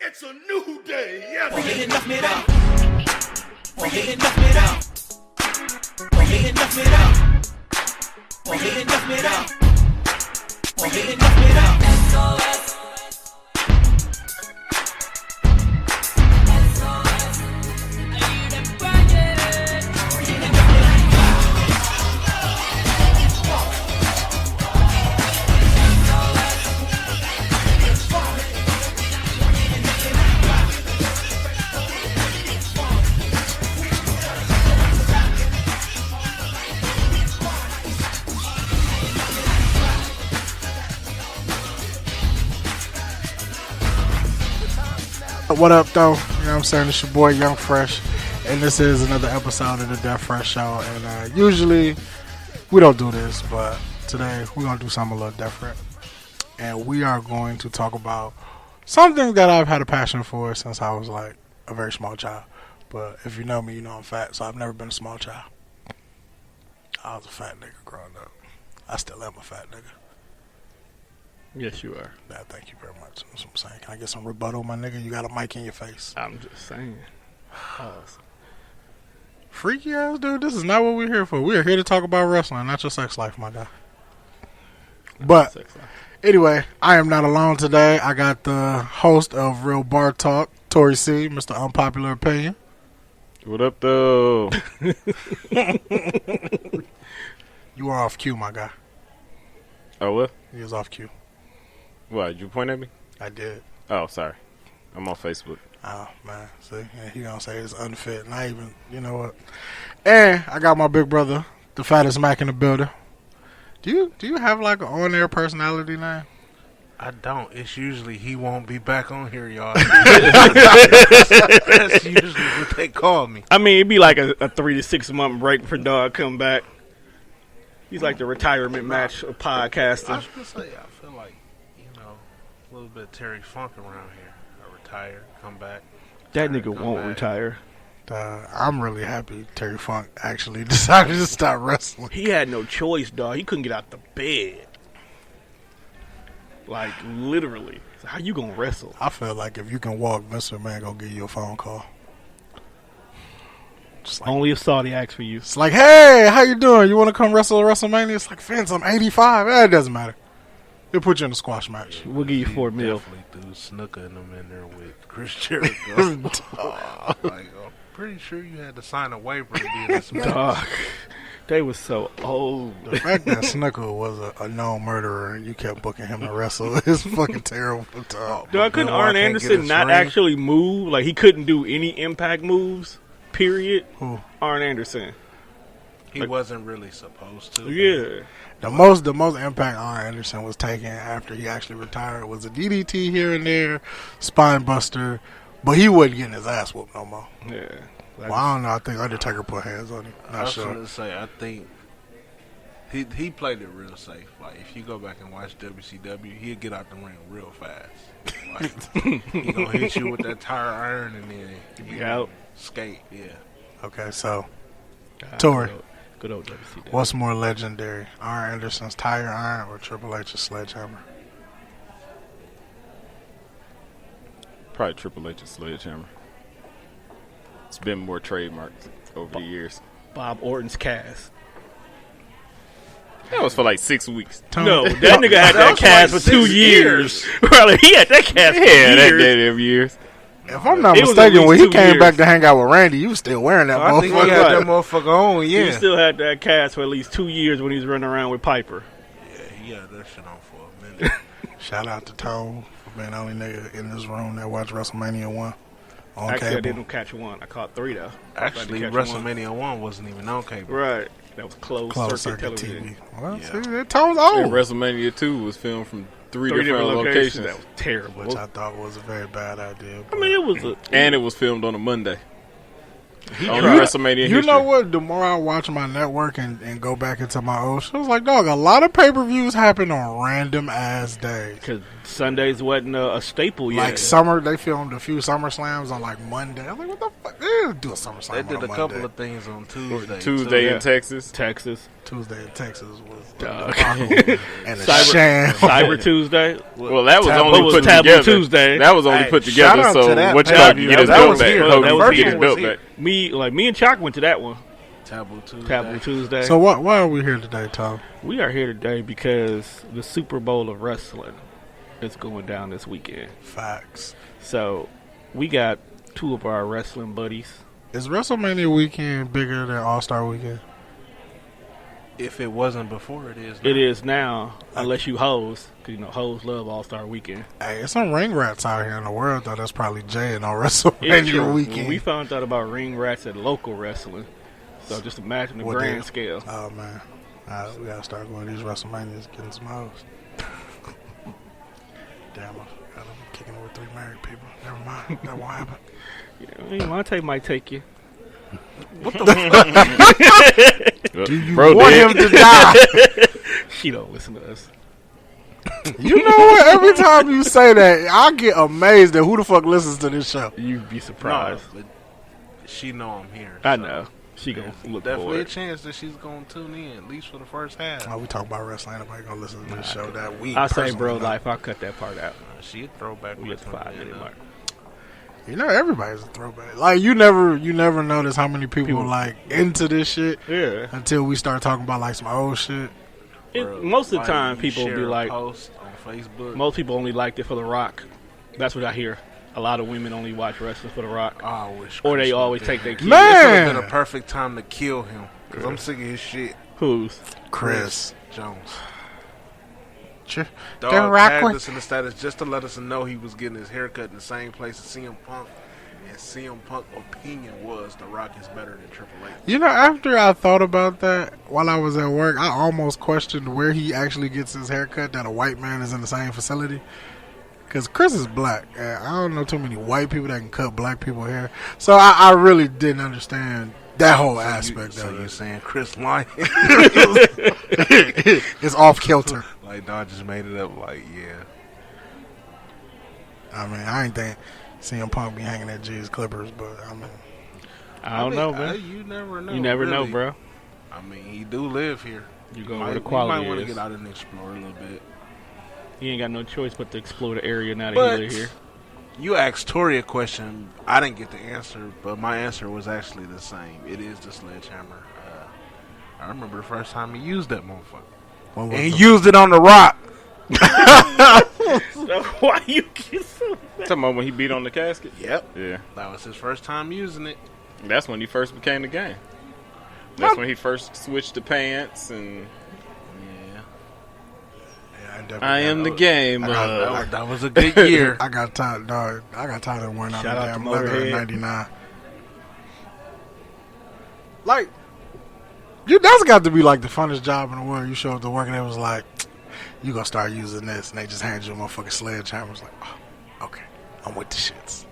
It's a new day, yes. What up, though? You know what I'm saying? It's your boy, Young Fresh, and this is another episode of the Death Fresh Show. And usually we don't do this, but today we're going to do something a little different. And we are going to talk about something that I've had a passion for since I was like a very small child. But if you know me, you know I'm fat, so I've never been a small child. I was a fat nigga growing up. I still am a fat nigga. Yes, you are. Yeah, thank you very much. That's what I'm saying. Can I get some rebuttal, my nigga? You got a mic in your face. I'm just saying. Freaky ass dude, this is not what we're here for. We are here to talk about wrestling, not your sex life, my guy. But anyway, I am not alone today. I got the host of Real Bar Talk, Tori C, Mr. Unpopular Opinion. What up, though? You are off cue, my guy. Oh, what? He was off cue. What, did you point at me? I did. Oh, sorry. I'm on Facebook. Oh, man. See, yeah, he gonna say it's unfit. Not even, you know what. And I got my big brother, the fattest Mac in the building. Do you have like an on-air personality now? I don't. It's usually he won't be back on here, y'all. That's usually what they call me. I mean, it'd be like a 3 to 6 month break for Dog come back. He's like the retirement match of podcasting. I was gonna say, I feel like, a little bit of Terry Funk around here. I retire, come back. That nigga won't retire. I'm really happy Terry Funk actually decided to stop wrestling. He had no choice, dog. He couldn't get out the bed. Like, literally. So how you gonna wrestle? I feel like if you can walk, Mr. Man gonna give you a phone call. Just like, only if Saudi asks for you. It's like, hey, how you doing? You want to come wrestle at Wrestlemainia? It's like, Vince, I'm 85. It doesn't matter. They'll put you in a squash match. We'll give you $4 million. Definitely threw Snooker and them in there with Chris Jericho. I'm pretty sure you had to sign a waiver to be in this match. Dog, they was so old. The fact that Snooker was a known murderer and you kept booking him to wrestle is fucking terrible. Dog, couldn't Arn Anderson not actually move? Like, he couldn't do any impact moves, period? Who? Arn Anderson. He wasn't really supposed to. Yeah. The most impact Arn Anderson was taking after he actually retired was a DDT here and there, spine buster, but he wasn't getting his ass whooped no more. Yeah. Well, I don't know. I think Undertaker put hands on him. I was going to say, I think he played it real safe. Like, if you go back and watch WCW, he'd get out the ring real fast. Like, he going to hit you with that tire iron and then be out. Skate, yeah. Okay, so, Tori. Good old WCW. What's more legendary, Arn Anderson's tire iron or Triple H's sledgehammer? Probably Triple H's sledgehammer. It's been more trademarked over the years. Bob Orton's cast. That was for like 6 weeks. No, that nigga had that cast for 2 years. Really, he had that cast for years. That did every years. If I'm not mistaken, when he came back to hang out with Randy, you was still wearing that motherfucker. I think he had that motherfucker on, yeah. He still had that cast for at least 2 years when he was running around with Piper. Yeah, he had that shit on for a minute. Shout out to Tone for being the only nigga in this room that watched WrestleMania 1 on Actually, cable. I didn't catch one. I caught 3, though. Actually, WrestleMania 1 wasn't even on cable. Right. That was closed circuit television. TV. Well, see, that Tone's old. And WrestleMania 2 was filmed from three different locations. That was terrible. Which I thought was a very bad idea. I mean, it was and it was filmed on a Monday. On WrestleMania history. You know what? The more I watch my network and go back into my old shows, like, dog, a lot of pay-per-views happen on random ass days. Because Sundays wasn't a staple yet. Like summer, they filmed a few Summer Slams on like Monday. I'm like, what the fuck? They didn't do a Summer Slam They did on a Monday. couple of things on Tuesday. Tuesday Yeah. in Texas. Tuesday in Texas was Dog. and a sham. Cyber Tuesday. Well, that was Taboo only was put Taboo together. Tuesday. That was only Hey, put shout together out so to that what you pay-per-view. call can get his That belt was back. here. Hogan That can was get his here. belt back. Me and Chalk went to that one. Taboo Tuesday. Taboo Tuesday. So why are we here today, Tom? We are here today because the Super Bowl of wrestling is going down this weekend. Facts. So we got two of our wrestling buddies. Is WrestleMania weekend bigger than All-Star weekend? If it wasn't before, it is now. It is now, unless you hoes, because hoes love All-Star weekend. Hey, there's some ring rats out here in the world, though. That's probably Jay on It's WrestleMania true. weekend. We found out about ring rats at local wrestling. So just imagine the What grand they- scale. Oh, man. We got to start going to these WrestleManias, getting some hoes. Damn, I forgot I'm kicking it with 3 married people. Never mind. That won't happen. Monte might take you. Do you Bro, want did. him to die? She don't listen to us. You know what? Every time you say that, I get amazed at who the fuck listens to this show. You'd be No, surprised. but she know I'm here. I so know. She gonna look Definitely for a it. chance that she's gonna tune in, at least for the first half. We talk about wrestling. Nobody gonna listen to this show that week. I say personally, bro though. life. I'll cut that part out. She a throwback. We at the 5-minute mark. You know, everybody's a throwback. Like you never notice how many people People- like into this shit Yeah. until we start talking about like some old shit. Most of the time, people be like, post on Facebook. most people only liked it for The Rock. That's what I hear. A lot of women only watch wrestling for The Rock. I wish Or they Chris always would've take been their here. kids. This would Man! have been a perfect time to kill him because I'm sick of his shit. Who's? Chris. Jones. The Dog Rock tagged was- us in the status just to let us know he was getting his haircut in the same place as CM Punk. And CM Punk opinion was The Rock is better than Triple H. You know, after I thought about that while I was at work, I almost questioned where he actually gets his haircut. That a white man is in the same facility. Because Chris is black, and I don't know too many white people that can cut black people hair. So I really didn't understand that whole aspect So of you it. saying Chris lying? It's off kilter. Like, dog just made it up. Like, yeah. I mean, I ain't think CM Punk be hanging at G's Clippers, but I mean, I don't know, man. You never know. You never know, really. bro. I mean, he do live here. You You go might, where the you might quality want to is. get out and explore a little bit. You ain't got no choice but to explore the area now that But you live here. you asked Tori a question. I didn't get the answer, but my answer was actually the same. It is the sledgehammer. I remember the first time he used that motherfucker. what was And he the- used it on The Rock. So why you get so Talking about when he beat on the casket. Yep. Yeah, That was his first time using it. that's when he first became the game. That's when he first switched to pants and Yeah. Yeah, definitely I am the got- game. That was a good year. I got tired, dog. I got tired of wearing out the Shout out damn to leather in Motorhead. '99. Like, that's got to be like the funnest job in the world. You show up to work and it was like, you gonna start using this, and they just hand you a motherfucking sledgehammer. It's like, oh, okay, I'm with the shits.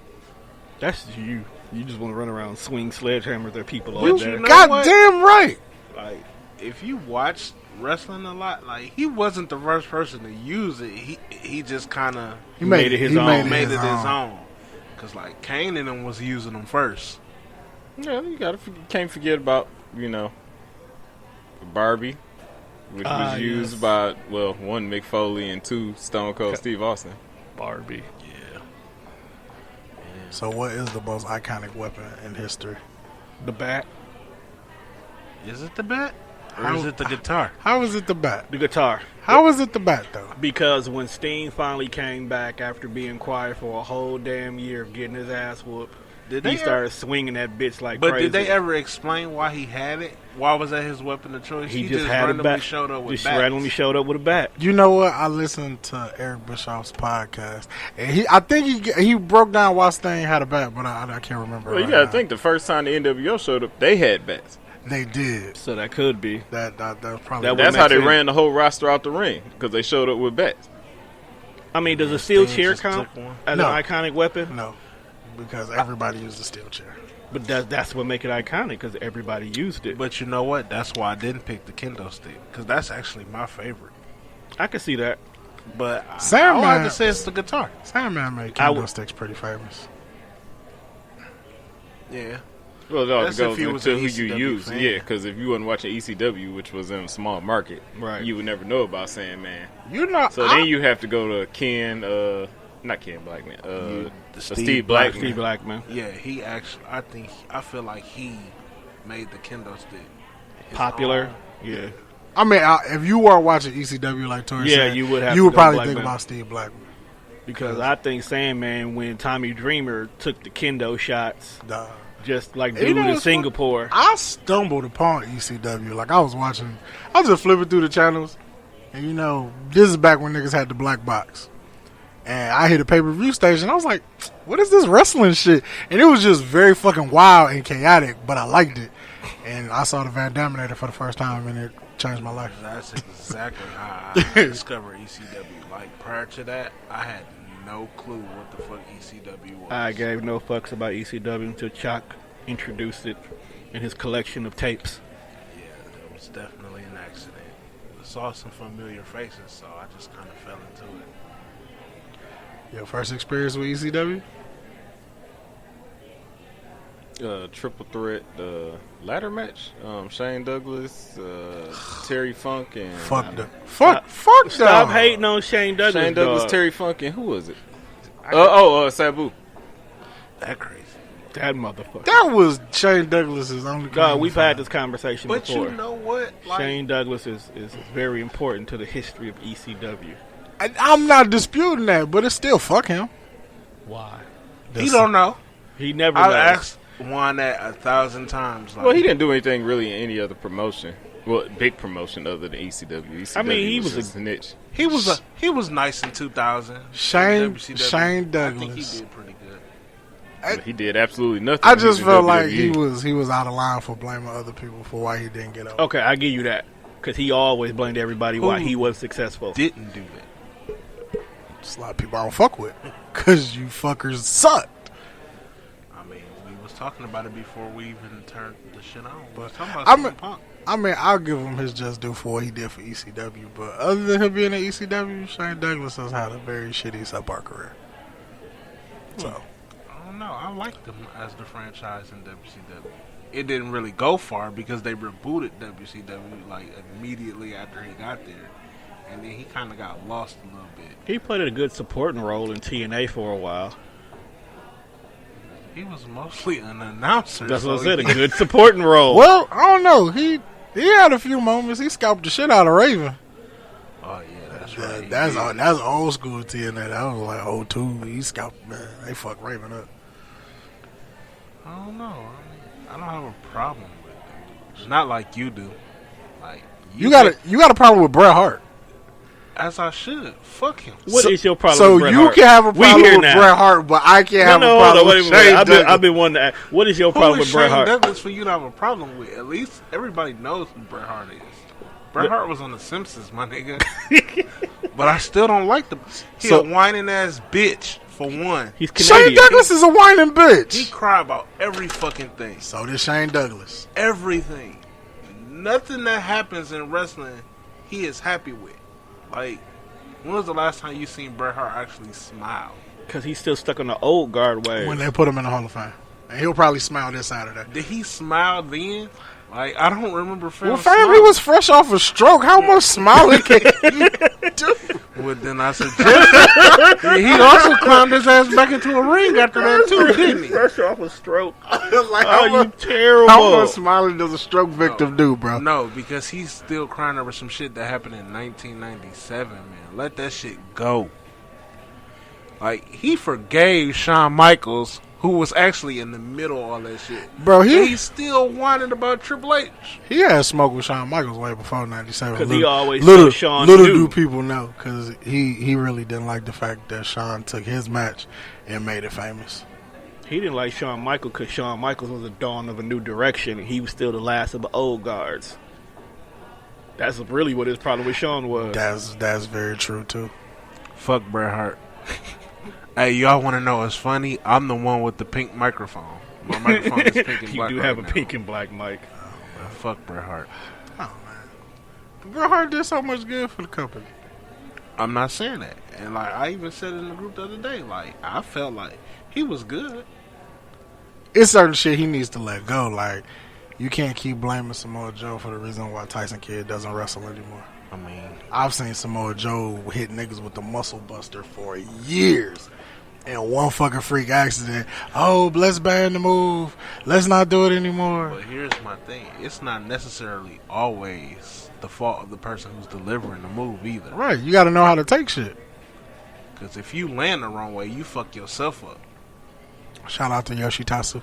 That's you. You just want to run around and swing sledgehammers at people all But day. you know- God what? damn right. Like, if you watch wrestling a lot, like, he wasn't the first person to use it. He just kind of He made it his he own. made it his own. Because, like, Kane and them was using them first. Yeah, you can't forget about Barbie, which was used yes. by one Mick Foley and two Stone Cold Steve Austin. Barbie. Yeah. So, what is the most iconic weapon in history? The bat. Is it the bat? Or is it the guitar? How is it the bat? The guitar. How is it the bat though? Because when Sting finally came back after being quiet for a whole damn year of getting his ass whooped, Did he they started swinging that bitch like But crazy. did they ever explain why he had it? Why was that his weapon of choice? He just had a randomly bat. showed up with Just bats. randomly showed up with a bat. You know what? I listened to Eric Bischoff's podcast, and I think he broke down why Sting had a bat, but I can't remember. Well, you right gotta now. think the first time the NWO showed up, they had bats. They did. So that could be. That was probably That would That's make how they sense. ran the whole roster out the ring because they showed up with bats. I mean, does a steel Sting chair just count took one. as No. an iconic weapon? no, because everybody used a steel chair. But that's what make it iconic because everybody used it. But you know what? That's why I didn't pick the kendo stick. Because that's actually my favorite. I can see that. But Sandman- I like to say it's the guitar. Sandman made I kendo w- sticks pretty famous. Yeah. Well, it all That's goes if you was into an who you ECW use. fan. Yeah, because if you wasn't watching ECW, which was in a small market, Right. you would never know about Sandman. You know, So then you have to go to not Ken Blackman, Steve Blackman. Steve Blackman. Yeah, he actually. I feel like he made the kendo stick his Popular. own. Yeah. I mean, if you were watching ECW like Tori Yeah, said, you would have you to would go probably Blackman. think about Steve Blackman. Because I think Sandman, when Tommy Dreamer took the kendo shots, Duh. just like You dude know in what's Singapore. I stumbled upon ECW. Like, I was just flipping through the channels. And, you know, this is back when niggas had the black box. And I hit a pay-per-view station. I was like, what is this wrestling shit? And it was just very fucking wild and chaotic, but I liked it. And I saw the Van Daminator for the first time, and it changed my life. That's exactly how I discovered ECW. Like, prior to that, I had no clue what the fuck ECW was. I gave no fucks about ECW until Chuck introduced it in his collection of tapes. Yeah, it was definitely an accident. I saw some familiar faces, so I just kind of fell into it. Your first experience with ECW? Triple threat ladder match. Shane Douglas, Terry Funk, and Fuck them. Stop Them. hating on Shane Douglas. Shane Douglas, dog. Terry Funk, and who was it? Sabu. That crazy. That motherfucker. That was Shane Douglas's only. God, we've had this conversation But before. you know what? Like, Shane Douglas is very important to the history of ECW. I'm not disputing that, but it's still fuck him. Why? he don't know. He never I've knows. asked Juan that 1,000 times. Like, Well, he didn't do anything really in any other promotion. Well, big promotion other than ECW. ECW I mean, he was just a niche. He was nice in 2000. Shane WCW. I think he Douglas. did pretty good. He did absolutely nothing. I when he just was in felt like WWE. he was out of line for blaming other people for why he didn't get over. Okay, I give you that. Because he always blamed everybody why he was successful. Didn't do that. Just a lot of people I don't fuck with because you fuckers suck. I mean, we was talking about it before we even turned the shit on. But talking about I'm- CM Punk. I mean, I'll give him his just due for what he did for ECW, but other than him being in ECW, Shane Douglas has had a very shitty subpar career. So, I don't know. I liked them as the franchise in WCW. It didn't really go far because they rebooted WCW like immediately after he got there, and then he kind of got lost a little bit. He played a good supporting role in TNA for a while. He was mostly an announcer. That's what I so said, a he- good supporting role. well, I don't know. He had a few moments. He scalped the shit out of Raven. Oh yeah, that's right. He That's did. that's old school TNA. That was like 02. He scalped, man. They fucked Raven up. I don't know. I mean, I don't have a problem with it. Not like you do. Like You got a problem with Bret Hart. As I should. Fuck him. What is your problem So with Bret you Hart? can have a We problem here with now. Bret Hart, but I can't have a hold problem on, with wait a minute. Shane Douglas. I've been wanting to ask, what is your Who problem is with Bret Shane Hart? Douglas for you to have a problem with? At least everybody knows who Bret Hart is. Bret Hart was on The Simpsons, my nigga. But I still don't like the. He So- a whining ass bitch for one. He's Shane Canadian. Douglas is a whining He bitch. cry about every fucking thing. So did Shane Douglas. Everything. Nothing that happens in wrestling, he is happy with. Like, when was the last time you seen Bret Hart actually smile? Because he's still stuck on the old guard way. When they put him in the Hall of Fame. And he'll probably smile this Saturday. Did he smile then? Like, I don't remember fam. Well, fam, he smiling. was fresh off a stroke. How much smiling can he do? Well, then I suggest he also climbed his ass back into a ring after that too, didn't he? Fresh off a stroke. Like, Oh, you terrible. how much smiling does a stroke victim do, bro? No, because he's still crying over some shit that happened in 1997, man. Let that shit go. Like, he forgave Shawn Michaels, who was actually in the middle of all that shit. Bro, And he he's still whining about Triple H. had smoke with Shawn Michaels way before 97. 'Cause he always little, told Shawn little to do. do people know, because he really didn't like the fact that Shawn took his match and made it famous. He didn't like Shawn Michaels because Shawn Michaels was the dawn of a new direction, and he was still the last of the old guards. That's really what his problem with Shawn was. That's very true too. Fuck Bret Hart. Hey, y'all want to know what's funny? I'm the one with the pink microphone. My microphone is pink and You black. do right have a now. pink and black mic. Man, fuck Bret Hart. Oh man, Bret Hart did so much good for the company. I'm not saying that. And, like, I even said it in the group the other day. Like, I felt like he was good. It's certain shit he needs to let go. Like, you can't keep blaming Samoa Joe for the reason why Tyson Kidd doesn't wrestle anymore. I mean, I've seen Samoa Joe hit niggas with the muscle buster for years. And one fucking freak accident. Oh, let's ban the move. Let's not do it anymore. but here's my thing. It's not necessarily always the fault of the person who's delivering the move either. Right. You got to know how to take shit. Because if you land the wrong way, you fuck yourself up. Shout out to Yoshitasu.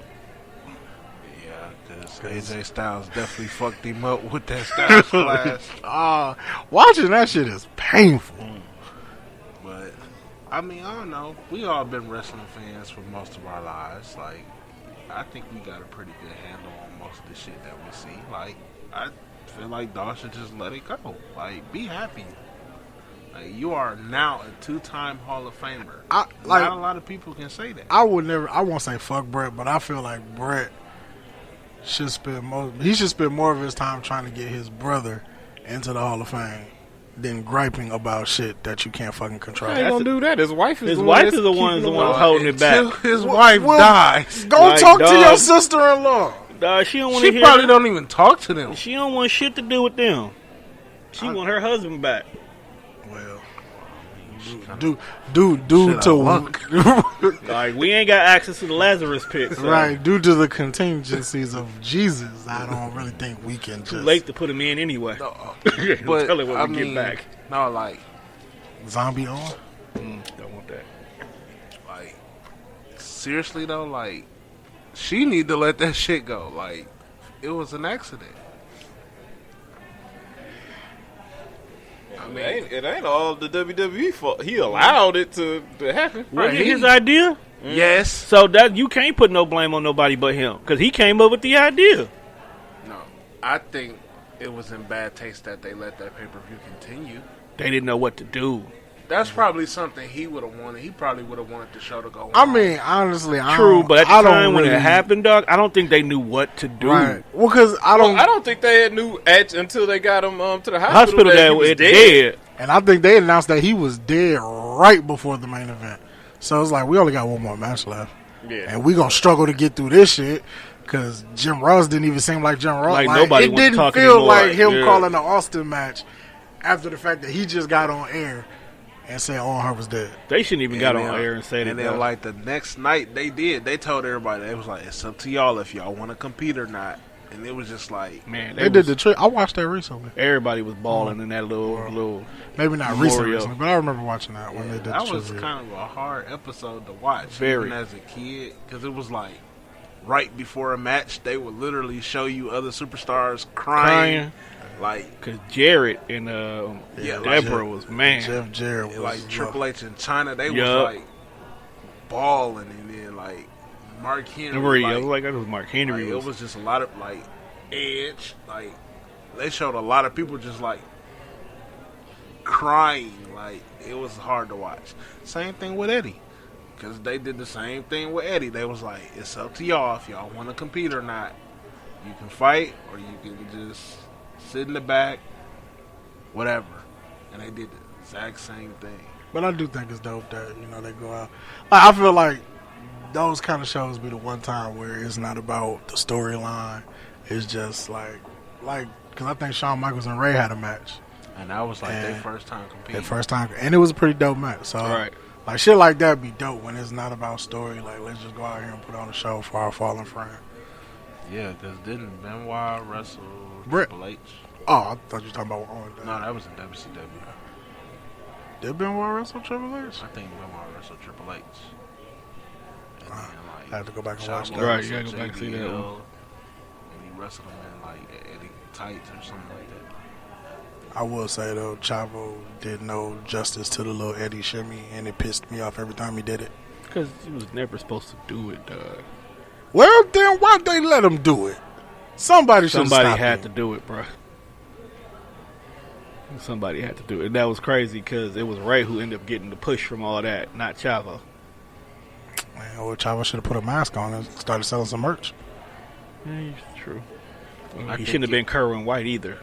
Yeah, because AJ Styles definitely fucked him up with that Styles class. Watching that shit is painful. But, I mean, I don't know. We all been wrestling fans for most of our lives. Like, I think we got a pretty good handle on most of the shit that we see. Like, I feel like Dawg should just let it go. Like, be happy. Like, you are now a 2-time Hall of Famer. Not a lot of people can say that. I won't say fuck Brett, but I feel like Brett should spend more of his time trying to get his brother into the Hall of Fame than griping about shit that you can't fucking control. How you gonna do that? His wife is His the wife one is the one holding it Until back. his wife dies. Go Like, talk to your dog. sister-in-law. Dog, she don't want to She hear. probably don't even talk to them. She don't want shit to do with them. She want her husband back. Well, Shit, due I to look. Like, we ain't got access to the Lazarus pit. So right, due to the contingencies of Jesus, I don't really think we can too just late to put him in anyway. But Tell her when I we mean, get back. no, like, zombie on. Don't want that. like, seriously though, like, she need to let that shit go. Like, it was an accident. I mean, it ain't all the WWE fault. He allowed it to happen. Wasn't it he- his idea? Yes. So that you can't put no blame on nobody but him because he came up with the idea. No, I think it was in bad taste that they let that pay-per-view continue. They didn't know what to do. That's probably something he would have wanted. He probably would have wanted the show to go on. I mean, honestly, True, but at the don't time when really- it happened, dog, I don't think they knew what to do. right? Well, because I don't, think they had knew until they got him to the Hospital that that he was it dead. dead. and I think they announced that he was dead right before the main event. So it's like we only got one more match left, Yeah. and we gonna struggle to get through this shit. Because Jim Ross didn't even seem like Jim Ross. Like, nobody it wanted to didn't talk feel anymore. like him Yeah. calling the Austin match after the fact that he just got on air and said Owen Hart was dead. They shouldn't even got on then- air and said it. And then, dog. like, the next night, they did. They told everybody, they was like, it's up to y'all if y'all want to compete or not. And it was just like, Man, They did the trick. I watched that recently. everybody was balling in that little. Maybe not Memorial. recently, but I remember watching that when they did that the was trivia. kind of a hard episode to watch. Very. Even as a kid. Because it was like, right before a match, they would literally show you other superstars crying. Like, Because Jarrett and Yeah, Deborah like was, man. Jeff Jarrett was like Triple H in China, they Yup. was like balling. And then, like, Mark Henry. Henry, I like, was like, that was Mark Henry. Like, it was just a lot of like Edge, like they showed a lot of people just like crying, like it was hard to watch. Same thing with Eddie, because they did the same thing with Eddie. They was like, it's up to y'all if y'all want to compete or not. You can fight or you can just sit in the back, whatever. And they did the exact same thing. But I do think it's dope that they go out. I feel like those kind of shows be the one time where it's not about the storyline. It's just like because I think Shawn Michaels and Ray had a match. And that was like their And first time competing. Their first time, and it was a pretty dope match. So, Right. like shit like that be dope when it's not about story. Like let's just go out here and put on a show for our fallen friend. Yeah, because didn't Benoit wrestle Brett. Triple H? Oh, I thought you were talking about Owen. No, that was in WCW. Did Benoit wrestle Triple H? I think Benoit wrestled Triple H. And then, like, I have to go back and watch Chavo that. Right, you wrestled gotta go back and see that JBL, one. And he wrestled him in like Eddie tights or something like that. I will say though, Chavo did no justice to the little Eddie shimmy, and it pissed me off every time he did it. Because he was never supposed to do it, dog. Well, then why'd they let him do it? Somebody should Somebody stop had him. to do it, bro. Somebody had to do it. And that was crazy because it was Ray who ended up getting the push from all that, not Chavo. Man, well, Chavo should have put a mask on and started selling some merch. Yeah, true. I He think shouldn't have been Kerwin White either.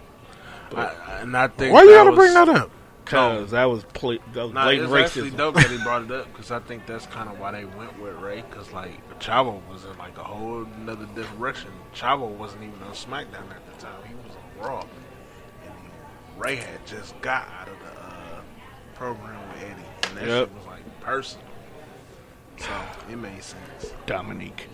And I think Why you that gotta was bring that up? because that was Nah, blatant it's actually racism. dope that he brought it up because I think that's kind of why they went with Ray. Because like Chavo was in like a whole another direction. Chavo wasn't even on SmackDown at the time; he was on Raw, and Ray had just got out of the program with Eddie, and that Yep. shit was like personal. So it made sense. Dominique.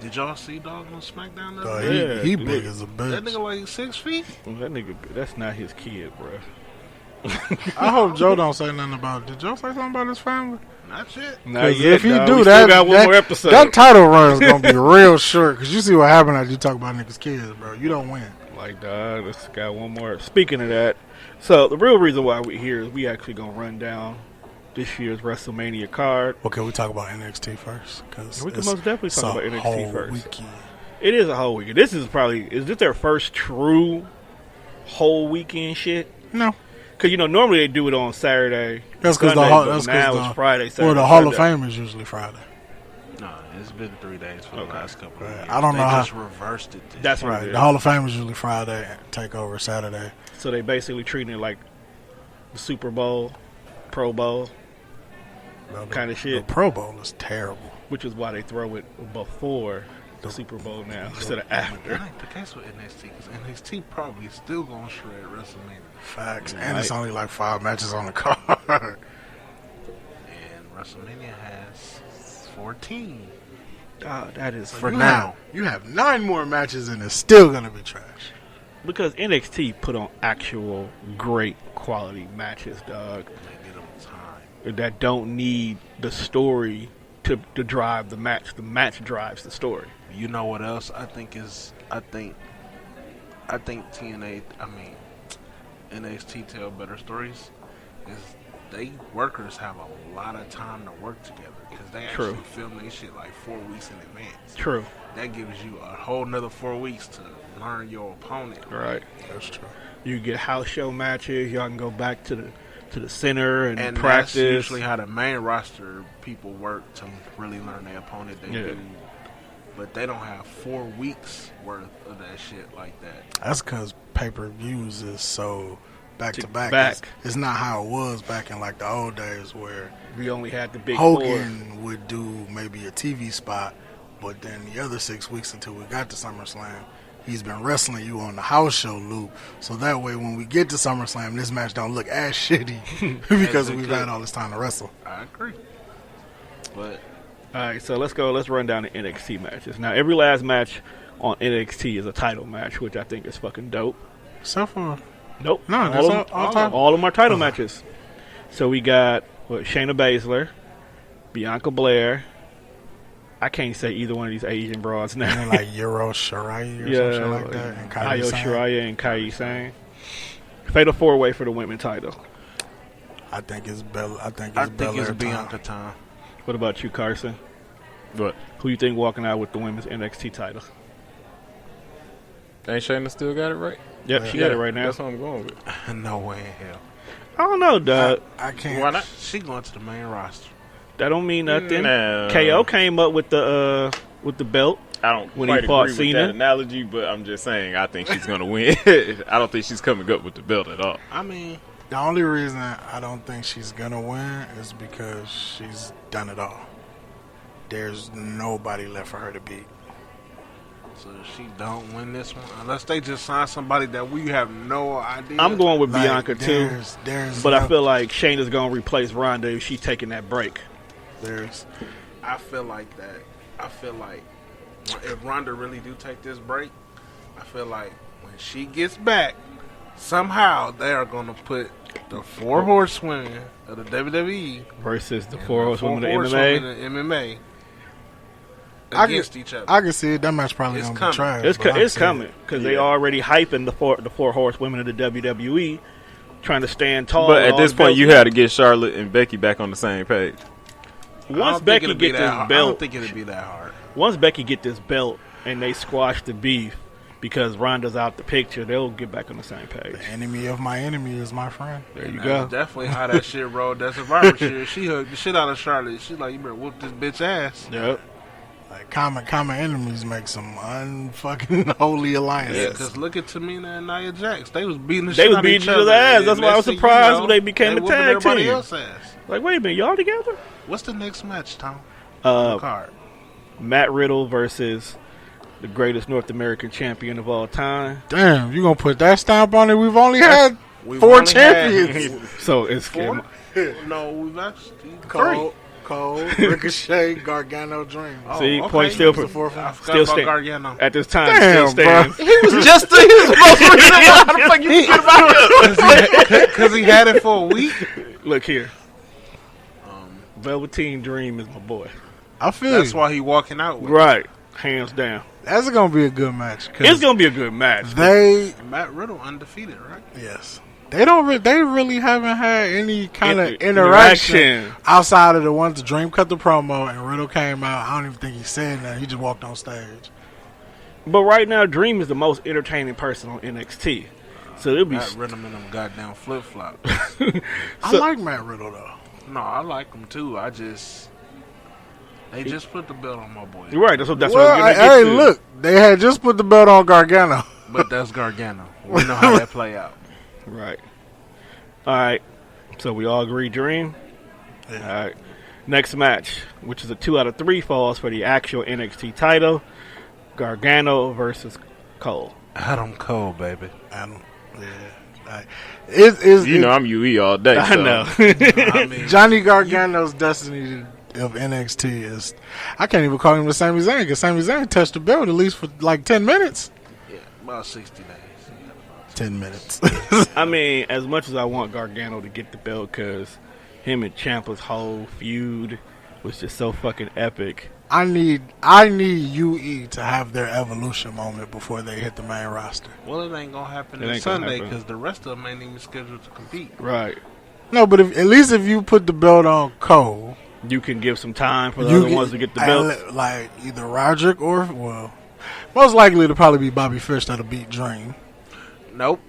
Did y'all see Dog on SmackDown? The Dog, other day? Yeah, he dude. big as a That bitch. nigga like 6 feet. Well, that nigga, that's not his kid, bro. I hope Joe don't say nothing about it. Did Joe say something about his family? Not yet. Not 'Cause yet, if he dog. do We that, still got one more episode. that title run is gonna be real short. Because you see what happened after you talk about niggas' kids, bro. You don't win. Like, dog, let's got one more. Speaking of that, so the real reason why we're here is we actually gonna run down this year's WrestleMania card. Okay, we talk about NXT first. Cause We can it's- most definitely talk it's about a NXT whole first. weekend. It is a whole weekend. This is this their first true whole weekend shit? No, Because, normally they do it on Saturday. that's because Sunday, but that's now because it's Friday, Saturday. Well, the Hall of Sunday. Fame is usually Friday. No, it's been 3 days for the last couple of Right. years. I don't know They how- just reversed it. This That's year. what it Right. is. The Hall of Fame is usually Friday. Takeover Saturday. So they basically treating it like the Super Bowl, Pro Bowl, Bro, Kinda shit. The Pro Bowl is terrible. which is why they throw it before the Super Bowl now instead of That after. ain't the case with NXT because NXT probably still gonna shred WrestleMania, Facts. Right. And it's only like 5 matches on the card. and WrestleMania has 14 God, that is for You now. have- you have 9 more matches and it's still gonna be trash. because NXT put on actual great quality matches, dog. They get them time. That don't need the story to drive the match. The match drives the story. You know what else I think is? I think TNA. I mean, NXT tell better stories. Is they workers have a lot of time to work together because they True. actually film their shit like 4 weeks in advance. True. That gives you a whole nother 4 weeks to learn your opponent. Right. That's true. You get house show matches. Y'all can go back to the center and And practice. that's usually how the main roster people work to really learn their opponent. They Yeah. do, but they don't have 4 weeks worth of that shit like that. That's because pay-per-views is so back-to-back. Back. It's not how it was back in like the old days where we only had the big four. Hogan would do maybe a TV spot, but then the other 6 weeks until we got to SummerSlam, he's been wrestling you on the house show loop. So that way when we get to SummerSlam, this match don't look as shitty because As it we've could. had all this time to wrestle. I agree, but All right, so let's go. Let's run down the NXT matches. Now, every last match on NXT is a title match, which I think is fucking dope. Except for Nope. No, that's all time. all of them are title matches. So we got Shayna Baszler, Bianca Blair. I can't say either one of these Asian broads and now. then like Euro Shirai or Yeah, something like that. And Kairi Io Sane. Shirai and Kairi Sane. Fatal 4-way for the women's title. I think it's Bella. I think I it's think Belair it's time. Bianca time. What about you, Carson? But Who you think walking out with the women's NXT title? ain't Shayna still got it right? Yep, she got it right now. That's what I'm going with. No way in hell. I don't know, Doug. I can't. Why not? She going to the main roster. That don't mean nothing. Nah. KO came up with the belt. I don't When he quite fought agree with Cena? that analogy, but I'm just saying I think she's going to win. I don't think she's coming up with the belt at all. I mean, The only reason I don't think she's gonna win is because she's done it all. There's nobody left for her to beat. so if she don't win this one, unless they just sign somebody that we have no idea. I'm going with Like, Bianca too, There's but I no- feel like Shayna's going to replace Ronda if she's taking that break. there's I feel like that. I feel like if Ronda really do take this break, I feel like when she gets back, somehow they are going to put the 4 horsewomen of the WWE Versus the and four the horsewomen of horsewomen MMA. of MMA I against can- each other. I can see it. That match probably It's gonna coming. be trash. It's, but I can it's see coming it. because they already hyping the four horsewomen of the WWE, trying to stand tall. But with at all this the point, belts. you had to get Charlotte and Becky back on the same page. I Once don't think Becky it'll be get that this hard. I belt, don't think it'll be that hard. once Becky get this belt and they squash the beef because Ronda's out the picture, they'll get back on the same page. The enemy of my enemy is my friend. There you That's go. definitely how that shit rolled. That Survivor Series. She hugged the shit out of Charlotte. She like, you better whoop this bitch ass. Yep. Like common enemies make some unfucking holy alliances. Yeah, because look at Tamina and Nia Jax. They was beating the They shit was out of beating each each other. other's ass. That's And why I was next thing surprised when they became a whooping tag everybody team. else's ass. Like, wait a minute, y'all together? What's the next match, Tom? Card. Matt Riddle versus the greatest North American champion of all time. Damn, you gonna put that stamp on it? We've only had We've 4 only champions. So it's Four? No, we've actually Cole, Ricochet, Gargano, Dream. See, okay. point still That's the fourth one. I forgot still about stand. Gargano. At this time, Damn, still stands. bro. He was just he was supposed to be how the fuck you forget about him? Because he had it for a week. Look here. Velveteen Dream is my boy. I feel That's you. why he walking out with Right. Hands down. That's gonna be a good match. 'Cause It's going to be a good match. they Matt Riddle undefeated, right? yes. They don't. They really haven't had any kind of Interaction. interaction outside of the ones the Dream cut the promo and Riddle came out. I don't even think he said that. He just walked on stage. But right now, Dream is the most entertaining person on NXT. So it'll be. Matt Riddle in them goddamn flip flops. I like Matt Riddle though. No, I like him too. They just put the belt on my boy. You're right. That's what Well, we're going to hey, get to. look, they had just put the belt on Gargano. But that's Gargano. We know how that play out. Right. All right. So we all agree Dream? Yeah. All right. Next match, which is a 2 out of 3 falls for the actual NXT title. Gargano versus Cole. Adam Cole, baby. Adam, yeah. It's You know I'm UE all day. I so. know. I mean, Johnny Gargano's destiny of NXT is. I can't even call him the Sami Zayn because Sami Zayn touched the belt at least for like 10 minutes. yeah, about 60 days. 10 minutes. I mean, as much as I want Gargano to get the belt because him and Ciampa's whole feud was just so fucking epic. I need UE to have their evolution moment before they hit the main roster. Well, it ain't gonna happen It this ain't gonna Sunday happen. because the rest of them ain't even scheduled to compete. Right. No, but at least if you put the belt on Cole, You can give some time for the you other ones to get the belt. Like either Roderick or most likely it'll probably be Bobby Fish that'll beat Dream. Nope.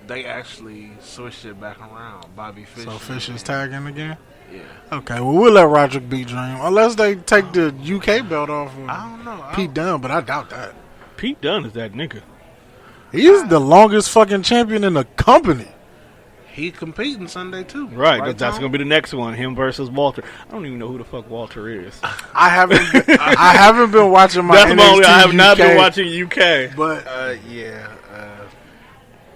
They actually switched it back around. Bobby Fish. So Fish is tagging again. Yeah. Okay, well we'll let Roderick beat Dream unless they take the UK belt off of I don't know. Pete Dunne, but I doubt that. Pete Dunne is that nigga. He is the longest fucking champion in the company. He competing Sunday too. Right. That's Tom? going to be the next one. Him versus Walter. I don't even know who the fuck Walter is. I haven't been watching my That's NXT my only. I have not been UK, watching UK. But Yeah.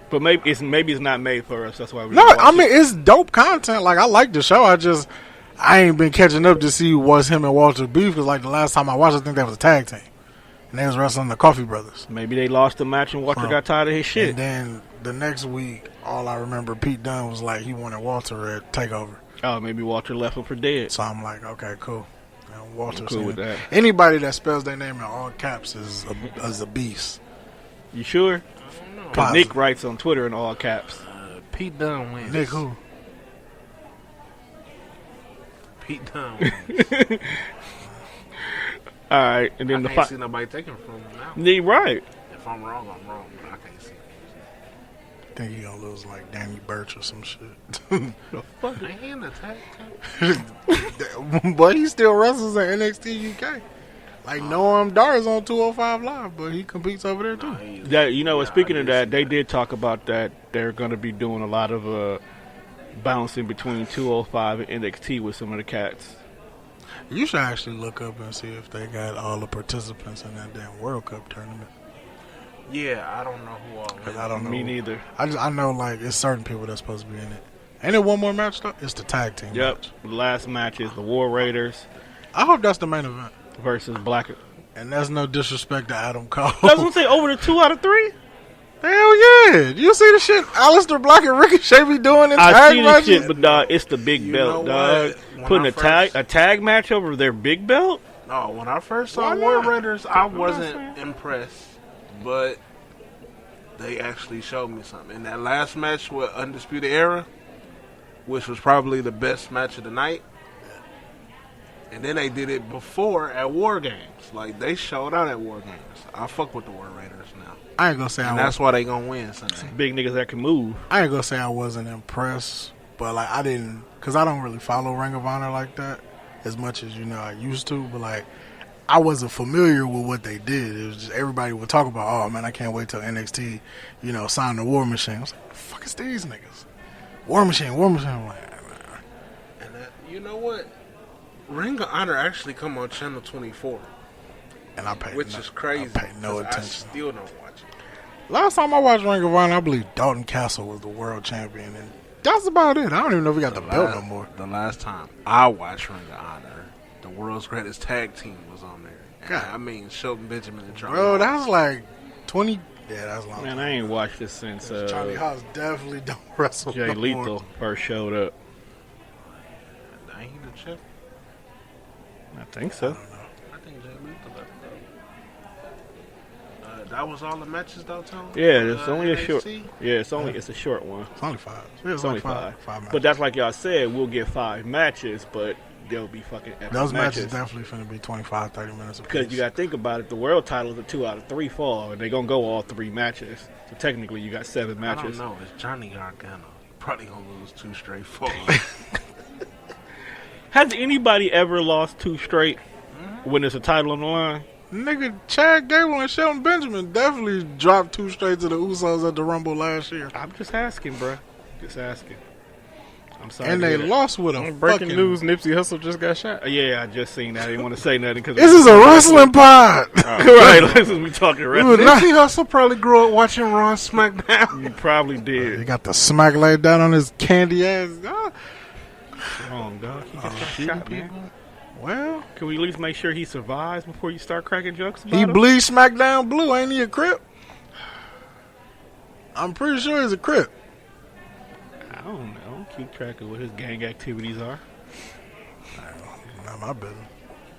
But maybe it's not made for us. That's why we no, don't watch I mean it. it's dope content. Like I like the show. I ain't been catching up to see what's him and Walter beef because like the last time I watched, I think that was a tag team, and they was wrestling the Coffee Brothers. Maybe they lost the match and Walter got tired of his shit. And then the next week, all I remember, Pete Dunne was like he wanted Walter at Takeover. Oh, maybe Walter left him for dead. So I'm like, okay, cool. And Walter I'm cool said, with that. anybody that spells their name in all caps is a beast. You sure? Because Positive. Nick writes on Twitter in all caps. Pete Dunne wins. Nick who? Pete Dunne wins. All right, and then I the can't see nobody taking from him now. fight. Right. If I'm wrong, I'm wrong, but I can't see. I think he gonna lose like Danny Burch or some shit. Fuck, ain't he in the tag team? But he still wrestles at NXT UK. Like Noam Dar is on 205 Live, but he competes over there too. Speaking of that, they did talk about that. They're going to be doing a lot of bouncing between 205 and NXT with some of the cats. You should actually look up and see if they got all the participants in that damn World Cup tournament. Yeah, I don't know who all. 'Cause I don't know. Me neither. I know like it's certain people that's supposed to be in it. Ain't it one more match though? It's the tag team Yep. match. The last match is the War Raiders I hope that's the main event. versus Black. And that's no disrespect to Adam Cole. I was going to say over the 2 out of 3. Hell yeah! You see the shit Aleister Black and Ricochet be doing in I tag see this matches? shit, but dog, it's the big belt, know dog. what? When Putting I a tag match over their big belt. No, when I first saw Why War not? Raiders, I wasn't impressed, but they actually showed me something. In that last match with Undisputed Era, which was probably the best match of the night, and then they did it before at War Games. Like, they showed out at War Games. I fuck with the War Raiders now. I ain't gonna say And that's why they gonna win Sunday. Big niggas that can move. I ain't gonna say I wasn't impressed, but like I didn't, cause I don't really follow Ring of Honor like that. as much as I used to, but like I wasn't familiar with what they did. It was just everybody would talk about, oh man, I can't wait till NXT, sign the War Machine. I was like, what the fuck is these niggas? War Machine. I'm like, man. And you know what? Ring of Honor actually come on Channel 24. And I paid which is crazy. I paid no 'cause attention. I still don't watch it. Last time I watched Ring of Honor, I believe Dalton Castle was the world champion, and that's about it. I don't even know if we got the belt no more. The last time I watched Ring of Honor, the world's greatest tag team was on there. God. I mean, Shelton Benjamin and Charlie. Bro, Hawes. that was like 20. Yeah, that's long. Man, I ain't watched this since Charlie Hawes definitely don't wrestle Jay no Lethal more. first showed up. Ain't he the chip? I think so. I think Jay Lethal left though. That was all the matches though, Tony? Yeah, it's only a NXT? short. Yeah, it's a short one. It's only 5. It's only five. Five matches. But that's like y'all said, we'll get 5 matches, but they'll be fucking epic Those matches matches. definitely finna be 25, 30 minutes apiece. Because you got to think about it, the world titles are 2 out of 3 fall, and they're gonna go all 3 matches. So technically, you got 7 I matches. don't know. It's Johnny Gargano. Probably gonna lose 2 straight falls. Has anybody ever lost 2 straight when there's a title on the line? Nigga, Chad Gable and Shelton Benjamin definitely dropped 2 straight to the Usos at the Rumble last year. I'm just asking, bruh. Just asking. I'm sorry. And to they hear that. lost with a Breaking fucking... news: Nipsey Hussle just got shot. Yeah, I just seen that. I didn't want to say nothing because This is a wrestling pod. right. This is we talking wrestling. Nipsey Hussle probably grew up watching Raw and SmackDown. You probably He did. got the smack laid down on his candy ass. Ah, Wrong, dog. He just got shot, man. well, Can we at least make sure he survives before you start cracking jokes about he him? bleeds SmackDown blue. Ain't he a Crip? I'm pretty sure he's a Crip. I don't know. Keep track of what his gang activities are. Not my business.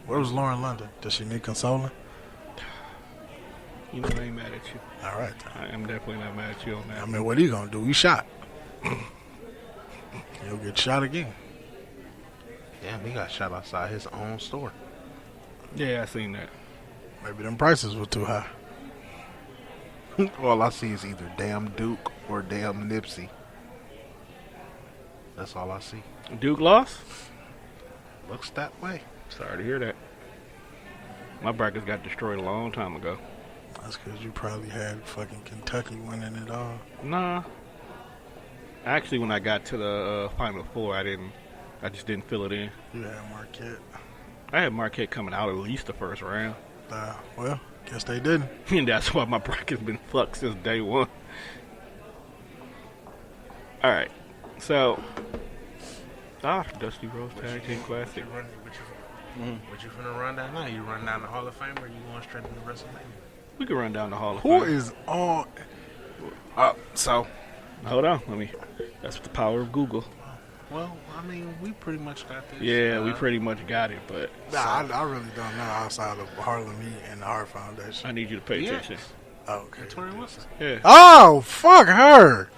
Where was Lauren London? Does she need consoling? You know I ain't mad at you. All right. I am definitely not mad at you on that. I mean, what are you going to do? He shot. He'll get shot again. Damn, he got shot outside his own store. Yeah, I seen that. Maybe them prices were too high. All I see is either damn Duke or damn Nipsey. That's all I see. Duke lost? Looks that way. Sorry to hear that. My brackets got destroyed a long time ago. That's because you probably had fucking Kentucky winning it all. Nah. Actually, when I got to the Final Four, I just didn't fill it in. You had Marquette. I had Marquette coming out at least the first round. Well, guess they didn't. And that's why my bracket's been fucked since day one. Alright. So, Dusty Rose Tag Team Classic. What you finna run down now? You run down the Hall of Fame or you going straight into WrestleMania? We can run down the Hall of Who Fame. is on? So, Hold on. That's the power of Google. well, I mean, we pretty much got this. Yeah, we pretty much got it, but Nah, I really don't know outside of Harlem Heat and the Heart Foundation. I need you to pay Yeah. attention. Okay. Tori Wilson. Yeah. Oh, fuck her.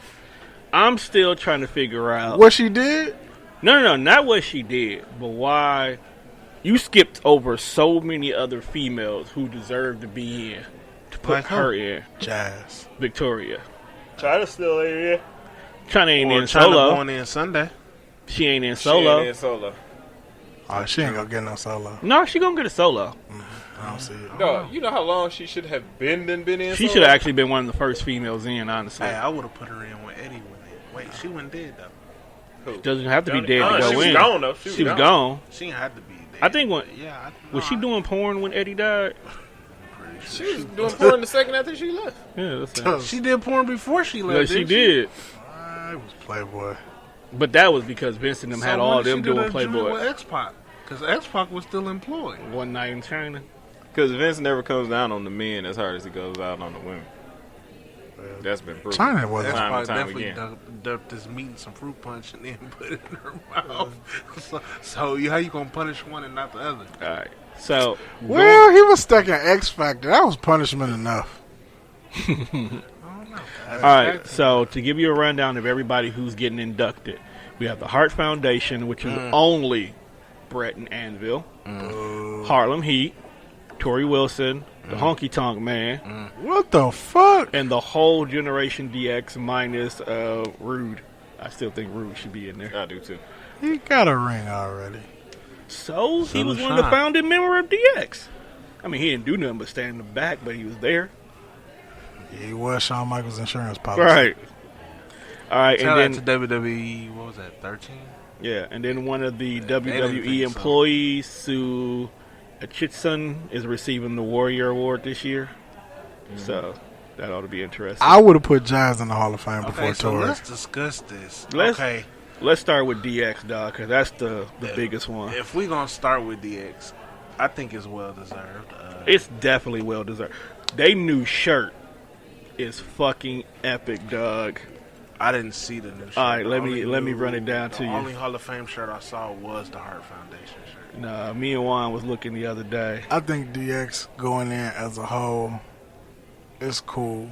I'm still trying to figure out. What she did? No, not what she did, but why you skipped over so many other females who deserve to be in to put Like her who? in. Jazz. Victoria. China's still in. China ain't Or in China solo. going in Sunday. She ain't in solo. Solo. Oh, she ain't gonna get no solo. No, she gonna get a solo. I don't see it. No, you know how long she should have been in She solo? should have actually been one of the first females in, honestly. Hey, I would have put her in when Eddie went in. Wait, she went dead though. Doesn't have to be dead to she go was in. gone, though. She was gone. She ain't had to be dead. I think when Yeah. was she doing porn when Eddie died? She was doing porn the second after she left. Yeah, that's that. She did porn before she Yeah, left. she didn't did. It was Playboy. But that was because Vince and them So had when all did them she do doing that Playboy. joint with X-Pac? Because X-Pac was still employed. One night in China. Because Vince never comes down on the men as hard as he goes out on the women. That's been proven. China wasn't. Time and X-Pac time definitely again. dumped this meat in some fruit punch and then put it in her mouth. So how you gonna punish one and not the other? All right. So, Well, he was stuck in X Factor. That was punishment enough. all right. So, to give you a rundown of everybody who's getting inducted, we have the Hart Foundation, which is only Brett and Anvil, Harlem Heat, Tori Wilson, the Honky Tonk Man, What the fuck? and the whole Generation DX minus Rude. I still think Rude should be in there. I do too. He got a ring already. So he Son was of one of the Shine. founding member of DX. I mean, he didn't do nothing but stand in the back, but he was there. Yeah, he was Shawn Michaels' insurance policy. Right. All right, Tell and that then to WWE. What was that? 13. yeah, and then one of the didn't WWE think so. employees, Sue Achitson, is receiving the Warrior Award this year. So that ought to be interesting. I would have put Jazz in the Hall of Fame before Okay, so Tori. let's discuss this. Let's- Okay, Let's start with DX, dog, because that's the biggest one. if we're gonna start with DX, I think it's well deserved. It's definitely well deserved. They new shirt is fucking epic, dog. I didn't see the new shirt. All right, The let only me new- run it down to The you. only Hall of Fame shirt I saw was the Hart Foundation shirt. Nah, me and Juan was looking the other day. I think DX going in as a whole is cool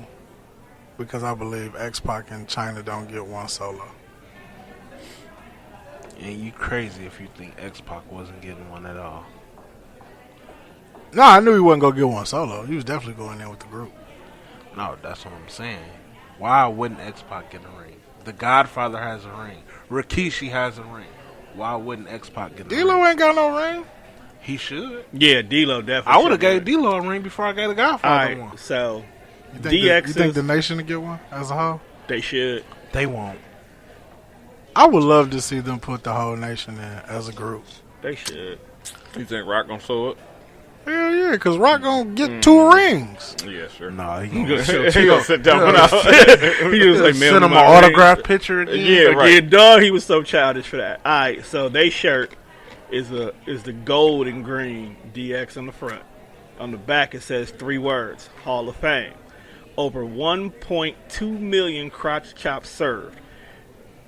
because I believe X-Pac and China don't get one solo. And you crazy if you think X-Pac wasn't getting one at all. No, I knew he wasn't going to get one solo. He was definitely going in with the group. No, that's what I'm saying. Why wouldn't X-Pac get a ring? The Godfather has a ring. Rikishi has a ring. Why wouldn't X-Pac get a ring? D-Lo ain't got no ring. He should. Yeah, D'Lo definitely. I would have should gave do it. D-Lo a ring before I gave the All Godfather right, one. so You think, DX you think is- the nation to get one as a whole? they should. They won't. I would love to see them put the whole nation in as a group. They should. You think Rock gonna show up? Hell yeah, because Rock going to get 2 rings. Yeah, sure. No, he He gonna gonna sit down out. He was like, send him an my autograph ring. picture again. Yeah, right. Yeah, dog. He was so childish for that. All right, so they shirt is the gold and green DX on the front. On the back it says 3 words: Hall of Fame. Over 1.2 million crotch chops served.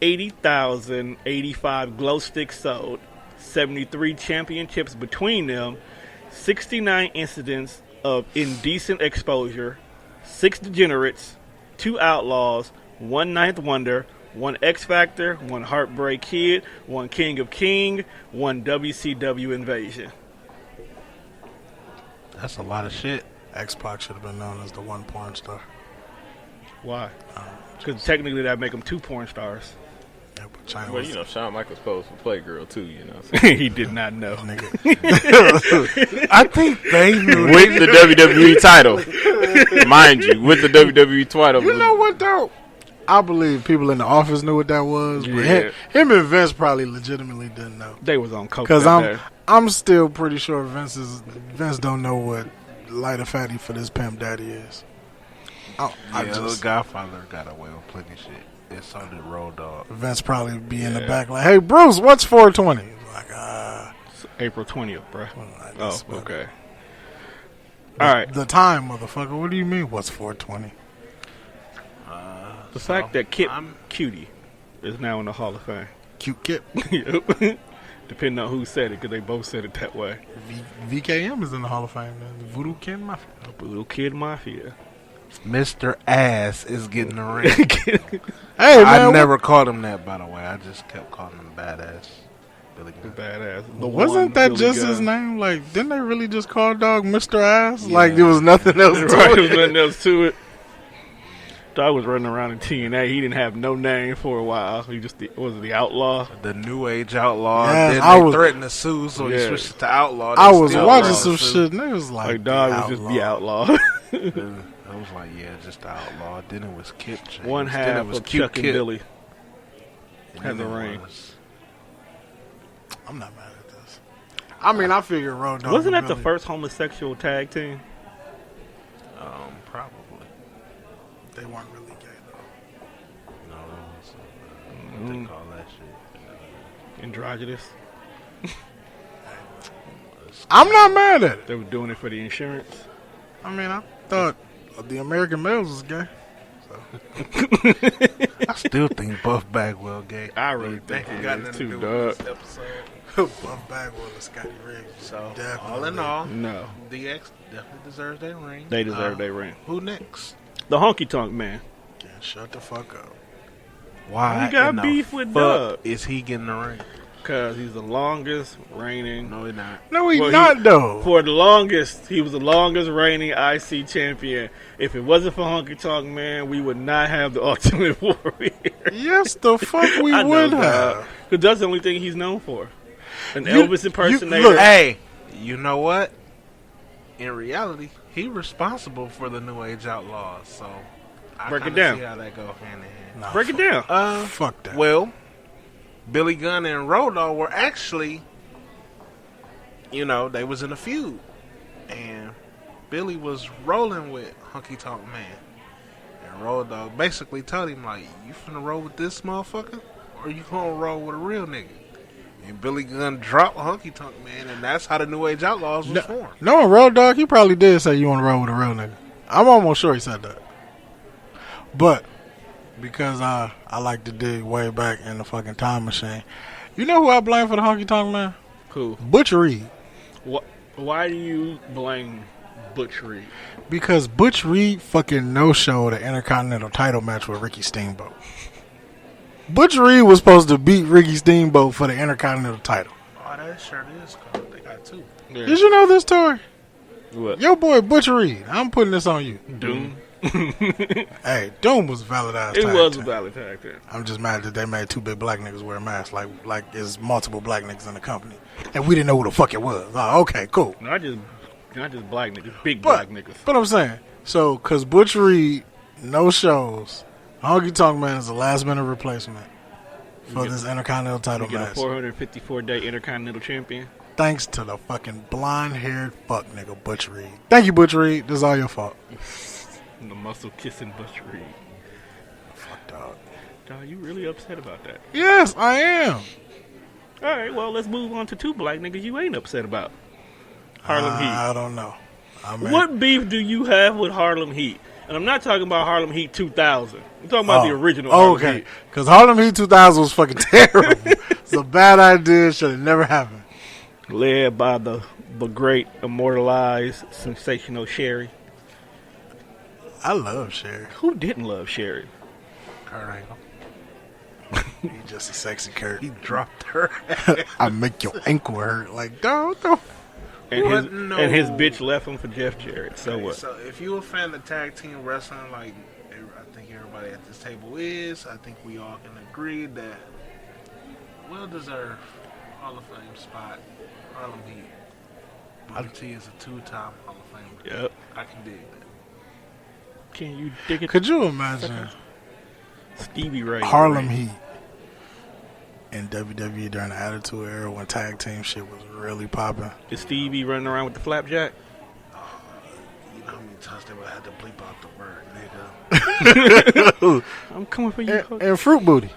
80,085 glow sticks sold. 73 championships between them. 69 incidents of indecent exposure. 6 degenerates. 2 outlaws. 1 ninth wonder. 1 X Factor. 1 Heartbreak Kid. 1 King of King. 1 WCW Invasion. That's a lot of shit. X-Pac should have been known as the one porn star. Why? Because technically that make them 2 porn stars. Yeah, but China Well, was you know, Shawn Michaels posed for Playgirl too. You know, so. He did not know. nigga. I think they knew. With the WWE title, mind you, with the WWE title. You know what though? I believe people in the office knew what that was, but Yeah. him and Vince probably legitimately didn't know. They was on coke Because that day. I'm still pretty sure Vince don't know what lighter fatty for this pimp daddy is. I The just Godfather got away with plenty of shit. And so did Road Dogg. Vince probably be in the back like, hey Bruce, what's 420? Like It's April 20th, bro. like, Oh, that's what- okay. All right. The time, motherfucker. What do you mean? What's 420? The fact that Kip I'm- Cutie is now in the Hall of Fame. Cute Kip. Yep. Depending on who said it, because they both said it that way. VKM is in the Hall of Fame. Man. The Voodoo King Mafia. Little Kid Mafia. Mr. Ass is getting the ring. Hey man, I never called him that, by the way. I just kept calling him Badass. Billy Gunn. Badass. The wasn't one that Billy just Gunn. his name? Like, didn't they really just call dog Mr. Ass? Like, there was nothing else to Right, it. there was nothing else to it. Dog was running around in TNA. He didn't have no name for a while. He just was the outlaw. The New Age Outlaw. Yes, then I they was- threatened to sue, so he Yeah. switched it to Outlaw. I They was still watching threatened some to sue. shit, and it was like, Like dog the was just the outlaw. Then I was like, yeah, just the Outlaw. Then it was Kip James. One Then it half was of Cute Chuck and Kip. Billy. And had then the it ring. was- I'm not mad at this. I mean, I figured Road Dogg. Wasn't and that the Billy- first homosexual tag team? Probably. They weren't really gay though. No, it was, what they call that shit. Androgynous. I'm not mad at it. They were doing it for the insurance. I mean, I thought the American males was gay. I still think Buff Bagwell gay. I really think Ain't it got is nothing too, to do dog. with this episode. Buff Bagwell and Scotty Riggs. So, Definitely. all in all, No. DX definitely deserves that ring. They deserve their ring. Who next? The Honky Tonk Man. Yeah, shut the fuck up. Why You got in the beef with fuck Doug. is he getting the ring? Because he's the longest reigning. No, he's not. No, he's Well, not though. For the longest, he was the longest reigning IC champion. If it wasn't for Honky Tonk Man, we would not have the Ultimate Warrior. Yes, the fuck we would have. Because that's the only thing he's known for. An Elvis impersonator. look, Hey, you know what? In reality, he responsible for the New Age Outlaws. So I Break it kinda down. see how that go hand in hand. Nah, Break it down. Fuck that. Well, Billy Gunn and Road Dogg were actually, they was in a feud, and Billy was rolling with Hunky Tonk Man, and Road Dogg basically told him like, "You finna roll with this motherfucker, or you gonna roll with a real nigga?" And Billy Gunn dropped Hunky Tonk Man, and that's how the New Age Outlaws was formed. No, Road Dogg, he probably did say you want to roll with a real nigga. I'm almost sure he said that. But because I like to dig way back in the fucking time machine, you know who I blame for the Honky Tonk Man? Who? Butch Reed. Why do you blame Butch Reed? Because Butch Reed fucking no-showed the Intercontinental title match with Ricky Steamboat. Butch Reed was supposed to beat Ricky Steamboat for the Intercontinental title. Oh, that shirt is cool. They got two. Yeah. Did you know this story? What? Your boy Butch Reed. I'm putting this on you. Doom. Hey, Doom was a valid ass. It tag was a team. valid tag team. I'm just mad that they made two big black niggas wear masks. Like there's multiple black niggas in the company, and we didn't know who the fuck it was. Oh, okay, cool. Not just black niggas, big black niggas. But I'm saying, so because Butch Reed no shows, Honky Tonk Man is the last minute replacement for this Intercontinental title You get a match. 454-day Intercontinental Champion. Thanks to the fucking blonde haired fuck nigga Butch Reed. Thank you, Butch Reed. This is all your fault. The muscle kissing Butch Reed. Fuck dog. Dog, you really upset about that? Yes, I am. All right, well, let's move on to two black niggas you ain't upset about. Harlem Heat. I don't know. What beef do you have with Harlem Heat? And I'm not talking about Harlem Heat 2000. I'm talking about the original Harlem okay. Heat. Because Harlem Heat 2000 was fucking terrible. It's a bad idea. Should have never happened. Led by the great, immortalized, sensational Sherry. I love Sherry. Who didn't love Sherry? Kurt Angle. He's just a sexy Kurt. He dropped her. I make your ankle hurt. Like, don't. And his bitch left him for Jeff Jarrett. So what? So if you're a fan of tag team wrestling, like I think everybody at this table is, I think we all can agree that well-deserved Hall of Fame spot, Harlem Heat. Booker T is a two-time Hall of Famer. Yep. I can dig that. Can you dig it? Could you imagine Stevie Ray. Harlem Heat in WWE during the Attitude Era when tag team shit was really popping? Is Stevie running around with the flapjack? You know how many times they would have to bleep out the word, nigga. I'm coming for you. And Fruit Booty.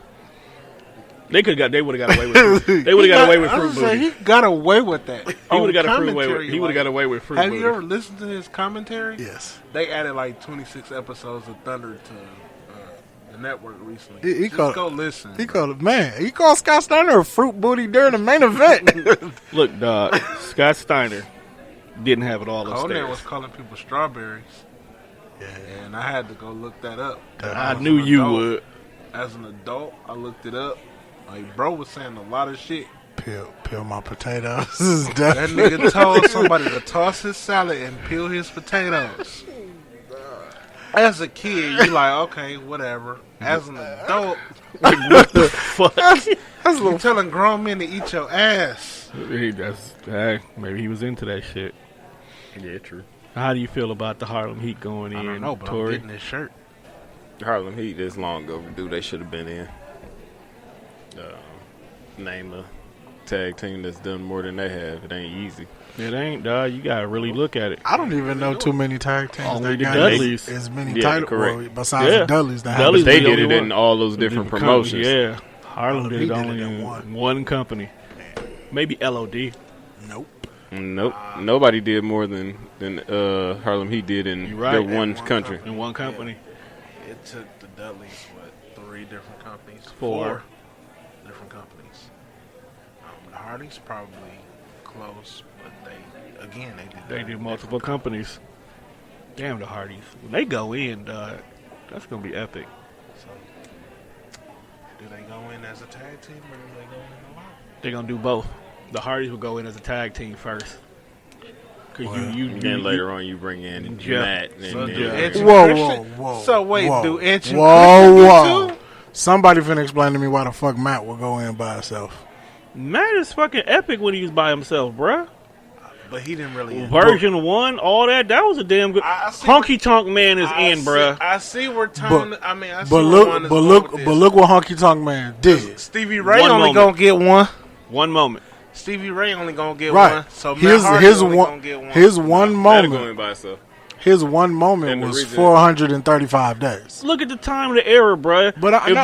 They would have got away with Fruit. They would have got away with Fruit Booty. He got away with that. He would have got away with Fruit Have Booty. you ever listened to his commentary? Yes. They added like 26 episodes of Thunder to the network recently. He Just called- go listen. He called Scott Steiner a Fruit Booty during the main event. Look, dog, Scott Steiner didn't have it all Conan upstairs. was calling people strawberries. Yeah. And I had to go look that up. I As knew an you adult- would. As an adult, I looked it up. Like, bro was saying a lot of shit. Peel my potatoes. This is That definitely nigga told somebody to toss his salad and peel his potatoes. As a kid, you like, okay, whatever. As an adult, Fuck. you telling grown men to eat your ass. Maybe he was into that shit. Yeah, true. How do you feel about the Harlem Heat going in, I don't know, but I'm Tori? getting this shirt. Harlem Heat is long overdue. They should have been in. Name a tag team that's done more than they have. It ain't easy. It ain't, dog. You gotta really look at it. I don't even know too many tag teams Only that the got Dudleys. as many Yeah, titles correct. besides Yeah. the Dudleys that Dudleys have. They the did only it in one. all those different promotions. Yeah, Harlem Harlem did Heat it did only it in in one company. Maybe LOD. Nope. Nope. Nobody did more than Harlem Heat did in You're right. their In one one country. In one company. It took the Dudleys, 3 different companies? Four. 4 different companies. The Hardys probably close, but they They did multiple companies. Damn, the Hardys. When they go in, dog, that's gonna be epic. So, do they go in as a tag team or do they go in alone? They're gonna do both. The Hardys will go in as a tag team first. Cause And then later on, you bring in Jeff. Matt. And So then, do Edge and Whoa, Christian- whoa. So wait, whoa, do Edge and whoa, Christian whoa. do too? Somebody finna explain to me why the fuck Matt will go in by himself. Matt is fucking epic when he was by himself, bruh. But he didn't really. Version 1, all that was a damn good. I see Honky Tonk Man is in, bruh. I see where Tone. I mean, I see But where one is going look with this. what Honky Tonk Man did. Stevie Ray One only moment. gonna get one. One moment. Stevie Ray only gonna get Right. one. So Matt Hardy only gonna get one. his one That'll go moment. in by itself. His one moment And the was reason- 435 days. Look at the time of the era, bruh. But if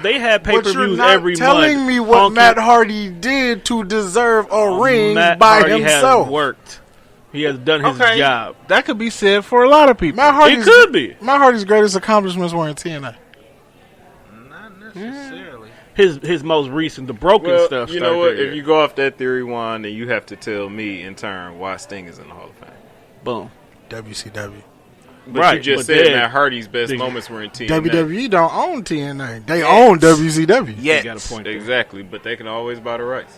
they had pay per But you're views not every telling month, me what Honky- Matt Hardy did to deserve a ring Matt by Hardy himself. has worked. He has done his Okay, job. that could be said for a lot of people. Matt Hardy's, It could be. Matt Hardy's greatest accomplishments were in TNA. Not necessarily. His most recent, the broken Well, stuff. you know what? started If you go off that theory, Juan, then you have to tell me in turn why Sting is in the Hall of Fame. boom. WCW. But Right, you just but said then- Matt Hardy's best They- moments were in TNA. WWE don't own TNA. They own WCW. You Yes. got a point there. Exactly, but they can always buy the rights.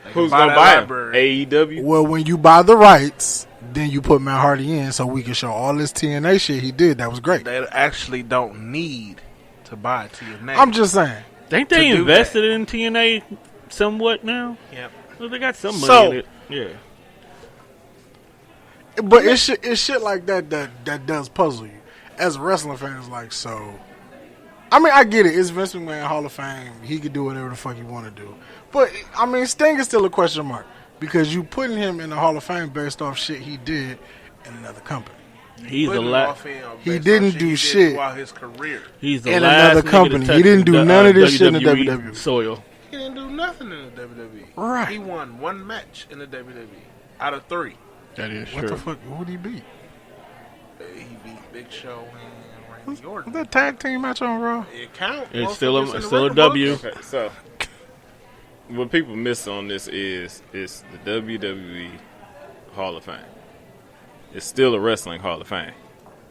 They can Who's buy gonna that buy library. him? AEW. Well, when you buy the rights, then you put Matt Hardy in so we can show all this TNA shit he did. That was great. They actually don't need to buy TNA. I'm just saying. Ain't they to do invested in TNA somewhat now? Yep. Well, they got some money So- in it. Yeah. But it's shit like that does puzzle you. As a wrestling fan, it's like, so... I mean, I get it. It's Vince McMahon Hall of Fame. He could do whatever the fuck he want to do. But, I mean, Sting is still a question mark. Because you putting him in the Hall of Fame based off shit he did in another company. He's the Putting him last. off him He based didn't on do he did shit. throughout his career. He's the in last another nigga to company. touch He didn't do the, none of this shit in the WWE WWE. soil. He didn't do nothing in the WWE. Right. He won one match in the WWE out of 3. That is What the fuck? Who did he beat? He beat Big Show and Randy Was Orton. that tag team match on Raw? It counts. It's still a W. Okay, so what people miss on this is it's the WWE Hall of Fame. It's still a wrestling Hall of Fame.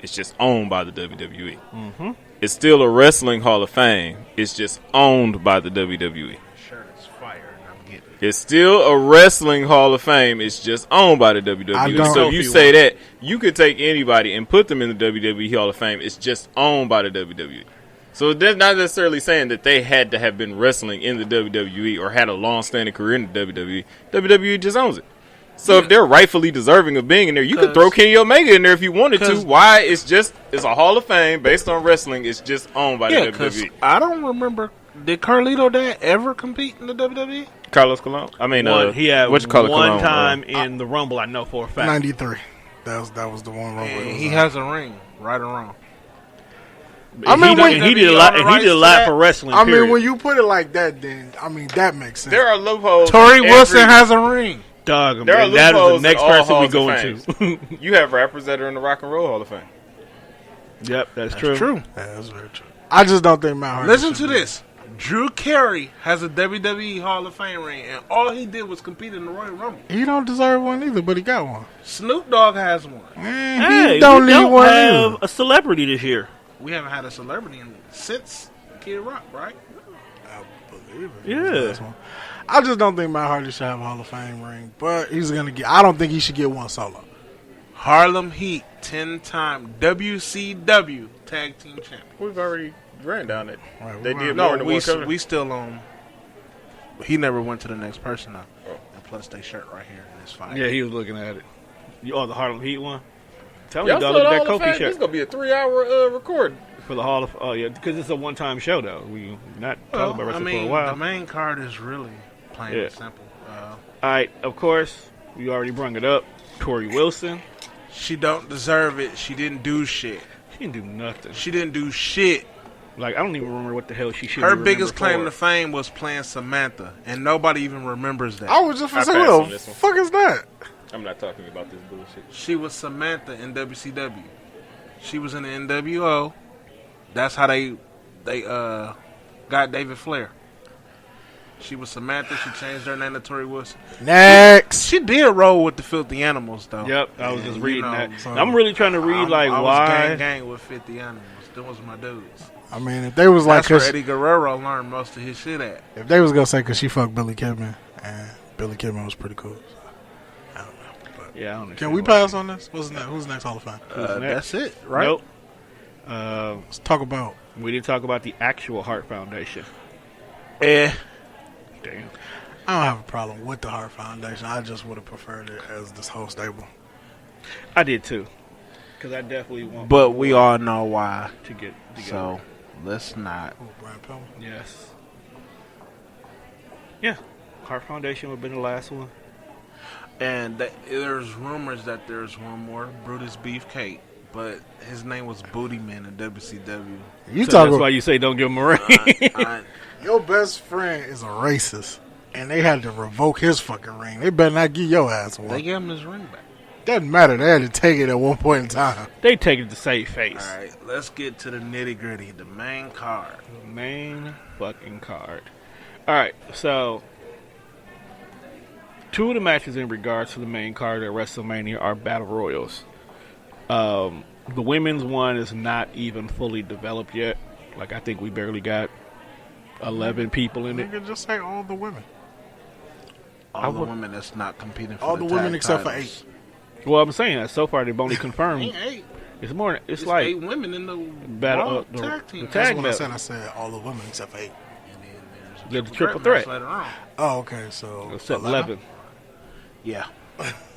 It's just owned by the WWE. Mm-hmm. It's still a wrestling Hall of Fame. It's just owned by the WWE. Shirt is fire, and I'm getting it. It's still a wrestling Hall of Fame. It's just owned by the WWE. don't- So if you say that, you could take anybody and put them in the WWE Hall of Fame. It's just owned by the WWE. So that's not necessarily saying that they had to have been wrestling in the WWE or had a long-standing career in the WWE. WWE just owns it. So if they're rightfully deserving of being in there, you could throw Kenny Omega in there if you wanted to. Why? It's a Hall of Fame based on wrestling. It's just owned by the because WWE. I don't remember. Did Carlito Dad ever compete in the WWE? Carlos Colon. I mean, He had what you call it, one Colon, time in the Rumble. I know for a fact. 93. That was the one Rumble. And it was he on. has a ring, right or wrong. I mean, he did a lot. He did a lot for wrestling. I mean, period. when you put it like that, then I mean that makes sense. There are loopholes. Tori in Wilson every- has a ring. Dog, There are man, that is the loopholes next in all person we Halls of going Fame. to. You have rappers that are in the Rock and Roll Hall of Fame. Yep, that's true. True. Yeah, that's very true. I just don't think Matt Hardy. Listen should to be- this. Drew Carey has a WWE Hall of Fame ring, and all he did was compete in the Royal Rumble. He don't deserve one either, but he got one. Snoop Dogg has one. Hey, he don't we need one have either. a celebrity this year. We haven't had a celebrity since Kid Rock, right? Yeah. I just don't think Matt Hardy should have a Hall of Fame ring, but he's gonna get. I don't think he should get one solo. Harlem Heat, 10-time WCW Tag Team Champion. We've already ran down it. Right, They we did No, more than one cover. we still on. He never went to the next person now. And plus, they shirt right here in this fight. Yeah, he was looking at it. The Harlem Heat one. Tell me, Y'all dog, saw look the at that Hall of Kofi Fame? This shirt is gonna be a 3-hour record. for the Hall of. Oh yeah, because it's a one-time show though. We not talking about I wrestling mean, for a while. the main card is really plain Yeah. and simple. All right, of course, we already brung it up. Tori Wilson, She don't deserve it. She didn't do shit. she didn't do nothing. She didn't do shit. Like I don't even remember what the hell she should. Her biggest claim to fame was playing Samantha, and nobody even remembers that. I was just gonna I say, passed what on the this one. fuck is that? I'm not talking about this bullshit. She was Samantha in WCW. She was in the NWO. That's how they got David Flair. She was Samantha. She changed her name to Tori Wilson. Next. She did roll with the Filthy Animals, though. Yep, I was just And, reading you know, that. so- I'm really trying to read I was why. gang with 50 Animals. Them was my dudes. I mean, if they was like, That's where 'cause- Eddie Guerrero learned most of his shit at. if they was gonna say because she fucked Billy Kidman, and Billy Kidman was pretty cool. I don't know. But Yeah, I don't can we understand pass on this? What's next? Who's next Hall of Fame? Who's next? That's it, why. right? Nope. Let's talk about. We didn't talk about the actual Heart Foundation. Eh. Damn. I don't have a problem with the Hart Foundation. I just would have preferred it as this whole stable. I did too, because I definitely want. But we all know why. to get So let's not. Oh, Brian Pillman. yes, yeah. Hart Foundation would have been the last one. And there's rumors that there's one more, Brutus Beefcake, but his name was Booty Man in WCW. You So talking that's why you say don't give him a ring. your best friend is a racist, and they had to revoke his fucking ring. They better not give your ass They one. gave him his ring back. Doesn't matter. They had to take it at one point in time. They take it to save face. All right, let's get to the nitty gritty, the main card. Main fucking card. All right, so two of the matches in regards to the main card at WrestleMania are battle royals. The women's one is not even fully developed yet. Like, I think we barely got 11 people in it. Nigga, just say all the women. All the women that's not competing for All the women tag except for titles. 8. Well, I'm saying that so far they've only confirmed. Ain't 8. It's more. It's It's like 8 women in the battle Raw the tag team. tag That's what I match. said. I said all the women except for 8. And then The there's a triple match threat. later on. Oh, okay. So Except 11. Yeah.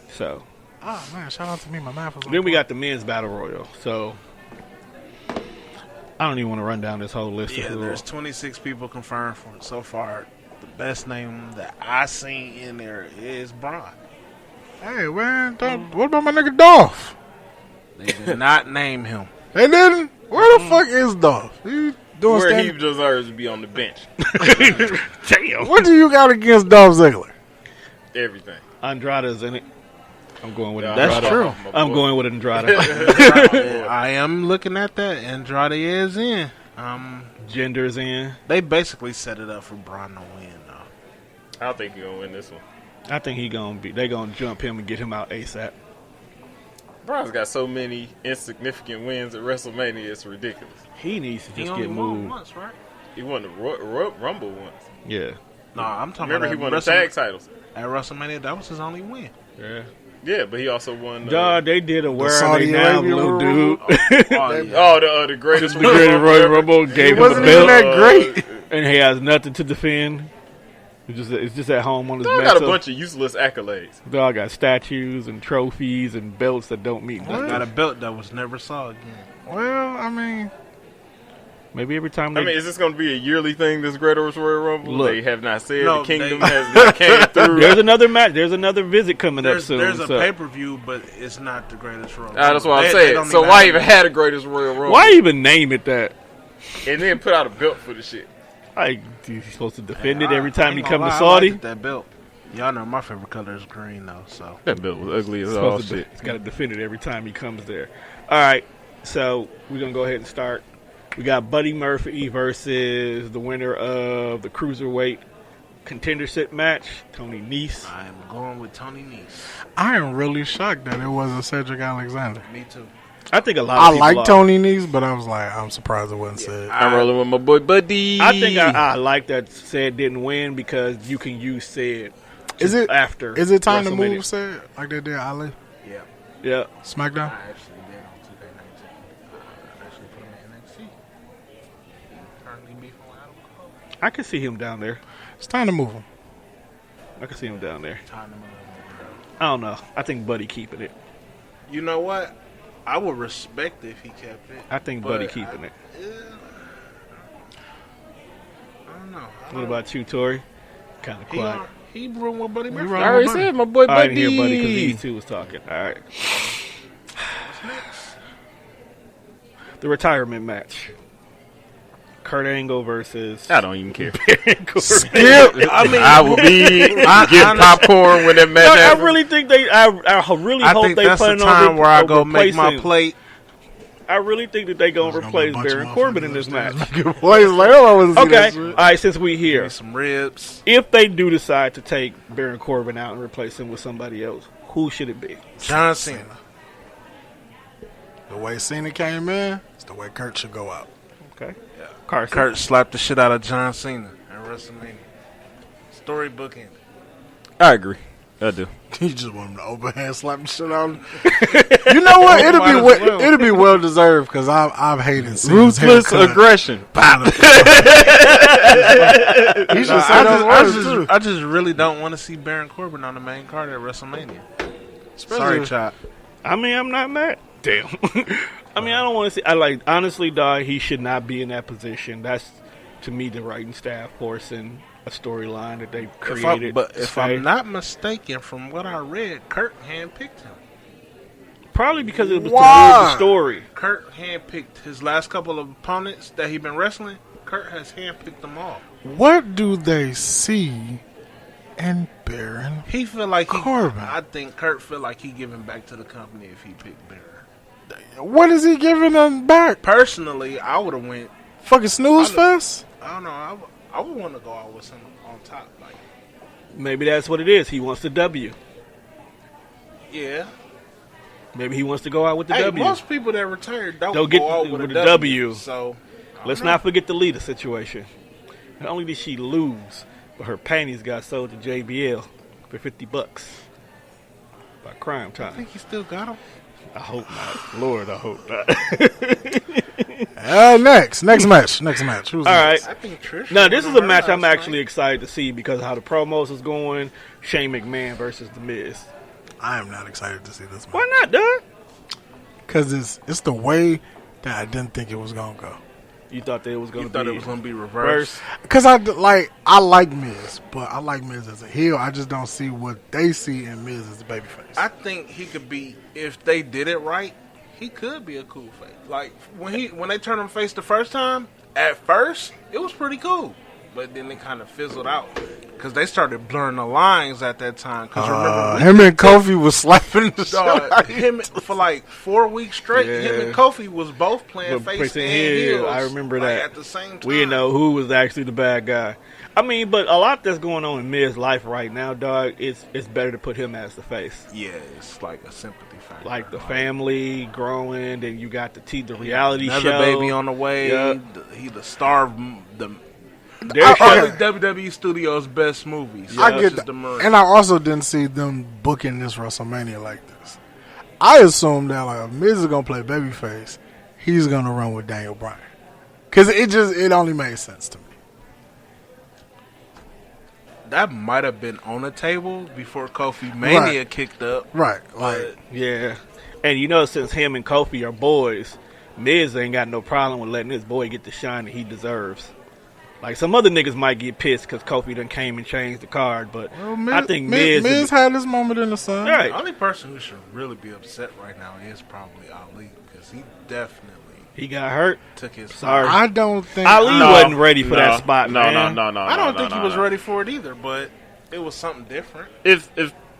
So Oh man, shout out to me. My math was. on then we point. got the men's battle royal. So I don't even want to run down this whole list. Yeah, of who- there's 26 people confirmed for it so far. The best name that I seen in there is Braun. Hey man, what about my nigga Dolph? They did not name him. They didn't. Where the fuck is Dolph? You doing Where he stand? deserves to be on the bench. Damn. What do you got against Dolph Ziggler? Everything. Andrade's in it. I'm going with That's Andrade. true. My I'm boy. going with Andrade. I am looking at that. Andrade is in. Gender's in. They basically set it up for Braun to win, though. I don't think he's gonna win this one. I think they gonna jump him and get him out ASAP. Braun's got so many insignificant wins at WrestleMania, it's ridiculous. He needs to He just only get won moved. once, right? He won the Rumble once. Yeah. No, I'm talking Remember, about he won the tag titles. at WrestleMania. That was his only win. Yeah. Yeah, but he also won. Dog, they did a where are Saudi they now, Arabia little rule? dude. The greatest The greatest Royal Rumble gave him the wasn't belt, even that great. and he has nothing to defend. It's just at home on his Dog got a mantle. bunch of useless accolades. Dog got statues and trophies and belts that don't mean nothing. Got a belt that was never saw again. Well, I mean, Maybe every time they I mean, is this going to be a yearly thing, this Greatest Royal Rumble? Look. They have not said. No, the Kingdom they- has not came through. there's another match. There's another visit coming up There's soon. a so- pay-per-view, but it's not the greatest Royal. That's what I'm They saying. don't So even why have even it. had a Greatest Royal Rumble? Why even name it that? And then put out a belt for the shit. Like, he's supposed to defend it I- every I time he ain't come gonna to lie, I Saudi. liked that belt. Y'all know my favorite color is green, though. So That belt was ugly as Supposed to he's got to defend it every time he comes there. All right, so we're gonna go ahead and start. We got Buddy Murphy versus the winner of the cruiserweight contendership match, Tony Nese. I am going with Tony Nese. I am really shocked that it wasn't Cedric Alexander. Me too. I think a lot of I people like are. Tony Nese, but I was like, I'm surprised it wasn't said. I'm rolling with my boy Buddy. I think I like that Said didn't win because you can use Said Is it after. Is it time to WrestleMania. move said like they did Ali? Yeah, Yeah. SmackDown? I actually did on 2K19. I actually put him in NXT. He currently beefing with Adam Cole. I can see him down there. It's time to move him. I can see him down there. Time to move him. I don't know. I think Buddy keeping it. You know what? I would respect it if he kept it. I think but Buddy keeping it. I don't know. What about you, Tori? Kind of quiet. He run with Buddy Murphy. right. I already said my boy I Buddy. didn't hear Buddy because these two was talking. All right. The retirement match. Kurt Angle versus I don't even care. Skip. I will be getting popcorn when that match No, I happens. really think they. I really I hope think they that's the plan time on where I go make my replacing- plate. I really think that they gonna There's gonna be a replace bunch of Baron Corbin in motherfuckers this match. upstairs. Boys, like, I want to see Okay, that all shit. right. Since we here, Some ribs. if they do decide to take Baron Corbin out and replace him with somebody else, who should it be? John Cena. The way Cena came in, it's the way Kurt should go out. Okay, Carson. Kurt slapped the shit out of John Cena at WrestleMania. Storybook ending. I agree. I do. You just want him to overhand slap the shit out of him. You know what? It'll be well deserved because I've hated seeing his Ruthless haircut. aggression. He should say those words too. I just really don't want to see Baron Corbin on the main card at WrestleMania. Sorry, Chop. I mean, I'm not mad. Damn. I mean, I don't want to see. Honestly, dog, he should not be in that position. That's, to me, the writing staff forcing a storyline that they created. If I'm not mistaken, from what I read, Kurt handpicked him. Probably because it was to move Why? the story. Kurt handpicked his last couple of opponents that he'd been wrestling. Kurt has handpicked them all. What do they see in Baron? He feel like Corbin. I think Kurt feel like he giving back to the company if he picked Baron. What is he giving them back? Personally, I would have went. Fucking snooze fest? I don't know. I would want to go out with him on top. Like, Maybe that's what it is. He wants the W. yeah. Maybe he wants to go out with the Hey, W. most people that retire don't They'll go get out with with a a W. So Let's not forget the Lita situation. Not only did she lose, but her panties got sold to JBL for $50 by Crime I Time. think he still got him. I hope not. Lord, I hope not. Next match. Who's All next? right. I think Trish. Now, this is a match I'm last actually night. excited to see because of how the promos is going. Shane McMahon versus The Miz. I am not excited to see this match. Why not, dog? Because it's the way that I didn't think it was gonna go. You thought that it was going You to thought be it was going to be reversed. Because I like Miz, but I like Miz as a heel. I just don't see what they see in Miz as a babyface. I think he could be, if they did it right, he could be a cool face. Like when they turned him face the first time, at first it was pretty cool, but then it kind of fizzled out because they started blurring the lines at that time. Because remember, him and Kofi was slapping the shit out dog, of him for like 4 weeks straight. Yeah. Him and Kofi was both playing But face facing and heel, heels. I remember like, that. at the same time. We didn't know who was actually the bad guy. I mean, but a lot that's going on in Miz's life right now, dog. It's better to put him as the face. Yeah, it's like a sympathy factor. Like the family growing, then you got the reality Another show. baby on the way. Yeah. He the star of the They're probably WWE Studios' best movies. I which get is that. The Marine. And I also didn't see them booking this WrestleMania like this. I assumed that like if Miz is gonna play babyface, he's gonna run with Daniel Bryan. Cause it only made sense to me. That might have been on the table before Kofi Mania Right. kicked up. Right. But Like Yeah. And you know, since him and Kofi are boys, Miz ain't got no problem with letting his boy get the shine that he deserves. Like, some other niggas might get pissed because Kofi done came and changed the card, but I think Miz had this moment in the sun. Right. the only person who should really be upset right now is probably Ali because he definitely he got hurt. took his. Sorry. I don't think Ali No. wasn't ready for that spot, No, man. no. I don't think he was ready for it either, but it was something different. If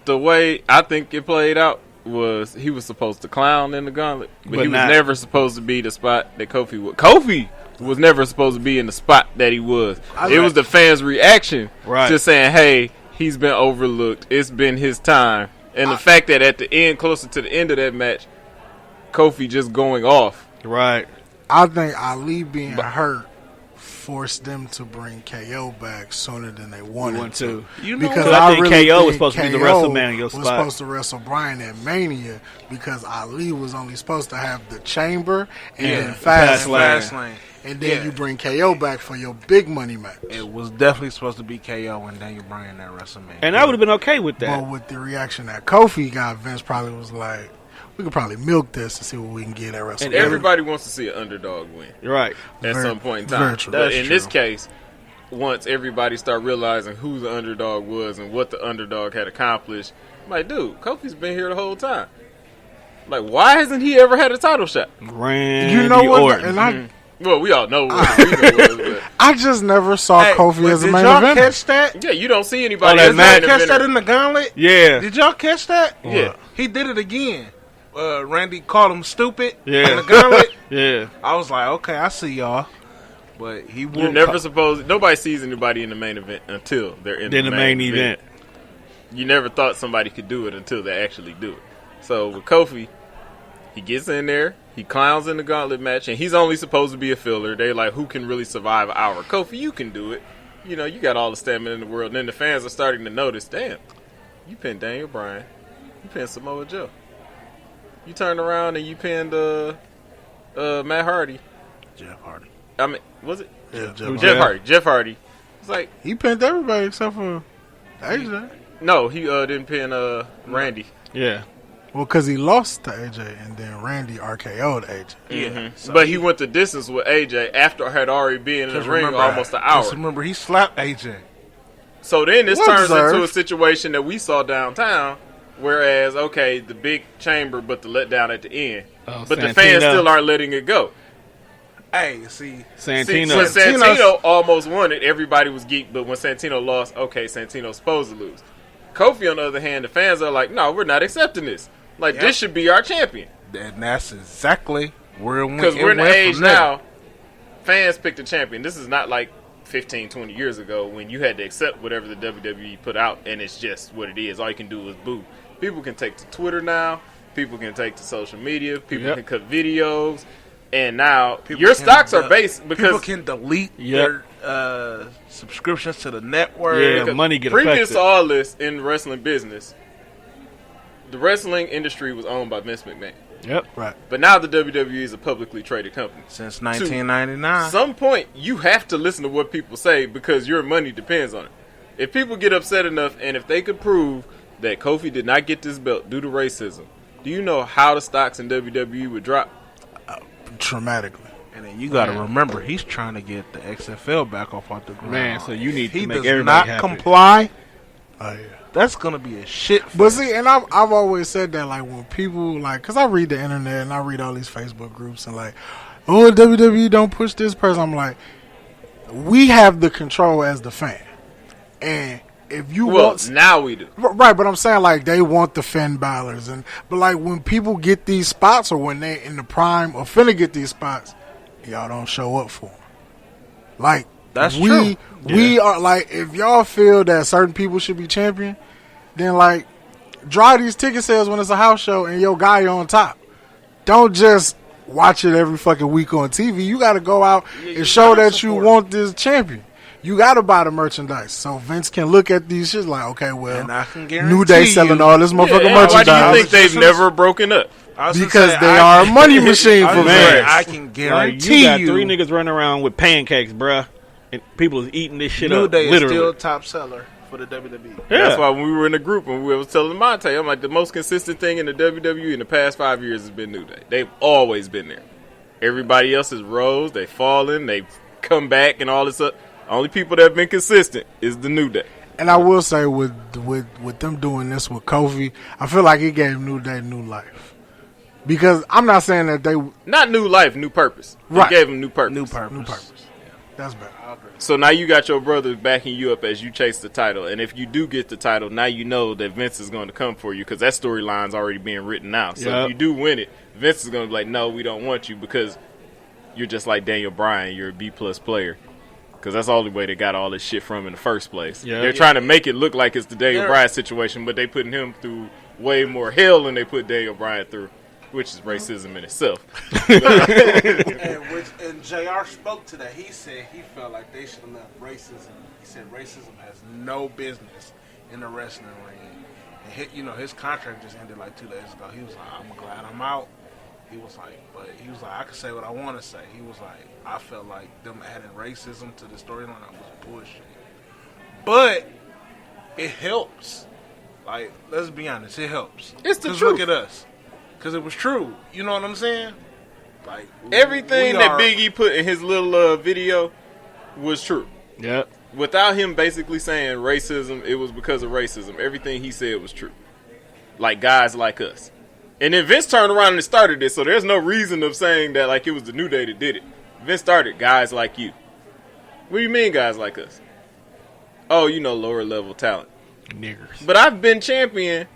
the way I think it played out was he was supposed to clown in the gauntlet, but he was not. never supposed to be the spot that Kofi was. Kofi was never supposed to be in the spot that he was. It was the fans' reaction Right. to saying, "Hey, he's been overlooked. It's been his time." And the fact that at the end, closer to the end of that match, Kofi just going off. Right. I think Ali being hurt forced them to bring KO back sooner than they wanted to. You know Because what? I I think really KO was think supposed to be the KO WrestleMania was spot. supposed to wrestle Bryan at Mania because Ali was only supposed to have the Chamber and then Fast Lane. Fastlane. And then Yeah. you bring KO back for your big money match. It was definitely supposed to be KO and Daniel Bryan at WrestleMania. And I would have been okay with that. But with the reaction that Kofi got, Vince probably was like, we could probably milk this to see what we can get at WrestleMania. And everybody wants to see an underdog win You're right. at Very- some point in very time. true. But That's in this true. case, once everybody start realizing who the underdog was and what the underdog had accomplished, I'm like, dude, Kofi's been here the whole time. Like, why hasn't he ever had a title shot? Randy You know what? Orton. And I Well, we all know what the reason was, but I just never saw Hey, Kofi but as a did main y'all event. catch that? yeah, you don't see anybody that as match- main Catch that eventer. in the gauntlet? Yeah. Did y'all catch that? Yeah. He did it again. Randy called him stupid Yeah. in the gauntlet. Yeah. I was like, okay, I see y'all. But he You're won't never supposed. Nobody sees anybody in the main event until they're in Then the main event. You never thought somebody could do it until they actually do it. So with Kofi, he gets in there, he clowns in the gauntlet match, and he's only supposed to be a filler. They're like, who can really survive an hour? Kofi, you can do it. You know, you got all the stamina in the world. And then the fans are starting to notice, damn, You pinned Daniel Bryan. You pinned Samoa Joe. You turned around and you pinned Matt Hardy. Jeff Hardy. I mean, was it? Yeah, Jeff Hardy. Jeff Hardy. It's like He pinned everybody except for AJ. no, he didn't pin Randy. Yeah. Well, because he lost to AJ and then Randy RKO'd AJ. Yeah, but he went the distance with AJ after I had already been in the ring almost an hour. Just remember, he slapped AJ. So then this Well turns deserved. into a situation that we saw downtown, whereas, okay, the big chamber, but the letdown at the end. Oh, But the Santino. fans still aren't letting it go. Hey, see, Santino. When Santino almost won it, everybody was geeked, but when Santino lost, okay, Santino's supposed to lose. Kofi, on the other hand, the fans are like, no, we're not accepting this. Like, this should be our champion. and that's exactly where it went. Because we're in the it went age from there. now, fans pick the champion. This is not like 15, 20 years ago when you had to accept whatever the WWE put out, and it's just what it is. All you can do is boo. People can take to Twitter now. People can take to social media. People can cut videos. And now People your can stocks are based because people can delete their subscriptions to the network. Yeah, because money get previous affected. to all this in the wrestling business, the wrestling industry was owned by Vince McMahon. Yep. Right. But now the WWE is a publicly traded company. Since 1999. Some point you have to listen to what people say because your money depends on it. If people get upset enough, and if they could prove that Kofi did not get this belt due to racism, do you know how the stocks in WWE would drop? Dramatically. And then you got to remember, he's trying to get the XFL back off the ground. Man, so you need he to make does everybody not happy. comply. Oh, yeah. That's gonna be a shit. But see, and I've always said that, like, when people, like, because I read the internet and I read all these Facebook groups and, like, oh, WWE don't push this person. I'm like, we have the control as the fan. And if you Well, want. now we do. Right, but I'm saying, like, they want the Finn Balor's. But, like, when people get these spots or when they're in the prime or finna get these spots, y'all don't show up for them. Like, That's true. We are, like, if y'all feel that certain people should be champion, then, like, draw these ticket sales when it's a house show and your guy on top. Don't just watch it every fucking week on TV. You got to go out and show that you want this champion. You got to buy the merchandise. So Vince can look at these shit like, okay, well, And I can guarantee New Day selling you- all this motherfucking Yeah, why merchandise. do you think they've never broken up? I was gonna Because say, they are a money machine I for was gonna say, Vince. I can Like, guarantee you got three niggas running around with pancakes, bruh. And people is eating this shit New up, Day is literally. still top seller for the WWE. Yeah. That's why when we were in the group and we was telling Monte, I'm like, the most consistent thing in the WWE in the past 5 years has been New Day. They've always been there. Everybody else has rose, they've fallen, they've come back and all this stuff. Only people that have been consistent is the New Day. And I will say with them doing this with Kofi, I feel like it gave New Day new life. Because I'm not saying that they Not new life, new purpose. Right. It gave them new purpose. New purpose. new purpose. That's better. So now you got your brothers backing you up as you chase the title. And if you do get the title, now you know that Vince is going to come for you because that storyline's already being written now. So Yep. if you do win it, Vince is going to be like, no, we don't want you because you're just like Daniel Bryan. You're a B-plus player. Because that's the only way they got all this shit from in the first place. Yeah. They're trying to make it look like it's the Daniel They're- Bryan situation, but they putting him through way more hell than they put Daniel Bryan through, which is racism in itself. And JR spoke to that. He said he felt like they should have left racism. He said racism has no business in the wrestling ring. And his contract just ended like 2 days ago. He was like, I'm glad I'm out. He was like, I can say what I want to say. He was like, I felt like them adding racism to the storyline was bullshit. But it helps. Like, let's be honest, it helps. It's the 'Cause truth. Look at us. Because it was true. You know what I'm saying? Like Everything we that are- Big E put in his little video was true. Yep. Without him basically saying racism, it was because of racism. Everything he said was true. Like guys like us. And then Vince turned around and started this, so there's no reason of saying that like it was the New Day that did it. Vince started guys like you. What do you mean guys like us? Oh, lower level talent. Niggers. But I've been champion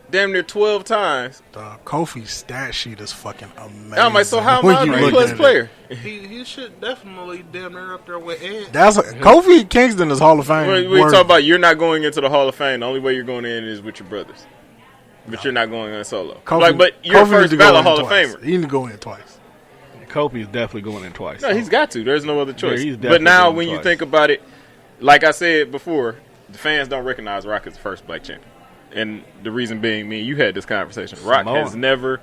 damn near 12 times. Kofi's stat sheet is fucking amazing. I'm like, so how am when I you a look B-plus at it. player? He should definitely damn near up there with Ed. That's Kofi Kingston is Hall of Fame. We worthy. talk about you're not going into the Hall of Fame. The only way you're going in is with your brothers. But you're not going in solo. Kofi, But you're Kofi needs first to go ballot in Hall of twice. Famer. He need to go in twice. Kofi is definitely going in twice. No, he's got to. There's no other choice. he's But definitely now going when you twice. think about it, like I said before, the fans don't recognize Rock as the first black champion. and the reason being, me and you had this conversation. Rock has Samoan. never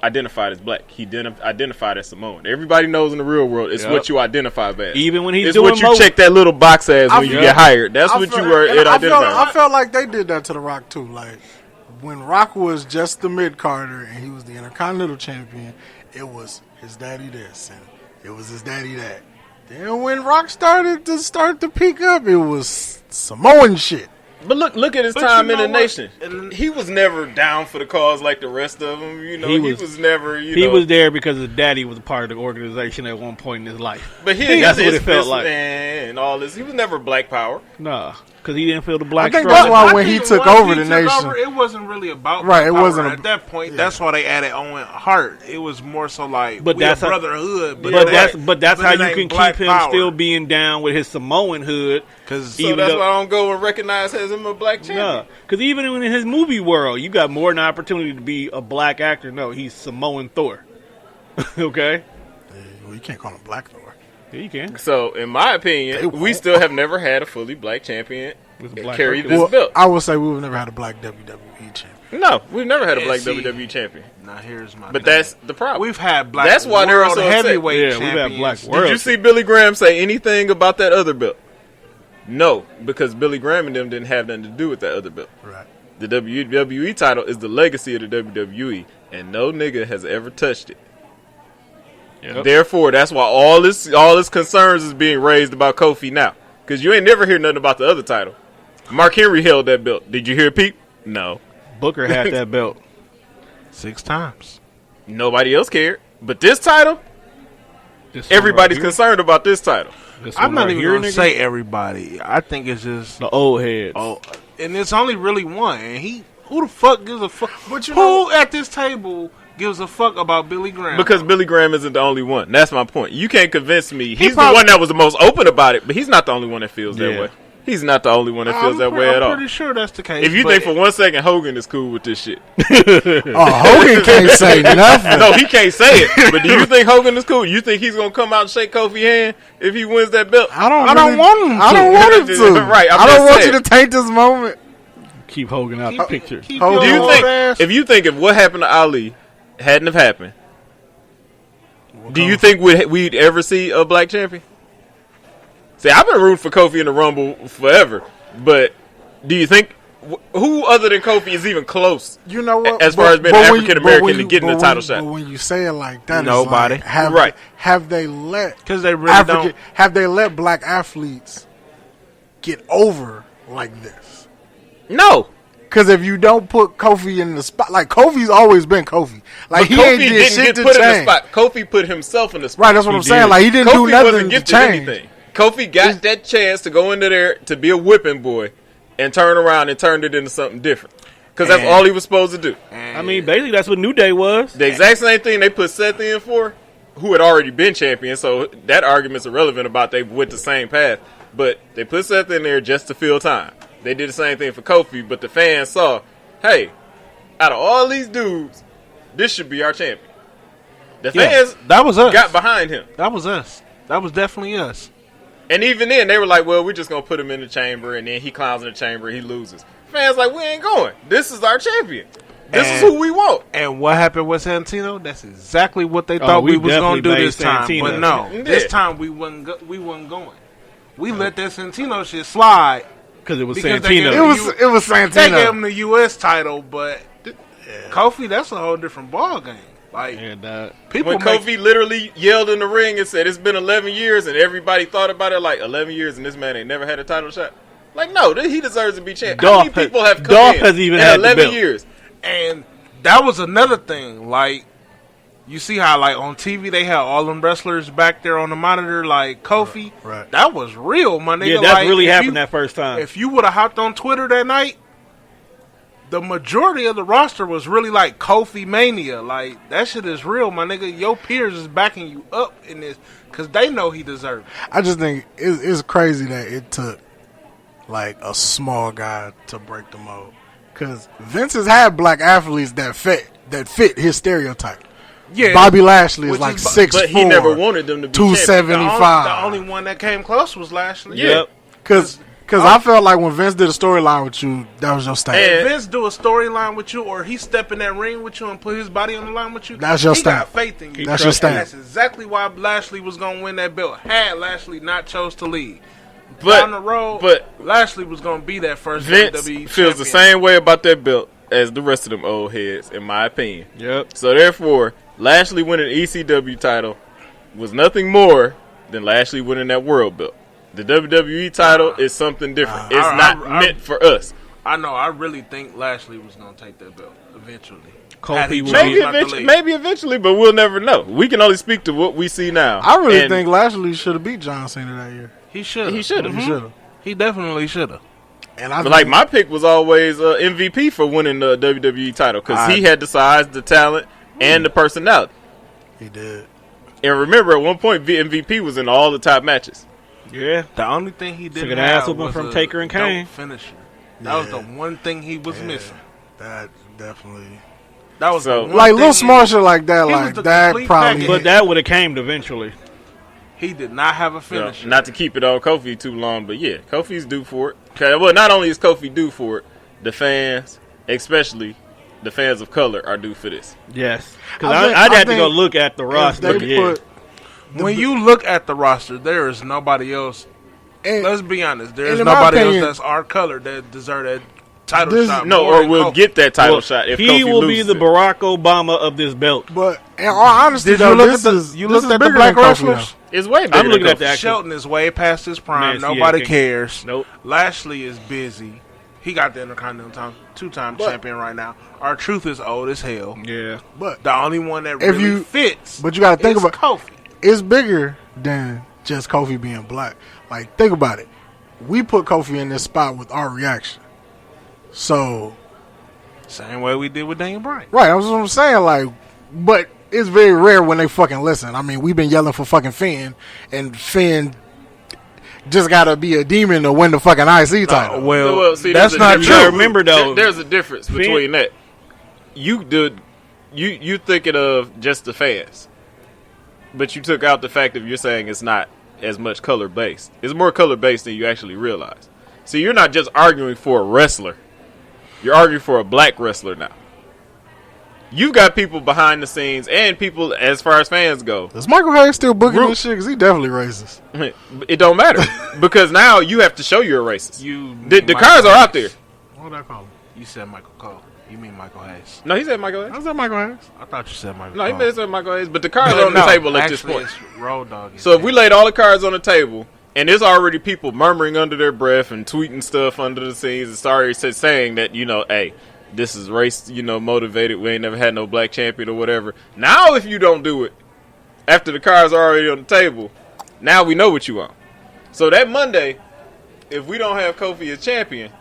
identified as black. He identified as Samoan. Everybody knows in the real world it's what you identify as. Even when he's it's doing what you check that little box as when you get hired. That's what you were identifying. I felt like they did that to The Rock too. Like when Rock was just the mid-carder and he was the Intercontinental Champion, it was his daddy this and it was his daddy that. Then when Rock started to peak up, it was Samoan shit. But look at his time in the nation. He was never down for the cause like the rest of them. You know, he was never. He was there because his daddy was a part of the organization at one point in his life. But that's what it felt like. And all this, he was never Black Power. Nah, because he didn't feel the black. I think struggle. that's why when he took over the nation, it wasn't really about right. It wasn't at that point. That's why they added Owen Hart. It was more so like, but that's a brotherhood. But that's how you can keep him power. still being down with his Samoan hood. So that's why I don't go and recognize him a black champion. Because even in his movie world, you got more than an opportunity to be a black actor. No, he's Samoan Thor. Okay? Well, you can't call him Black Thor. Yeah, you can. So, in my opinion, we still have never had a fully black champion carry this Well, belt. I would say we've never had a black WWE champion. No, we've never had a black WWE champion. Now here's my. But that's the problem. We've had black. That's why they're world so upset. heavyweight Yeah, we've had champions. black Did world. you see Billy Graham say anything about that other belt? No, because Billy Graham and them didn't have nothing to do with that other belt. Right. The WWE title is the legacy of the WWE, and no nigga has ever touched it. Yep. Therefore, that's why all this concerns is being raised about Kofi now. Because you ain't never hear nothing about the other title. Mark Henry held that belt. Did you hear Pete? No. Booker had that belt 6 times. Nobody else cared. But this title, everybody's concerned about this title. I'm not even going to say everybody. I think it's just the old heads. Oh, and it's only really one. And who the fuck gives a fuck? But who at this table gives a fuck about Billy Graham? Because Billy Graham isn't the only one. That's my point. You can't convince me. He's the one that was the most open about it, but he's not the only one that feels that way. He's not the only one that feels that way at all. I'm pretty sure that's the case. If you think for 1 second Hogan is cool with this shit. Hogan can't say nothing. No, he can't say it. But do you think Hogan is cool? You think he's going to come out and shake Kofi's hand if he wins that belt? I don't want him to. I don't want him to. Right, I don't want you to taint this moment. Keep Hogan out the picture. Do you think if what happened to Ali hadn't have happened, do you think we'd ever see a black champion? See, I've been rooting for Kofi in the Rumble forever, but do you think who other than Kofi is even close? You know what? As far as being African American and getting the title shot. But when you say it like that, nobody. It's like, have they let? Because they really don't. Have they let black athletes get over like this? No. Because if you don't put Kofi in the spot, like Kofi's always been Kofi. Like but he Kofi ain't did shit get to put change. in the spot. Kofi put himself in the spot. Right, that's what I'm saying. Like he didn't do Kofi nothing wasn't to gifted change. anything. Kofi got that chance to go into there to be a whipping boy and turn around and turned it into something different. Because that's all he was supposed to do. I mean, basically, that's what New Day was. The exact same thing they put Seth in for, who had already been champion, so that argument's irrelevant about they went the same path. But they put Seth in there just to fill time. They did the same thing for Kofi, but the fans saw, hey, out of all these dudes, this should be our champion. The fans that was us. got behind him. That was us. That was definitely us. And even then, they were like, well, we're just going to put him in the chamber, and then he climbs in the chamber, he loses. Fans like, we ain't going. This is our champion. This is who we want. And what happened with Santino? That's exactly what they thought we was going to do this time. Santino. But no, this time we wasn't going. We let that Santino shit slide. Because it was Because Santino. It was Santino. They gave him the U.S. title, but Kofi, that's a whole different ball game. Like people when Kofi literally yelled in the ring and said, it's been 11 years, and everybody thought about it like 11 years, and this man ain't never had a title shot. Like, no, he deserves to be champion. How many people have come in has even in had 11 years? And that was another thing. Like, you see how, like, on TV they had all them wrestlers back there on the monitor, like Kofi. Right. That was real, my nigga. Yeah, that like, really happened that first time. If you would have hopped on Twitter that night, the majority of the roster was really like Kofi Mania. Like, that shit is real, my nigga. Your peers is backing you up in this because they know he deserves it. I just think it's crazy that it took like a small guy to break the mold. Because Vince has had black athletes that fit his stereotype. Yeah, Bobby Lashley is like 6'4", but he never wanted them to be 275. The only one that came close was Lashley. Yeah. Because Because I felt like when Vince did a storyline with you, that was your stamp. If Vince do a storyline with you, or he step in that ring with you and put his body on the line with you, That's your he stamp. got faith in you. That's your stamp. And that's exactly why Lashley was going to win that belt. Had Lashley not chose to leave. But Down the road, Lashley was going to be that first Vince WWE feels the champion. same way about that belt as the rest of them old heads, in my opinion. Yep. So therefore, Lashley winning the ECW title was nothing more than Lashley winning that world belt. The WWE title is something different. It's not meant for us. I know. I really think Lashley was going to take that belt eventually. Kofi will Maybe eventually, but we'll never know. We can only speak to what we see now. I really think Lashley should have beat John Cena that year. He should have. He should have. He should have. He definitely should have. And I But like my pick was always MVP for winning the WWE title because he had the size, the talent, and the personality. he did. And remember, at one point, MVP was in all the top matches. Yeah. The only thing he didn't Took an have ass whooping was from a Taker and dope Kane. finisher. That was the one thing he was missing. That definitely. That was So- the one Like thing little small shit like that, he was like the that complete probably. package. But that would have came eventually. He did not have a You know, finisher. not to keep it on Kofi too long, but yeah, Kofi's due for it. Okay, well, not only is Kofi due for it, the fans, especially the fans of color, are due for this. Yes. Because I I'd have to think go look at the if roster. they Yeah. put- When you look at the roster, there is nobody else. and- Let's be honest. There is and in my nobody opinion- else that's our color that deserve that title This- shot. No, more or than will Kofi. get that title Well, shot if he Kofi will be loses the it. Barack Obama of this belt. But in all honesty, Did though, you look this at the is you this looked is at the bigger black than Kofi, wrestlers? It's way bigger I'm looking than at the Kofi. actual. Shelton is way past his prime. Man, Nobody yeah, cares. Nope. Lashley is busy. He got the Intercontinental two-time champion right now. Our Truth is old as hell. Yeah. But The only one that If really you- fits. but you gotta think is about- Kofi. it's bigger than just Kofi being black. Like, think about it. We put Kofi in this spot with our reaction. So, Same way we did with Daniel Bryan. right, that's what I'm saying. Like, but it's very rare when they fucking listen. I mean, we've been yelling for fucking Finn, and Finn just gotta be a demon to win the fucking IC title. Well, see, that's there's a not difference. true. gotta remember, though, There's a difference between that. You thinking of just the fans, but you took out the fact of you're saying it's not as much color based. It's more color based than you actually realize. See, you're not just arguing for a wrestler. You're arguing for a black wrestler now. You've got people behind the scenes and people as far as fans go. Is Michael Hayes still booking Group- this shit? Because he definitely racist. It don't matter because now you have to show you're a racist. You The Michael cards are out Hayes. there. What did I call him? You said Michael Cole. You mean Michael Hayes? No, he said Michael Hayes. I said Michael Hayes. I thought you said Michael No, he Cole. may have said Michael Hayes, but the cards No, are on the no, table at this actually, point. it's Road Dogg. So if we laid all the cards on the table, and there's already people murmuring under their breath and tweeting stuff under the scenes and saying that, hey, this is race, motivated. We ain't never had no black champion or whatever. Now if you don't do it, after the cards are already on the table, now we know what you want. So that Monday, if we don't have Kofi as champion,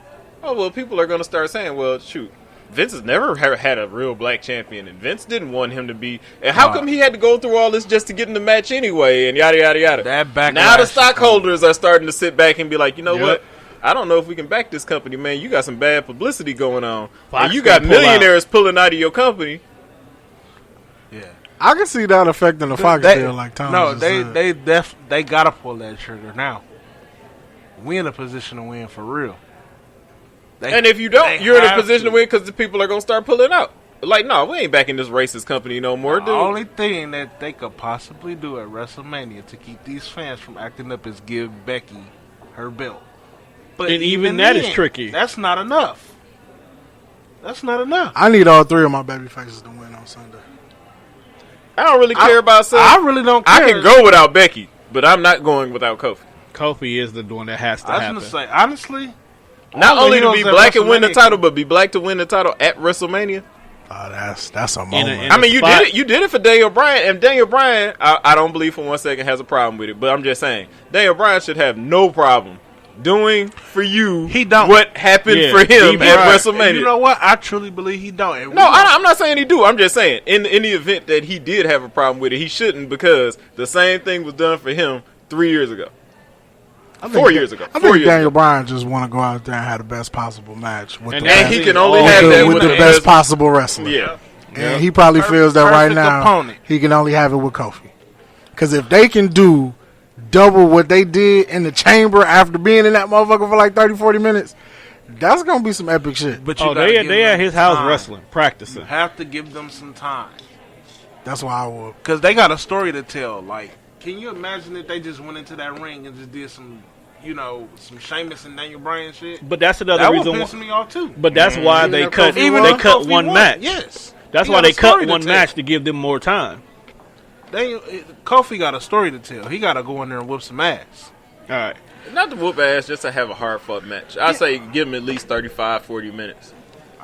people are going to start saying, well, shoot, Vince has never had a real black champion, and Vince didn't want him to be. And how come he had to go through all this just to get in the match anyway? And yada yada yada. That backlash Now the is stockholders are starting to sit back and be like, you know Yep. what? I don't know if we can back this company, man. You got some bad publicity going on, Fox and you got gonna pull millionaires pulling out of your company. Yeah. I can see that affecting the Fox deal, like Tom No, just they said. they gotta pull that trigger now. We in a position to win for real. And if you don't, they you're in a have position to win because the people are going to start pulling out. Like, no, we ain't backing this racist company no more, The dude. only thing that they could possibly do at WrestleMania to keep these fans from acting up is give Becky her belt. But And even that is tricky. That's not enough. That's not enough. I need all three of my baby faces to win on Sunday. I don't really care about Seth. I really don't care. I can go without Becky, but I'm not going without Kofi. Kofi is the one that has to I was happen. gonna say honestly, Not all only the to be heroes at black and win the WrestleMania title, but be black to win the title at WrestleMania. Oh, that's a In moment. a- I mean, you spot. did it. You did it for Daniel Bryan, and Daniel Bryan, I don't believe for 1 second has a problem with it. But I'm just saying, Daniel Bryan should have no problem doing for you He don't. what happened Yeah, for him he at right. WrestleMania. And you know what? I truly believe he don't. And No, I'm not saying he do. I'm just saying in the event that he did have a problem with it, he shouldn't because the same thing was done for him 3 years ago. I 4 years ago. I 4 think years Daniel ago. Bryan just want to go out there and have the best possible match with And the that's And he best, can only Oh, have that with with the the best best. possible wrestler. Yeah. And he probably feels that right Perfect now opponent. he can only have it with Kofi. Because if they can do double what they did in the chamber after being in that motherfucker for like 30, 40 minutes, that's going to be some epic shit. But you they at his house time. wrestling, practicing. You have to give them some time. That's why I would. Because they got a story to tell. Like, can you imagine if they just went into that ring and just did some, some Sheamus and Daniel Bryan shit? But that's another That reason would piss me off, too. But that's why they cut Kofi one won. match. Yes. That's He why got a they cut story to one tell. match to give them more time. Kofi got a story to tell. He got to go in there and whoop some ass. All right. Not to whoop ass, just to have a hard fought match. I say give him at least 35, 40 minutes.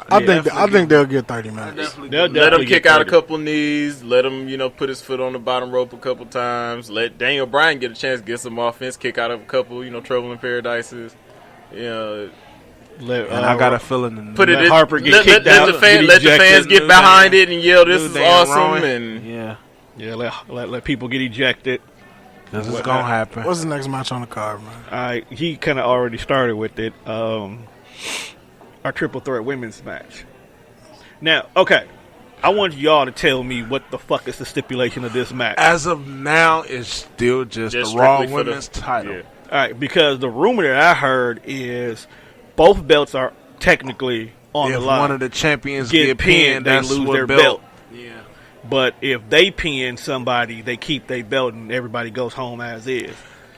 I think they'll get 30 minutes. They'll Let him definitely kick get out a 30. couple knees. Let him, put his foot on the bottom rope a couple times. Let Daniel Bryan get a chance to get some offense. Kick out of a couple, Trouble in Paradises. Let, And I got a feeling. Put it in. Harper get let kicked let out, the fans ejected. get behind it and yell, "This is awesome!" Yeah. Yeah, let people get ejected. This is going to happen. What's the next match on the card, man? He kind of already started with it. Our triple threat women's match. Now, okay, I want y'all to tell me what the fuck is the stipulation of this match. As of now, it's still just the Raw strictly for Women's title. Yeah. All right, because the rumor that I heard is both belts are technically on the If line. one of the champions get get pinned, pinned, they that's lose what their belt. Yeah. But if they pin somebody, they keep their belt and everybody goes home as is.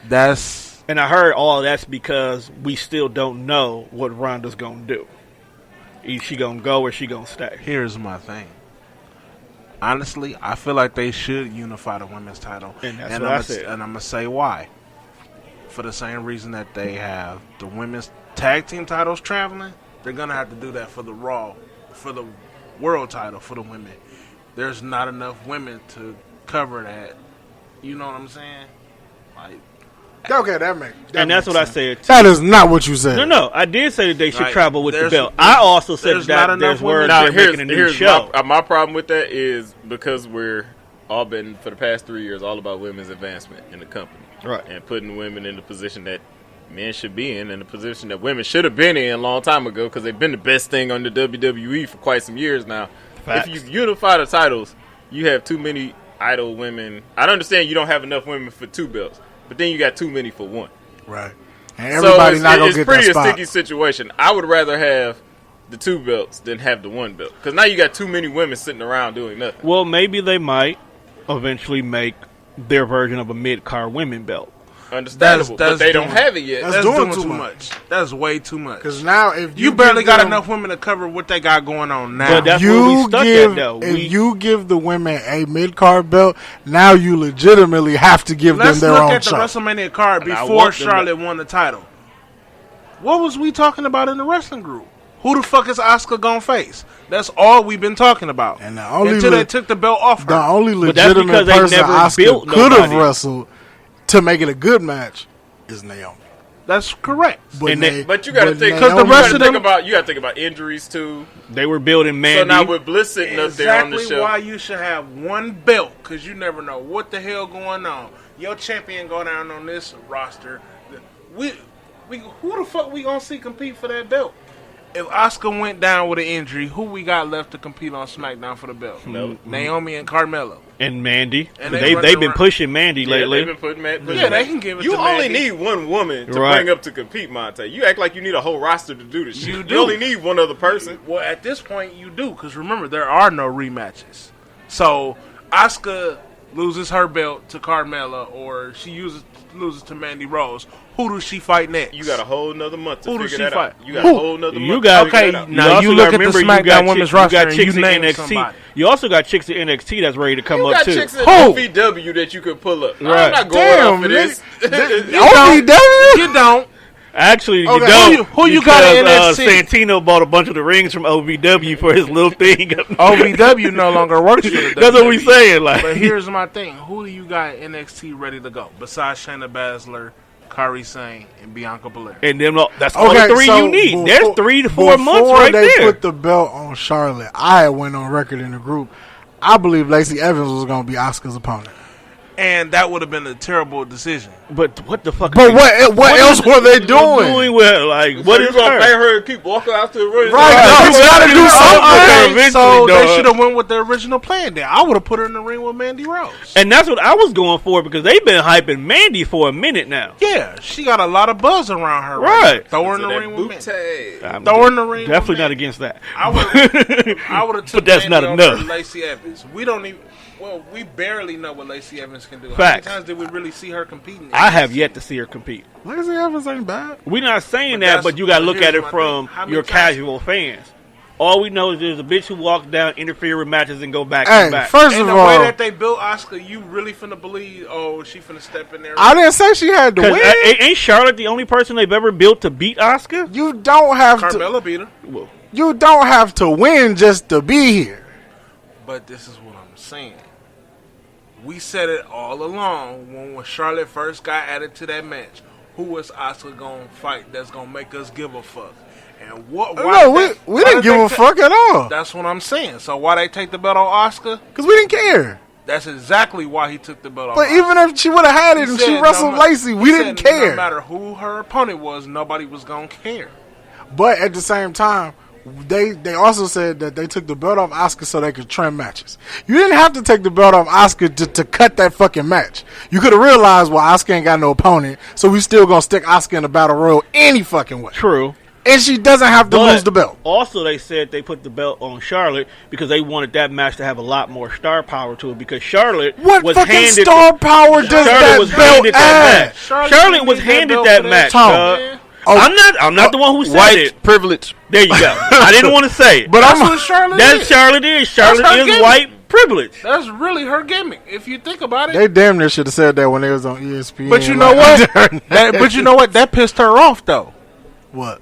That's And I heard all that's because we still don't know what Ronda's going to do. Is she going to go or she going to stay? here's my thing. Honestly, I feel like they should unify the women's title. And that's what I said. And I'm going to say why. For the same reason that they have the women's tag team titles traveling, they're going to have to do that for the Raw, for the world title for the women. There's not enough women to cover that. You know what I'm saying? Like, Okay, that makes And that's what I said. That is not what you said. No. I did say that they should Like, travel with the there's- belt. I also said there's that not there's enough women. word Now, they're making a new here's show. my problem with that is because we're all been for the past 3 years all about women's advancement in the company, Right. and putting women in the position that men should be in, and the position that women should have been in a long time ago because they've been the best thing on the WWE for quite some years now. Facts. If you unify the titles, you have too many idle women. I understand you don't have enough women for 2 belts, but then you got too many for 1. Right. And everybody so not going it's to get pretty that a spot. sticky situation. I would rather have the 2 belts than have the 1 belt because now you got too many women sitting around doing nothing. Well, maybe they might eventually make their version of a mid-card women belt. Understandable, That's but they don't doing- have it yet. That's That's doing doing too too much. much. That's way too much. Because now if You barely give got them- enough women to cover what they got going on now. But that's where we stuck at, though. If you give the women a mid-card belt, now you legitimately have to give Let's them their look own at the show. WrestleMania card And I before want them to- Charlotte won the title. What was we talking about in the wrestling group? Who the fuck is Asuka gonna face? That's all we've been talking about. And the only until le- they took the belt off The her. only But that's legitimate because they person never Asuka built could have nobody. wrestled to make it a good match is Naomi. That's correct. And they- But you got to but think Because the Naomi- rest of them- you got to think about injuries too. They were building Mandy. So now with Bliss sitting up there on the Exactly show, why you should have one belt, because you never know what the hell going on. Your champion go down on this roster. We who the fuck we gonna see compete for that belt? If Asuka went down with an injury, who we got left to compete on SmackDown for the belt? Naomi and Carmella. and Mandy. And they They've been running pushing Mandy yeah, lately. they've been putting Yeah, they can give it You to only Mandy. need one woman to Right. bring up to compete, Monte. You act like you need a whole roster to do this shit. You You do. only need one other person. Well, at this point, you do, because remember, there are no rematches. So, Asuka loses her belt to Carmella, or she loses to Mandy Rose. Who does she fight next? You got a whole nother month to Who does figure she that out. fight? You got Who? a whole nother You month got- to figure Okay, that out. now also you gotta look at the remember you SmackDown got women's chicks- you roster got and chicks you in name NXT. somebody. You also got chicks in NXT that's ready to come You up got too. chicks in Who? OVW that you could pull up. Right. I'm not going Damn, off of this. You don't. Actually, you Okay, don't. who you got in because, NXT? Santino bought a bunch of the rings from OVW for his little thing. OVW no longer works for the That's what we WWE. saying. Like, But here's my thing. Who do you got in NXT ready to go? Besides Shayna Baszler, Kairi Sane, and Bianca Belair. and them, that's all Okay, the 3 so you need. before- There's 3 to 4 months before right they there. put the belt on Charlotte, I had went on record in the group. I believe Lacey Evans was going to be Asuka's opponent. and that would have been a terrible decision. But what the fuck? But what else were they doing? Doing with, like, what is gonna pay her to keep walking out to the ring? Right, Right. you gotta do something. Eventually, So they dog. should have went with the original plan. Then I would have put her in the ring with Mandy Rose. And that's what I was going for because they've been hyping Mandy for a minute now. Yeah, she got a lot of buzz around her. Right. Throw her in So the that ring with Mandy. booty. I'm Throw her in the ring. Definitely with not Mandy. against that. I would have took But that's Mandy not over enough. Lacey Evans. We don't even. Well, we barely know what Lacey Evans can do. Facts. How many times did we really see her competing? I have yet to see her compete. Lacey Evans ain't bad. We're not saying But that, that's- but you got to look here's at it my from thing. How many your times- casual fans. All we know is there's a bitch who walks down, interfere with matches, and go back Hey, and back. first And of the way all, that they built Asuka, you really finna believe? Oh, she finna step in there. I didn't say she had to 'Cause, win. ain't Charlotte the only person they've ever built to beat Asuka? You don't have to. Carmella beat her. Well, You don't have to win just to be here. But this is what I'm saying. We said it all along when Charlotte first got added to that match. Who was Asuka gonna fight that's gonna make us give a fuck? And what? why No, did we why didn't did give they a fuck at all That's what I'm saying. So why they take the belt off Asuka? because we didn't care. That's exactly why he took the belt off. But Asuka. even if she would have had it He and said she wrestled ma- Lacey, we he didn't said care. No matter who her opponent was, nobody was gonna care. But at the same time, they also said that they took the belt off Asuka so they could trim matches. You didn't have to take the belt off Asuka to cut that fucking match. You could have realized, well, Asuka ain't got no opponent, so we still gonna stick Asuka in the battle royal any fucking way. true. And she doesn't have to But lose the belt. Also, they said they put the belt on Charlotte because they wanted that match to have a lot more star power to it. Because Charlotte What was fucking handed star power does Charlotte that was belt handed that add? match. Charlotte Charlotte didn't was need that handed belt that for that match. Tom. dog. Oh, I'm not the one who said White it. privilege. There you go. I didn't want to say it. but That's I'm what Charlotte That's is. Charlotte is. Charlotte her is gimmick. white privilege. That's really her gimmick, if you think about it. they damn near should have said that when they was on ESPN. But you know like, what? But you know what? That pissed her off, though. What?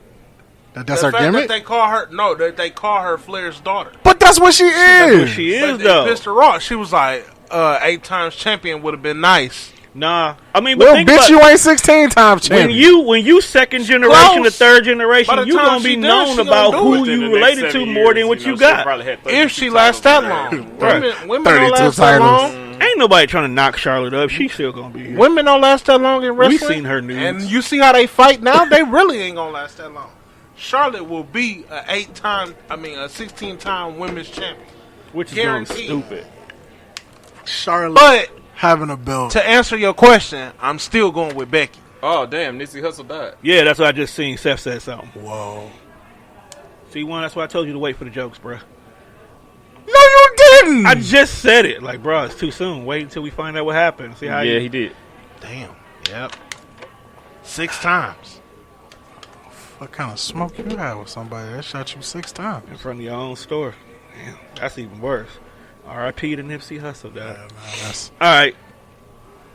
That's The her fact gimmick. that they call her that they call her Flair's daughter. But that's what she is. That's what she is, But it though. pissed her off. She was like, 8 times champion would have been nice. Nah, I mean, but Well, think bitch, about you ain't 16 times when champion. you second generation to Close. third By generation, the you time gonna she be does, known she gonna about do who it. Within you the next related to 7 more than years, what you she'll got. probably have If she 32 lasts that titles long. in there. Women 32 don't last that titles. long. Ain't nobody trying to knock Charlotte up. She's still gonna be here. Women don't last that long in wrestling. seen her nudes. And you see how they fight now? They really ain't going to last that long. Charlotte will be a 16-time women's champion. Which is gonna be Guaranteed. stupid. Charlotte But having a belt. to answer your question, I'm still going with Becky. Oh, damn. Nipsey Hussle died. Yeah, that's what I just seen. Seth said something. Whoa. See, one. That's why I told you to wait for the jokes, bruh. No, you didn't. I just said it. Like, bruh, it's too soon. Wait until we find out what happened. See how Yeah, you. he did. Damn. Yep. 6 times. What kind of smoke you had with somebody that shot you 6 times? in front of your own store. Damn, that's even worse. R.I.P. to Nipsey Hussle, dog. Yeah, man, that's All right,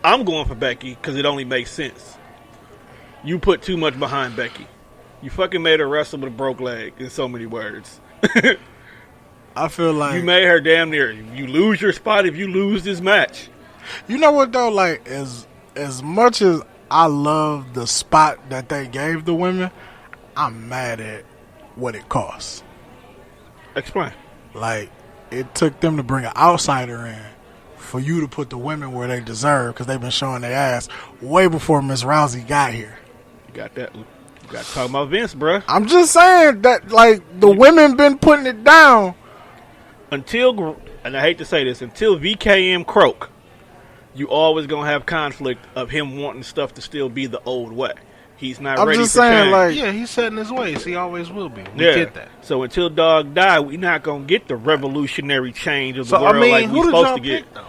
I'm going for Becky because it only makes sense. You put too much behind Becky. You fucking made her wrestle with a broke leg. In so many words, I feel like you made her damn near. You lose your spot if you lose this match. you know what though, like as much as I love the spot that they gave the women, I'm mad at what it costs. Explain. Like it took them to bring an outsider in for you to put the women where they deserve because they've been showing their ass way before Miss Rousey got here. You got that. You got to talk about Vince, bruh. I'm just saying that like the women been putting it down. Until, and I hate to say this, until VKM croak, you always gonna have conflict of him wanting stuff to still be the old way. He's not I'm ready just for saying, change. like, Yeah, he's set in his ways. He always will be. We Yeah. get that. So until Dog die, we're not gonna get the revolutionary change of the So, world I mean, like who we're did supposed y'all to get. pick, though?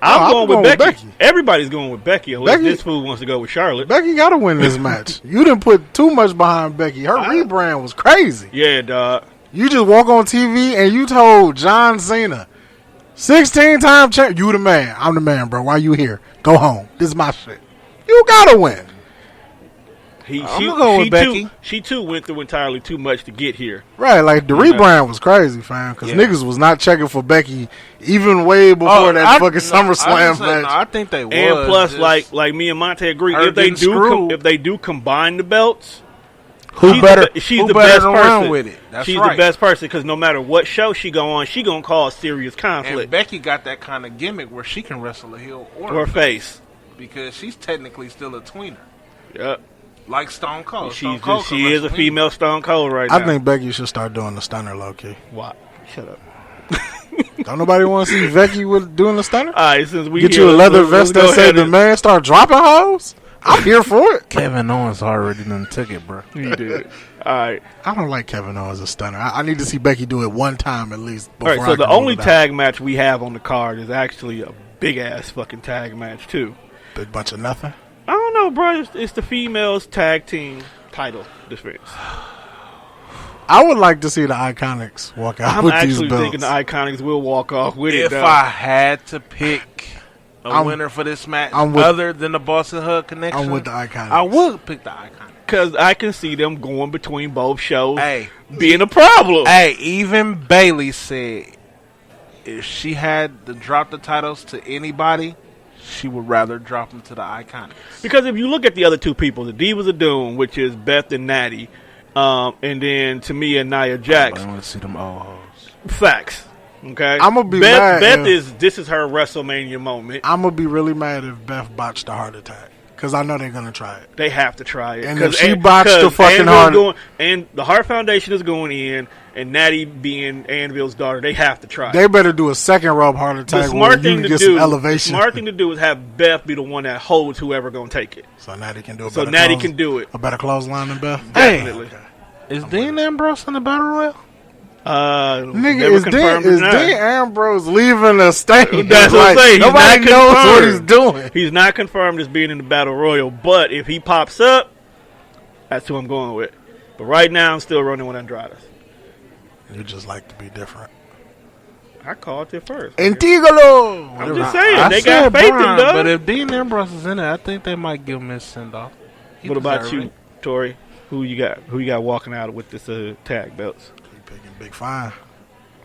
I'm going with Becky. Everybody's going with Becky. Unless Becky- this fool wants to go with Charlotte. Becky got to win this match. You didn't put too much behind Becky. Her rebrand was crazy. Yeah, dog. You just walk on TV and you told John Cena, 16-time champ, you the man. I'm the man, bro. Why you here? Go home. This is my shit. You gotta win. I'ma go with Becky. She too went through entirely too much to get here. Right, like the rebrand was crazy, fam. Because Yeah. niggas was not checking for Becky even way before that fucking SummerSlam match. I think they was. And plus, just- like me and Monte agree, her if they getting screwed. if they do combine the belts, Who better? She's who the better best to person. run with it? That's She's right. the best person because no matter what show she go on, she gonna cause serious And conflict Becky got that kind of gimmick where she can wrestle a heel or face. because she's technically still a tweener, Yep. like Stone Cold. She is a female Stone Cold right now. I think Becky should start doing the stunner low key. Why? Shut up. Don't nobody want to see Becky with doing the stunner? All right, since we Get here, you a leather let's vest go that say ahead the and- man start dropping hoes. I'm here for it. Kevin Owens already done took it, bro. He did. All right. I don't like Kevin Owens as a stunner. I need to see Becky do it one time at least. All right. Before So I the can only rule it out. tag match we have on the card is actually a big ass fucking tag match too. Big bunch of nothing. I don't know, bro. It's the females tag team title defense. I would like to see the Iconics walk out I'm with these actually belts. thinking the Iconics will walk off with it. If Though. I had to pick a I'm- winner for this match, I'm with- other than the Boston Hug connection, I'm with the Iconics. I would pick the Iconics. Because I can see them going between both shows Hey, being a problem. hey, even Bailey said if she had to drop the titles to anybody, she would rather drop them to the Iconics. Because if you look at the other two people, the Divas of Doom, which is Beth and Natty, and then Tamia and Nia Jax, I want to see them old hoes. facts. Okay, I'ma be Beth. mad Beth if- this is her WrestleMania moment. I'm going to be really mad if Beth botched the heart attack. Because I know they're going to try it. They have to try it. And 'Cause if she botched the fucking Anvil's heart- going, and the Hart Foundation is going in, and Natty being Anvil's daughter, they have to try They it. better do a second rope heart The attack where smart you thing can to get do, some elevation. smart thing to do is have Beth be the one that holds whoever going to take it. So Natty can do a So better Natty close- can do it. A better clothesline than Beth? Definitely. Is Dean Ambrose in the Battle Royal? Nigga, never is confirmed Dean or not. Ambrose leaving the stage? That's what I'm saying. He's Nobody not knows what confirmed. he's doing. He's not confirmed as being in the Battle Royal, but if he pops up, that's who I'm going with. But right now, I'm still running with Andrade. You just like to be different. I called it first. Antigolo! I'm just saying, I they said got faith in Braun, them. but if Dean Ambrose is in it, I think they might give him his send off. What about you, Tori? Who you got? Who you got walking out with this tag belts? You picking Big Fine.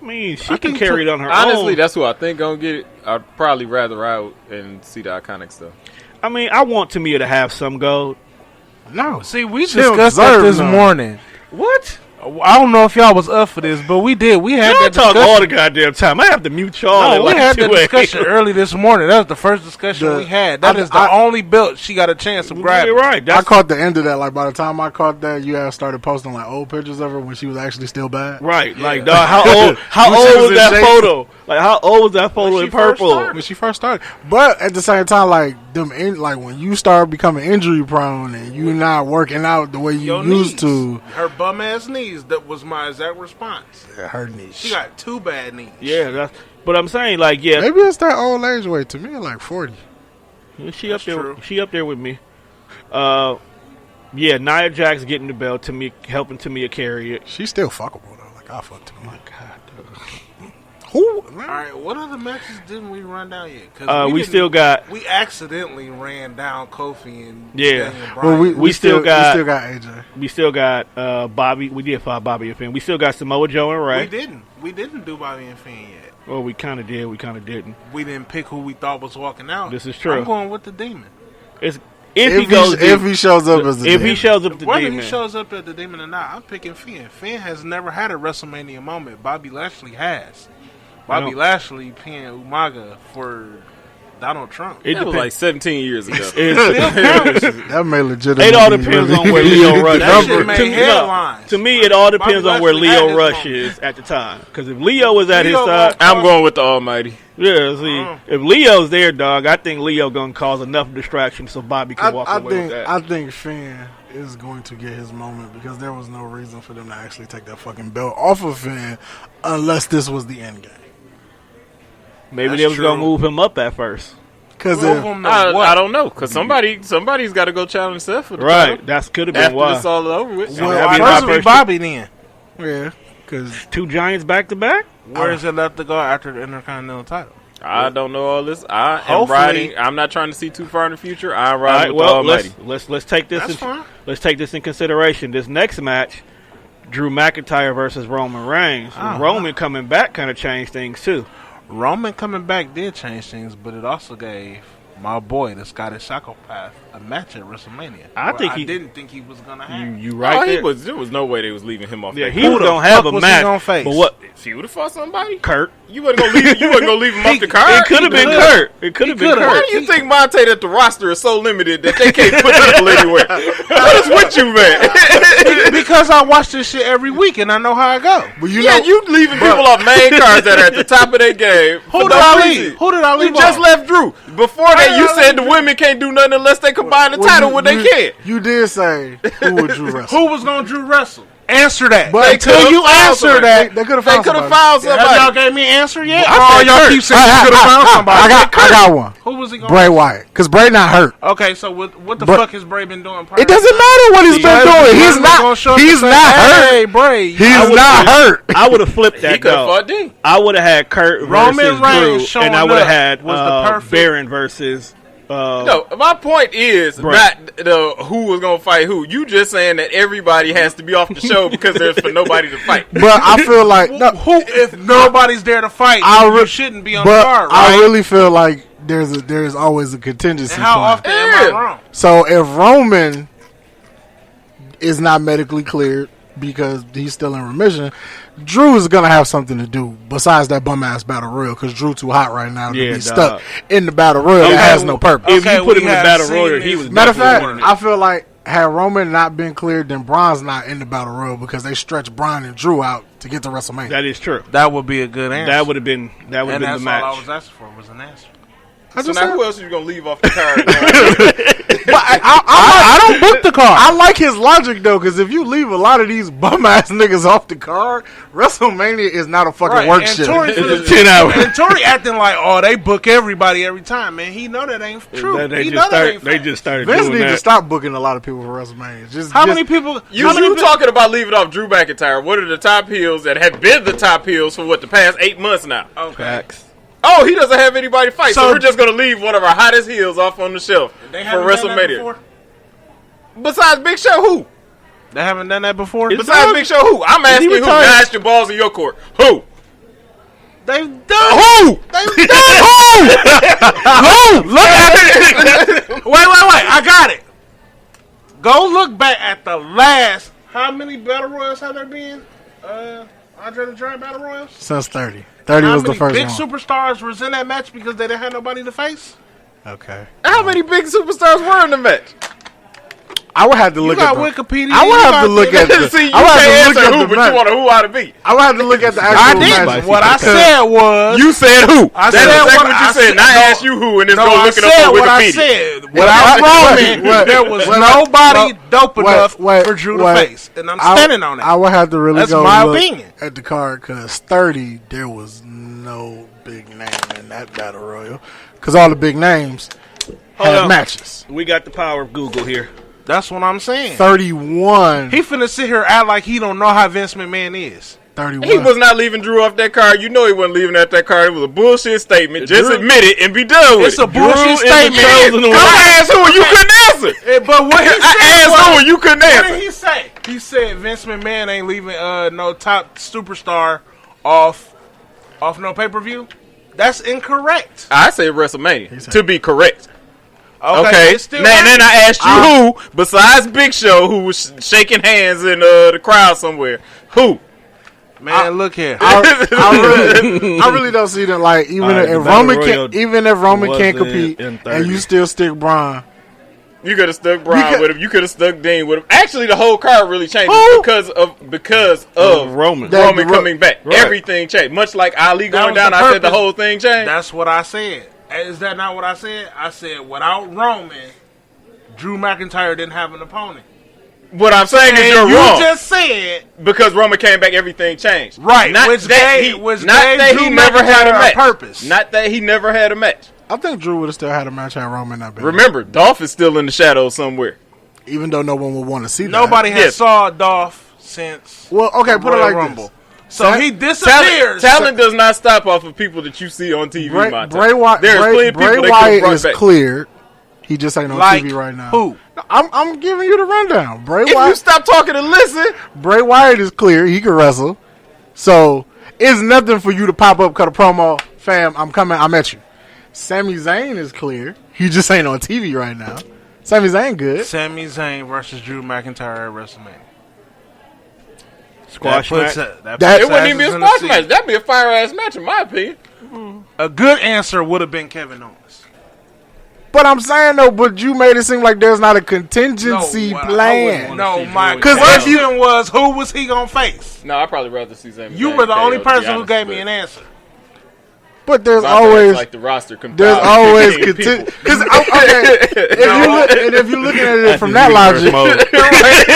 I mean, she I can think carry it on her Honestly, own. that's who I think gonna get it. I'd probably rather out and see the Iconics though. I mean, I want Tamia to have some gold. No. See, we She don't discussed that deserve this none. morning. What? I don't know if y'all was up for this, but we did. We had Y'all that talk discussion. all the goddamn time. I have to mute y'all. No, at we like had 2 that discussion a.m. early this morning. That was the first discussion we had. That is the only belt she got a chance of grabbing. You're right. I That's caught the end of that. Like, by the time I caught that, you had started posting, like, old pictures of her when she was actually still bad. right. Like, dog, how old? How When she old was was in that shape. photo? Like, how old was that photo When in she first purple? started. When she first started. But at the same time, like, like when you start becoming injury prone and you not working out the way you Your used knees. to, Her bum ass knees. That was my exact response. her knees. She got 2 bad knees. Yeah, that's. But I'm saying, like, yeah, Maybe it's that old age weight. To me, it's like 40. she up there. true. She up there with me. Yeah, Nia Jax getting the belt to me, helping Tamia carry it. She's still fuckable, though. Like, I fucked her. God, Who? All right, what other matches didn't we run down yet? 'Cause we didn't- still got. We accidentally ran down Kofi and Yeah. Daniel Well, Bryan. We still got- We still got AJ. We still got Bobby. We did find Bobby and Finn. We still got Samoa Joe and Ray. We didn't do Bobby and Finn yet. Well, we kind of did. We kind of didn't. We didn't pick who we thought was walking out. This is true. I'm going with the Demon. It's if he goes. If he shows up as the if he demon. shows up the Whether demon. he shows up at the Demon or not, I'm picking Finn. Finn has never had a WrestleMania moment. Bobby Lashley has. Bobby No. Lashley pinned Umaga for Donald Trump. It That was depends. like 17 years ago. That may legitimately It all be depends really- on where Leo Rush That is. shit made To me, headlines. to me, it all depends Bobby on where Lashley had Leo his Rush moment. is at the time. Because if Leo was at his Leo side, I'm going with the Almighty. yeah. See, if Leo's there, dog, I think Leo gonna cause enough distraction so Bobby can walk I away with that. think Finn is going to get his moment because there was no reason for them to actually take that fucking belt off of Finn unless this was the end game. Maybe That's they was gonna true. move him up at first. Because Move him to I what? don't know, because somebody's got to go challenge Seth for the Right. title That's could have been after why. this all over with. Well, that'd be Why my does it be first- Bobby then? yeah, because Two giants back to back. Where is it left to go after the Intercontinental title? I don't know all this. I am Hopefully- riding. I'm not trying to see too far in the future. I'm All riding right. with the Well, Almighty. let's take this. That's in, fine. let's take this in consideration. This next match, Drew McIntyre versus Roman Reigns. Roman coming back kind of changed things too. Roman coming back did change things, but it also gave my boy, the Scottish Psychopath, a match at WrestleMania. I didn't think he was gonna have. You right there. There was no way they was leaving him off. Yeah, that he card. was gonna have a was he match. gonna face? But what? If he would have fought somebody, Kurt. you wasn't gonna leave. You wasn't gonna leave him off the card. It could have been Kurt. It could have been could've. Why Kurt. do you think Monte that the roster is so limited that they can't put people anywhere? What is with you, man? Because I watch this shit every week and I know how I go. But you Yeah, know, you leaving people off main cards that are at the top of their game. Who for did no I reason. leave? Who did I leave You just off? left Drew. Before that, did you I said leave the women can't do nothing unless they combine the title when they can. You did say who would Drew wrestle. Who was gonna Drew wrestle? Answer that. But They until could've you found answer somebody. that, they could have They found could have somebody. found Have y'all somebody. gave me an answer yet? I Oh, said y'all Kurt. keep saying you could have found somebody. I got one. Who was he going Bray Wyatt. Because Bray not hurt. Okay, so what the Bray- fuck has Bray been doing? prior It doesn't matter what he's been doing. He's not. He's not Hey, hurt. Bray. He's not hurt. I would have flipped He that could have though. fought Dean. I would have had Kurt Roman versus Reigns Drew, showing and I would have up had was the perfect- Baron versus. No, my point is Bray. not the who was gonna fight who. You just saying that everybody has to be off the show because there's for nobody to fight. But I feel like no, Who, if nobody's there to fight, you shouldn't be on the but card, I right? really feel like there's always a contingency And how plan. often am I Yeah. wrong? So if Roman is not medically cleared because he's still in remission, Drew is gonna have something to do besides that bum ass battle royal because Drew too hot right now to Yeah, be dog. stuck in the battle royal. It has no purpose. If you put him we in the have battle seen royal, this. he was Matter of fact, definitely I feel like had Roman not been cleared, then Braun's not in the battle royal because they stretched Braun and Drew out to get to WrestleMania. That is true. That would be a good answer. That would have been and the that's match. all I was asking for was an answer. So now who else are you gonna leave off the card? But I don't book the card. I like his logic though, because if you leave a lot of these bum ass niggas off the card, WrestleMania is not a fucking work and shit. Tori It's 10 hours. And Tori acting like, oh, they book everybody every time, man. He know that ain't true. They He just know that started. ain't They fact. just started Vince doing needs to that. stop booking a lot of people for WrestleMania. How many people? You how many talking about leaving off Drew McIntyre? What are the top heels that have been the top heels for what the past 8 months now? Okay. Facts. Oh, he doesn't have anybody to fight, so So- we're just gonna leave one of our hottest heels off on the shelf They for haven't done that WrestleMania. before? Besides Big Show, who? They haven't done that before. It's- Besides Big Show, who? I'm asking who retired? dashed your balls in your court. Who? They've done. Who? They've done. Who? Look at it. Wait. I got it. Go look back at the last. How many battle royals have there been? Andre the Giant battle royals. Since 30. 30 How was the many first big one. superstars was in that match because they didn't have nobody to face? Okay. How many big superstars were in the match? I would have to You look got at the, Wikipedia. I would you have got to look the- at the, See, you I would have to can't look answer at who, the but you match. want to who ought to be. I would have to look at the I actual did. match. What I said was. You said who? I That's said exactly what what I you said. said. And I No, asked you who, and it's No, go I look it said up on what I Wikipedia. said. Wait, Without wait, Roman, there was nobody dope enough for Drew to face, and I'm standing on I it. would have to really That's go my look opinion. at the card because 30, there was no big name in that battle royal because all the big names Hold had on. matches. We got the power of Google here. That's what I'm saying. 31. He finna sit here and act like he don't know how Vince McMahon is. 31. He was not leaving Drew off that card. You know he wasn't leaving at that card. It was a bullshit statement. Just Drew- admit it and be done with It's it. a bullshit Drew is the statement. chosen one. I asked who and you couldn't answer. But what he I said asked who was, and you couldn't what did answer. he say? He said Vince McMahon ain't leaving no top superstar off no pay-per-view. That's incorrect. I said WrestleMania to be correct. Okay. Okay. It's still Now, then right. I asked you who, besides Big Show, who was shaking hands in the crowd somewhere. Who? Man, look here. I really don't see that. Like even Alright, the if Battle Roman Royal can't, even if Roman can't wasn't compete, in and 30. you still stick Braun. You could have stuck Braun Because- with him. You could have stuck Dean with him. Actually, the whole card really changed Who? because of Roman. That- Roman coming back. Right. Everything changed. Much like Ali That going was down, the I said the purpose. whole thing changed. That's what I said. Is that not what I said? I said without Roman, Drew McIntyre didn't have an opponent. What I'm saying is And you're you wrong. just said Because Roman came back, everything changed. right, Not which that gave, he, which not gave that Drew he never had a McIntyre match. purpose. Not that he never had a match. I think Drew would have still had a match had Roman not been. Remember, Dolph is still in the shadows somewhere. Even though no one would want to see that. Nobody has Yes. saw Dolph since Well, okay, the put it Royal like Rumble. this. So Sa- he disappears. Talent does not stop off of people that you see on TV. Bray, Monte. Bray, Wyatt, There's plenty Bray, of people Bray that could Wyatt have brought is back. cleared. He just ain't on Like TV right now. who? I'm giving you the rundown. Bray If you Wyatt. stop talking and listen, Bray Wyatt is clear. He can wrestle. So it's nothing for you to pop up, cut a promo. Fam, I'm coming. I'm at you. Sami Zayn is clear. He just ain't on TV right now. Sami Zayn good. Sami Zayn versus Drew McIntyre at WrestleMania. Squash match. It wouldn't even be a squash match. That'd be a fire ass match, in my opinion. A good answer would have been Kevin Owens. But I'm saying though, but you made it seem like there's not a contingency plan. No, my question was, who was he gonna face? No, I'd probably rather see Sami Zayn. You were the only KO, person who gave me an answer. But there's My always like the roster compiled. there's always people. because if you're looking at it from that logic,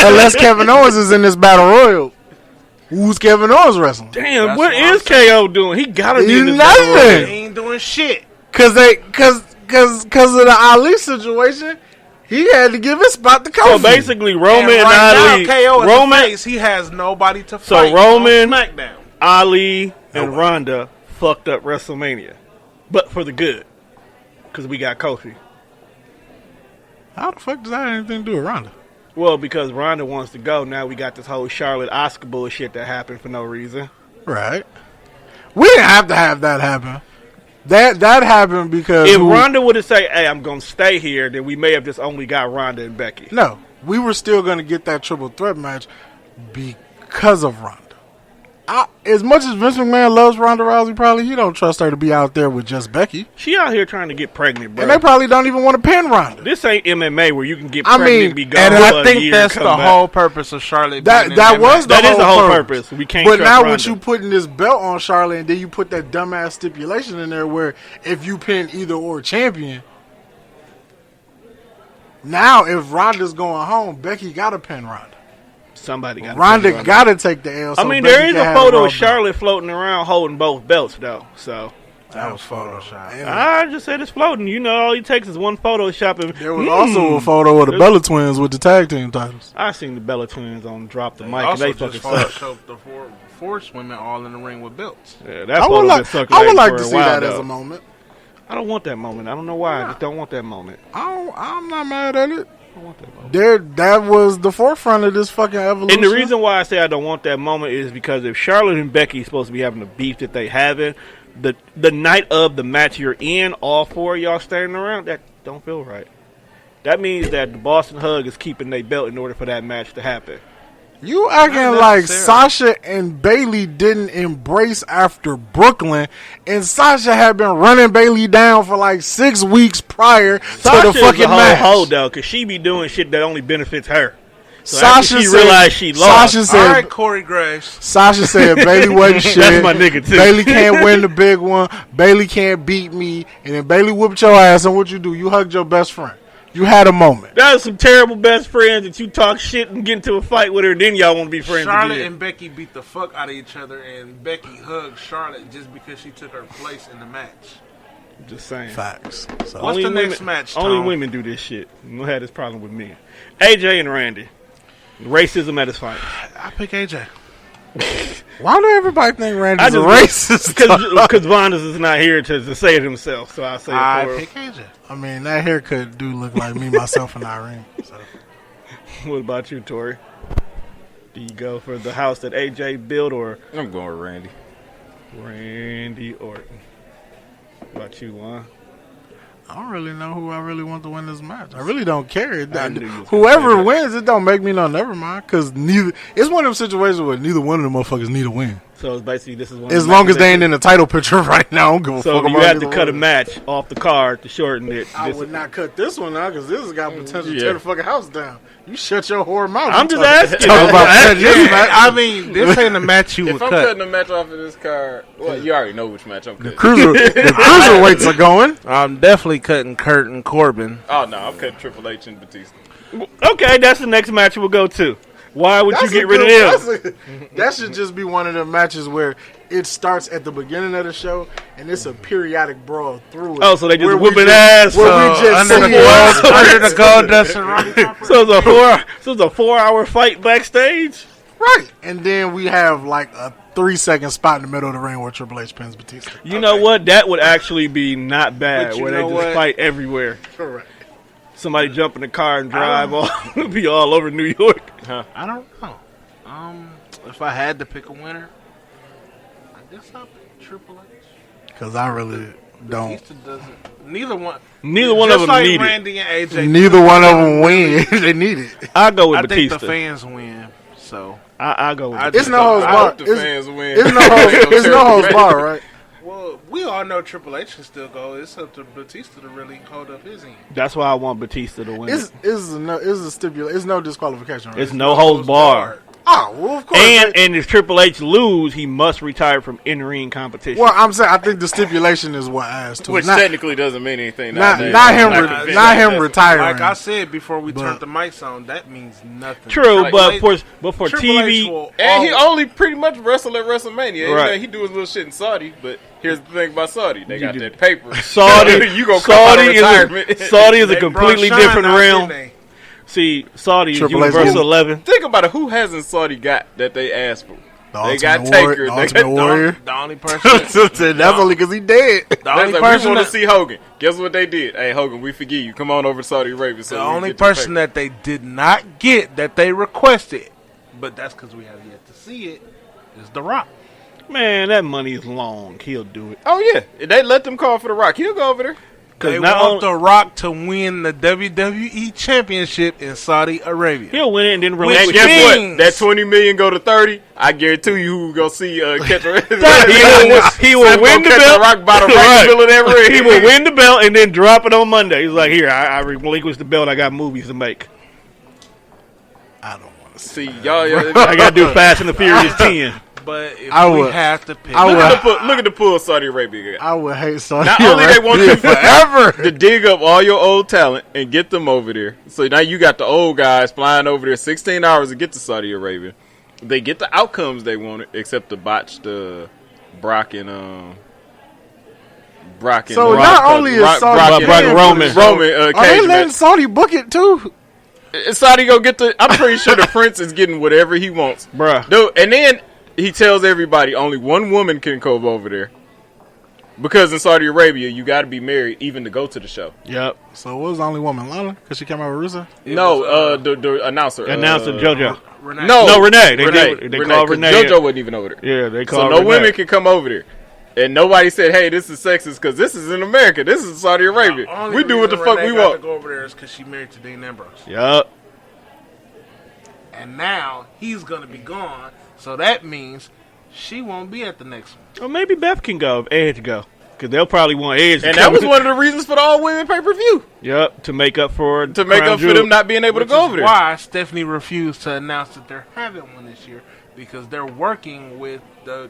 unless Kevin Owens is in this battle royal, who's Kevin Owens wrestling? Damn, That's what what is KO doing? He gotta be in this nothing. battle royal. He ain't doing shit. Because of the Ali situation, he had to give his spot to Kofi. So basically, Roman and right Ali. now, KO Roman, face, he has nobody to fight. so Roman, on SmackDown. Ali, and Ronda fucked up WrestleMania, but for the good, because we got Kofi. How the fuck does that have anything to do with Ronda? Well, because Ronda wants to go, now we got this whole Charlotte Oscar bullshit that happened for no reason. Right. We didn't have to have that happen. That happened because If Ronda would have said, "Hey, I'm gonna stay here," then we may have just only got Ronda and Becky. no, we were still going to get that triple threat match because of Ronda. As much as Vince McMahon loves Ronda Rousey, probably he don't trust her to be out there with just Becky. She out here trying to get pregnant, bro. And they probably don't even want to pin Ronda. This ain't MMA where you can get I pregnant mean, and be gone And for I a think year that's and the come back. whole purpose of Charlotte. That being in was That is the whole purpose. purpose. We can't But trust now Ronda. with you putting this belt on Charlotte and then you put that dumbass stipulation in there where if you pin either or champion, now if Ronda's going home, Becky got to pin Ronda. Somebody got Ronda got to take the L. I so mean, Becky there is can a have photo Raw of belt. Charlotte floating around holding both belts, though. So That was Photoshop. I just said it's floating. You know, all it takes is one Photoshop. And There was also a photo of the Bella Twins with the tag team titles. I seen the Bella Twins on Drop the Mic, and Also they just fucking suck. photoshopped the Force women all in the ring with belts. Yeah, that I photo would been like, circulating I would like for to a see while, that though. as a moment. I don't want that moment. I don't know why. I just don't want that moment. I'm not mad at it. I don't want that moment. That was the forefront of this fucking evolution. And the reason why I say I don't want that moment is because if Charlotte and Becky supposed to be having the beef that they having, the night of the match you're in, all four of y'all standing around, that don't feel right. That means that the Boston Hug is keeping their belt in order for that match to happen. You acting Not like necessarily. Sasha and Bailey didn't embrace after Brooklyn, and Sasha had been running Bailey down for like 6 weeks prior to Sasha the fucking is a whole match. hoe, though, because she be doing shit that only benefits her. So Sasha after she said- realized she lost. Sasha All said, right, Corey Graves. Sasha said Bailey wasn't shit. That's my nigga, too. Bailey can't win the big one. Bailey can't beat me. And then Bailey whooped your ass, and what you do? You hugged your best friend. You had a moment. That was some terrible best friends that you talk shit and get into a fight with her, and then y'all want to be friends Charlotte again. and Becky beat the fuck out of each other, and Becky hugged Charlotte just because she took her place in the match. Just saying. Facts. So, What's the next match, Tom? Only women do this shit. You don't have this problem with men. AJ and Randy. Racism at its finest. I pick AJ. why do everybody think Randy's a racist? Because Vondas is not here to say it himself, so I say it I for pick AJ. I mean, that haircut do look like me, myself, and Irene. So. What about you, Tori? Do you go for the house that AJ built or I'm going with Randy. Randy Orton? What about you, Juan? I don't really know who I really want to win this match. I really don't care. I knew you was gonna Whoever say that. wins, it don't make me no never mind. Because neither, it's one of them situations where neither one of them motherfuckers need a win. So it's basically this is one. As of the long as matches they that ain't in the title picture right now, I don't give a So fuck if you about had to either cut a one. match off the card to shorten it. I this- would not cut this one out because this has got potential to Yeah. tear the fucking house down. You shut your whore mouth. I'm You just talk- asking. Talk about I'm cutting this match. I mean, this ain't a match you would If I'm cut. cutting a match off of this card, well, you already know which match I'm cutting. The cruiserweights are going. I'm definitely cutting Kurt and Corbin. Oh, no, I'm cutting Triple H and Batista. Okay, that's the next match we'll go to. Why would That's you a get rid of good- them? That should just be one of the matches where it starts at the beginning of the show and it's a periodic brawl through it. Oh, so they just Where we whooping just- ass. where we just under see the it. gold, under the gold dust and Roddy Piper. So it's a 4-hour fight backstage. Right. And then we have like a 3-second spot in the middle of the ring where Triple H pins Batista. You know what? That would actually be not bad. But you Where they know just what? fight everywhere. Correct. Somebody jump in the car and drive all be all over New York. I don't know. If I had to pick a winner, I guess I'll pick Triple H. Because I really, don't. Batista doesn't. Neither one. Neither one just of them like need it. Randy and AJ. Neither one of them win. They need it. I go with I Batista. think the fans win. So I go with I Batista. It's no holds I bar. hope the fans win. It's no holds bar, right? well, we all know Triple H can still go. It's up to Batista to really hold up his end. That's why I want Batista to win. It's a stipulation. It's no disqualification, right? It's no holds bar. Oh, well, of course. And if Triple H lose, he must retire from in-ring competition. Well, I'm saying I think the stipulation is what adds to Which it. Not, technically doesn't mean anything. not, nowadays. not I'm him. convinced Not that him that's- retiring. Like I said before we But- turned the mics on, that means nothing. True, Like, but for Triple H TV, will And he always- only pretty much wrestled at WrestleMania. Right. He do his little shit in Saudi, but here's the thing about Saudi: they got do. that paper. Saudi, you gonna come out of Saudi retirement. is a they completely brought Sean different out, realm. didn't they? See, Saudi is Triple H Universal will- 11. Think about it. Who hasn't Saudi got that they asked for? The They got Ultimate Warrior- Taker. the They Ultimate got Warrior. The only person. That's only because he dead. The only That's like, we person want to that, see Hogan. Guess what they did? Hey, Hogan, we forgive you. Come on over to Saudi Arabia. So the we can only get this person paper. that they did not get that they requested, but that's because we have yet to see it, is The Rock. Man, that money is long. He'll do it. Oh yeah, they let them call for the Rock. He'll go over there. They not want only- The Rock to win the WWE Championship in Saudi Arabia. He'll win it and then And relinquish guess it. means- what? That 20 million go to 30. I guarantee you, who go see catch a He will win the belt. Rock by the Right. bill of that ring. He will win the belt and then drop it on Monday. He's like, here, I relinquished the belt. I got movies to make. I don't want to see. See y'all. I got to do Fast and the Furious 10. But if I we would- have to pick, I would- Look at the pool Saudi Arabia got. I would hate Saudi Not only they want you forever. to dig up all your old talent and get them over there. So now you got the old guys flying over there 16 hours to get to Saudi Arabia. They get the outcomes they wanted, except the botched Brock and So not only is Saudi Brock paying Roman. for the show, Roman are they cage letting match. Saudi book it too? Saudi go get the. I'm pretty sure the prince is getting whatever he wants, Bruh. Dude, and then he tells everybody only one woman can come over there because in Saudi Arabia you got to be married even to go to the show. Yep. So what was the only woman, Lana? Because she came out with Rusev? The announcer. Announcer JoJo. Renee. No, Renee. They Renee. call 'cause Renee. JoJo wasn't even over there. Yeah, they So call no Renee. women can come over there. And nobody said, hey, this is sexist because this is in America. This is Saudi Arabia. The only We do what the reason fuck Renee we got want. to go over there is because she married to Dean Ambrose, Yep. and now he's gonna be gone. So that means she won't be at the next one. Or maybe Beth can go if Edge go. Because they'll probably want Edge to And come. that was one of the reasons for the all-women pay-per-view. Yep, to make up for To make Crown up for Jewel. them not being able to Which go is over there. why Stephanie refused to announce that they're having one this year, because they're working with the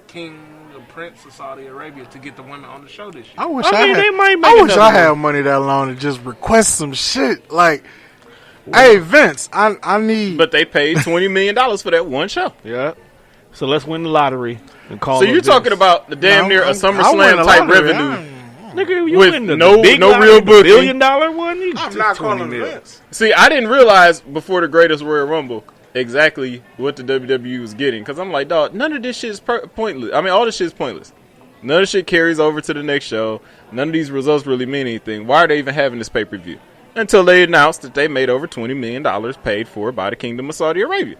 Prince of Saudi Arabia to get the women on the show this year. I wish I mean, had, they might make I wish another I had one. money that long to just request some shit. Like, hey, Vince, I need. But they paid $20 million for that one show. Yep. So let's win the lottery and call So it you're this. talking about the damn near a I win SummerSlam a type lottery. revenue. Nigga, you with win the no- big no lottery, real the booking. $1 billion one. You I'm just not 20 calling mil. Vince. See, I didn't realize before the Greatest Royal Rumble exactly what the WWE was getting. Because I'm like, dog, none of this shit is pointless. I mean, all this shit is pointless. None of this shit carries over to the next show. None of these results really mean anything. Why are they even having this pay-per-view? Until they announced that they made over $20 million paid for by the Kingdom of Saudi Arabia.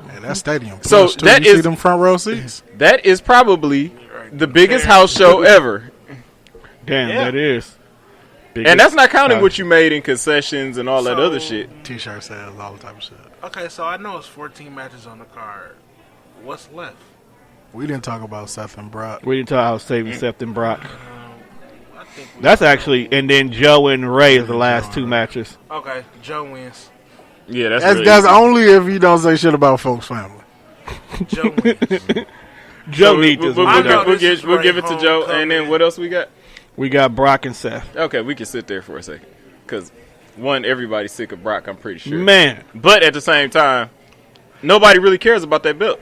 Man, that stadium. So Plus, too, that you see is- them front row seats. That is probably the biggest house show ever. Damn, Yeah. that is. And that's not counting Uh, what you made in concessions and all that other So- shit. T-shirt sales, all the type of shit. Okay, so I know it's 14 matches on the card. What's left? We didn't talk about Seth and Brock. We didn't talk about saving Seth and Brock. I think we That's actually, and then Joe and Ray is the last two matches. okay. Joe wins. Yeah, that's That's really that's easy. only if you don't say shit about folks' family. Joe wins. Joe So needs this we'll, one. I know done. we'll this is we'll give it Ray to Joe. Homecoming. And then what else we got? We got Brock and Seth. Okay, we can sit there for a second. Because, one, everybody's sick of Brock, I'm pretty sure. Man, But at the same time, nobody really cares about that belt.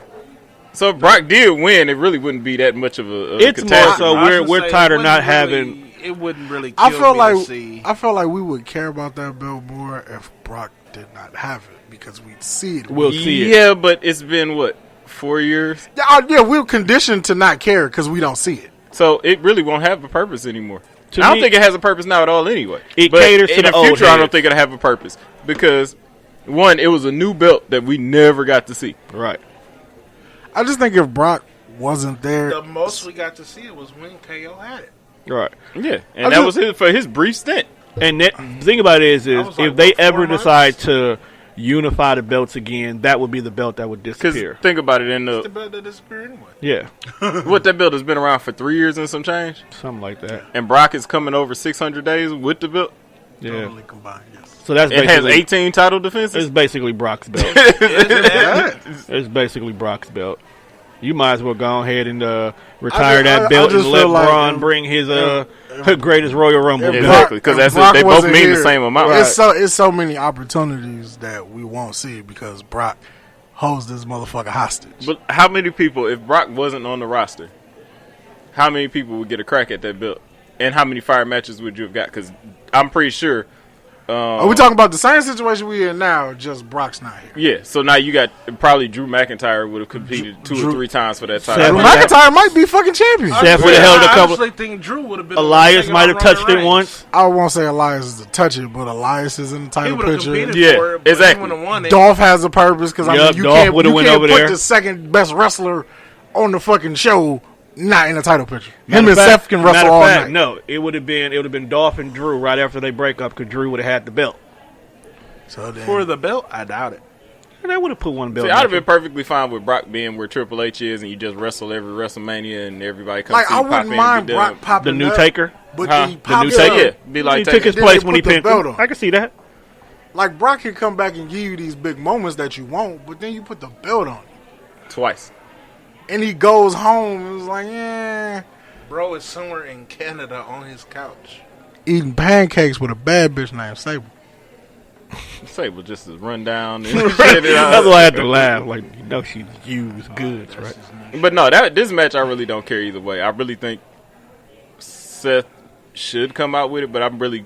So if Brock did win, it really wouldn't be that much of a It's more catastrophe. so I was we're gonna say, tired it of not wouldn't having. really- It wouldn't really. I Kill feel me like to see. I feel like we would care about that belt more if Brock did not have it because we'd see it. We'll see it. Yeah, but it's been, what, 4 years? Yeah, we're conditioned to not care because we don't see it. So it really won't have a purpose anymore. To I don't me- think it has a purpose now at all anyway. It But caters to in the the old future, I don't heads. think it'll have a purpose. Because, one, it was a new belt that we never got to see. Right. I just think if Brock wasn't there. The most we got to see it was when KO had it. Right. Yeah, and that was for his brief stint. And the thing about it is was like, if they what, 4 ever months? decide to unify the belts again, that would be the belt that would Because disappear. think about it, in The the belt that disappeared anyway. Yeah, what that belt has been around for 3 years and some change, something like that. and Brock is coming over 600 days with the belt. Yeah. Totally combined, yes. So that's It has basically 18 title it's defenses. basically Brock's belt. It's basically Brock's belt. You might as well go ahead and retire that belt and just let feel like Braun bring his greatest Royal Rumble if belt. Exactly, because If that's Brock they both wasn't mean the here, same amount. It's so many opportunities that we won't see because Brock holds this motherfucker hostage. But how many people, if Brock wasn't on the roster, how many people would get a crack at that belt? And how many fire matches would you have got? Because I'm pretty sure. Are we talking about the same situation we in now? Just Brock's not here. Yeah, so now you got probably Drew McIntyre would have competed two or three times for that title. Seth- Drew McIntyre might be fucking champion. Seth would have held a I couple. actually think Drew would have been. Elias might have touched it once. I won't say Elias is to touch it, but Elias is in the He title would have picture. competed Yeah, for it, but exactly. he wouldn't have won it. Dolph has a purpose because I Yup, mean you Dolph can't, would've you went can't over put there. the second best wrestler on the fucking show not in the title picture. Him Matter and of fact- Seth can wrestle matter of all fact, night. No, it would have been Dolph and Drew right after they break up because Drew would have had the belt. So then, For the belt, I doubt it. And they would have put one belt. See, I'd have in been perfectly fine with Brock being where Triple H is, and you just wrestle every WrestleMania, and everybody comes like see I you pop wouldn't in mind and be Brock done. popping the new up, Taker. but Huh? then he The pops new up. Taker, yeah. Be like He Taker. took his Then place they when he put the picked belt him. on. I can see that. Like Brock can come back and give you these big moments that you want, but then you put the belt on him. Twice. And he goes home and is like, yeah, Bro is somewhere in Canada on his couch. eating pancakes with a bad bitch named Sable. Sable just to run down. And That's why I had to laugh. Like, you know, she used goods, right? But no, this match I really don't care either way. I really think Seth should come out with it, but I'm really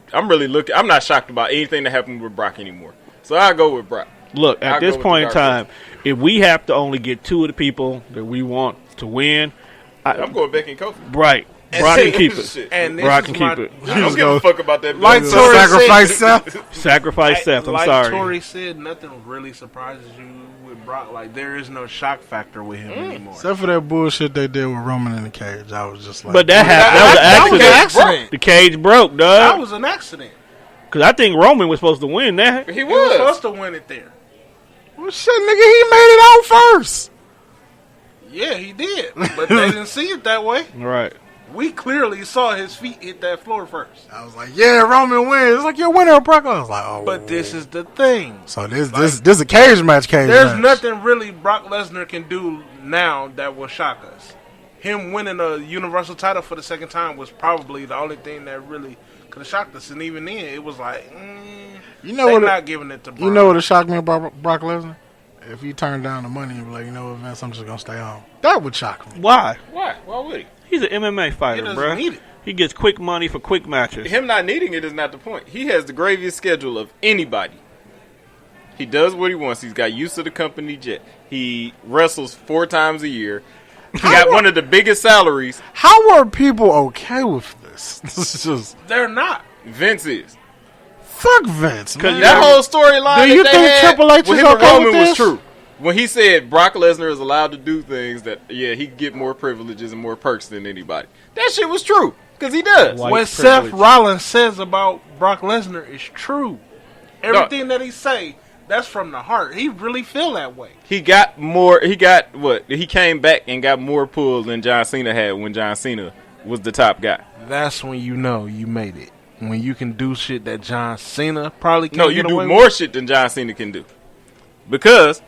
looking. I'm not shocked about anything that happened with Brock anymore. So I go with Brock. Look, at I'll this go with point in the dark time, if we have to only get two of the people that we want to win, I'm going Becky and Kofi. right, Brock can keep it. Shit. And this Brock is can my- keep it. I don't give a fuck about that. Like belt. Tori Sacrifice said- Seth. Sacrifice Seth. I'm like sorry. Tori said, nothing really surprises you with Brock. Like there is no shock factor with him anymore. Except for that bullshit they did with Roman in the cage. I was just like, But that happened. That was an accident. The cage broke, That dog. was an accident. Because I think Roman was supposed to win that. He He was was. supposed to win it there. well, shit, nigga, he made it out first. Yeah, he did, but they didn't see it that way. Right. We clearly saw his feet hit that floor first. I was like, yeah, Roman wins. It's like, you're winner of Brock. I was like, oh. But this is the thing. So this is a cage match. There's nothing really Brock Lesnar can do now that will shock us. Him winning a Universal title for the second time was probably the only thing that really could have shocked us. And even then, it was like, You know they're what? not giving it to Brock. You know what would shock me about Brock Lesnar? If he turned down the money and be like, you know what, Vince, I'm just gonna stay home. That would shock me. Why? Why? Why would he? He's an MMA fighter, doesn't bro. need it. He gets quick money for quick matches. Him not needing it is not the point. He has the graviest schedule of anybody. He does what he wants. He's got used to the company jet. He wrestles 4 times a year. He got one of the biggest salaries. How are people okay with this? This is just They're not. Vince is. fuck Vince. Man. That whole storyline Do you that they think had Triple H with is him and okay Roman with was this? true. When he said Brock Lesnar is allowed to do things that, yeah, he can get more privileges and more perks than anybody. That shit was true. Because he does. White What privilege. Seth Rollins says about Brock Lesnar is true. Everything that he say, that's from the heart. He really feel that way. He got more. He got what? He came back and got more pull than John Cena had when John Cena was the top guy. That's when you know you made it. When you can do shit that John Cena probably can't No, you get do away more with. shit than John Cena can do. Because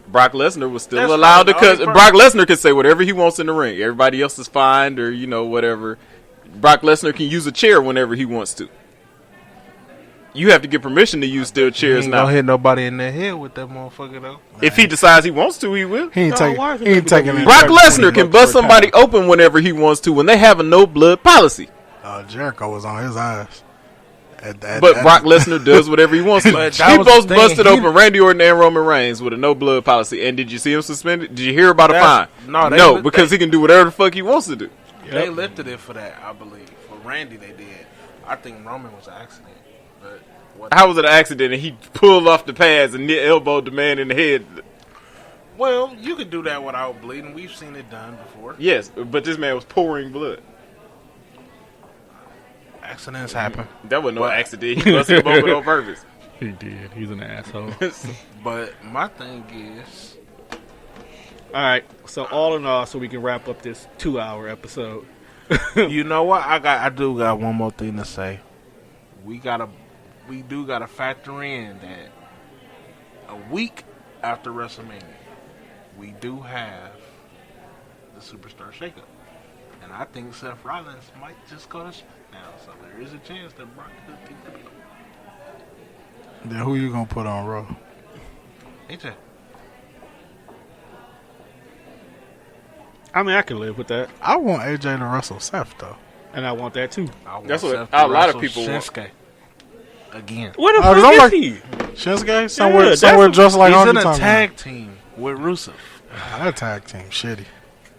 Brock Lesnar was still That's allowed to. right. The only Because Brock Lesnar can say whatever he wants in the ring. Everybody else is fined or whatever. Brock Lesnar can use a chair whenever he wants to. You have to get permission to use steel He chairs ain't now. gonna hit nobody in the head with that motherfucker though. If he decides he wants to, he will. He ain't taking. why is it He ain't taking. WWE? it. Brock Charge Lesnar can $20 bust for a somebody title. open whenever he wants to when they have a no blood policy. Jericho was on his eyes. But Brock Lesnar does whatever he wants to. But that He was the both thing. busted He- open Randy Orton and Roman Reigns with a no blood policy. And did you see him suspended? Did you hear about a fine? That's- no, they- because he can do whatever the fuck he wants to do. They lifted it for that, I believe. For Randy, they did. I think Roman was an accident. But what? How was it an accident and he pulled off the pads and elbowed the man in the head? Well, you could do that without bleeding. We've seen it done before. Yes, but this man was pouring blood. Accidents happen. That wasn't no accident. He busted him open on purpose. He did. He's an asshole. But my thing is, All right. So all in all, so we can wrap up this 2-hour episode. you know what? I do got one more thing to say. We do gotta factor in that a week after WrestleMania, we do have the Superstar Shakeup, and I think Seth Rollins might just go to SmackDown. So there is a chance that Brock could take the belt. Then who you gonna put on Raw? AJ. I mean, I can live with that, I want AJ to wrestle Seth though. and I want that too. I want That's what Seth to a lot of wrestle people want. Shinsuke again. What the Oh, fuck don't is he? Shinsuke Yeah, somewhere that's just like He's Honky in a Tonk tag team with Rusev. Man. That tag team shitty.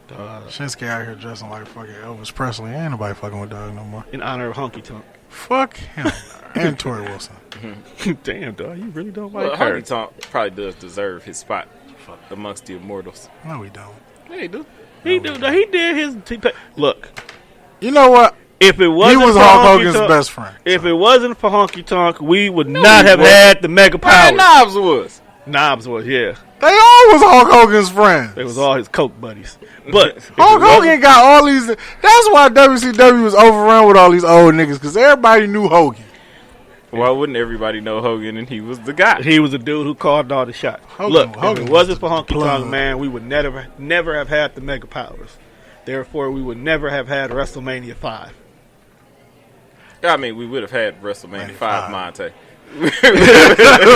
Shinsuke out here dressing like fucking Elvis Presley. Ain't nobody fucking with Dog no more. In honor of Honky Tonk. Fuck him and Tori Wilson. Damn, dog, you really don't Well, like her. Honky Tonk probably does deserve his spot amongst the immortals. No, we don't. Yeah, he do. He did his. Look, You know what? if it He wasn't was for Hulk Honky Hogan's Tonk- best friend. If it wasn't for Honky Tonk, we would not he have wasn't. had the mega Brian power. Knobs was. Knobs was, yeah. They all was Hulk Hogan's friends. They was all his coke buddies. But if it Hulk wasn't- Hogan got all these. That's why WCW was overrun with all these old niggas, because everybody knew Hogan. Why wouldn't everybody know Hogan and he was the guy? He was the dude who called all the shots. Hogan- Look, Hogan if it was wasn't the for Honky plug. Tonk, man, we would never have had the mega powers. Therefore, we would never have had WrestleMania 5. I mean, we would have had WrestleMania 5 Monte.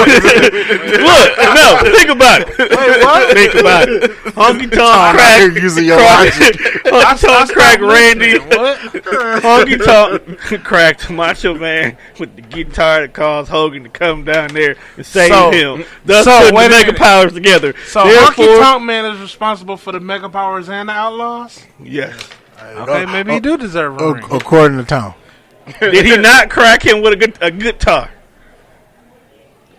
Look, no, think about it. Think about it. Honky Tonk cracked. Using your logic. Honky Tonk cracked Randy. What? Honky Tonk cracked Macho Man with the guitar that caused Hogan to come down there and save him. Thus putting the wait a mega minute. powers together. So Honky Tonk Man is responsible for the Mega Powers and the Outlaws? Yes. Okay, maybe he do deserve a ring. According to Tom. Did he not crack him with a guitar?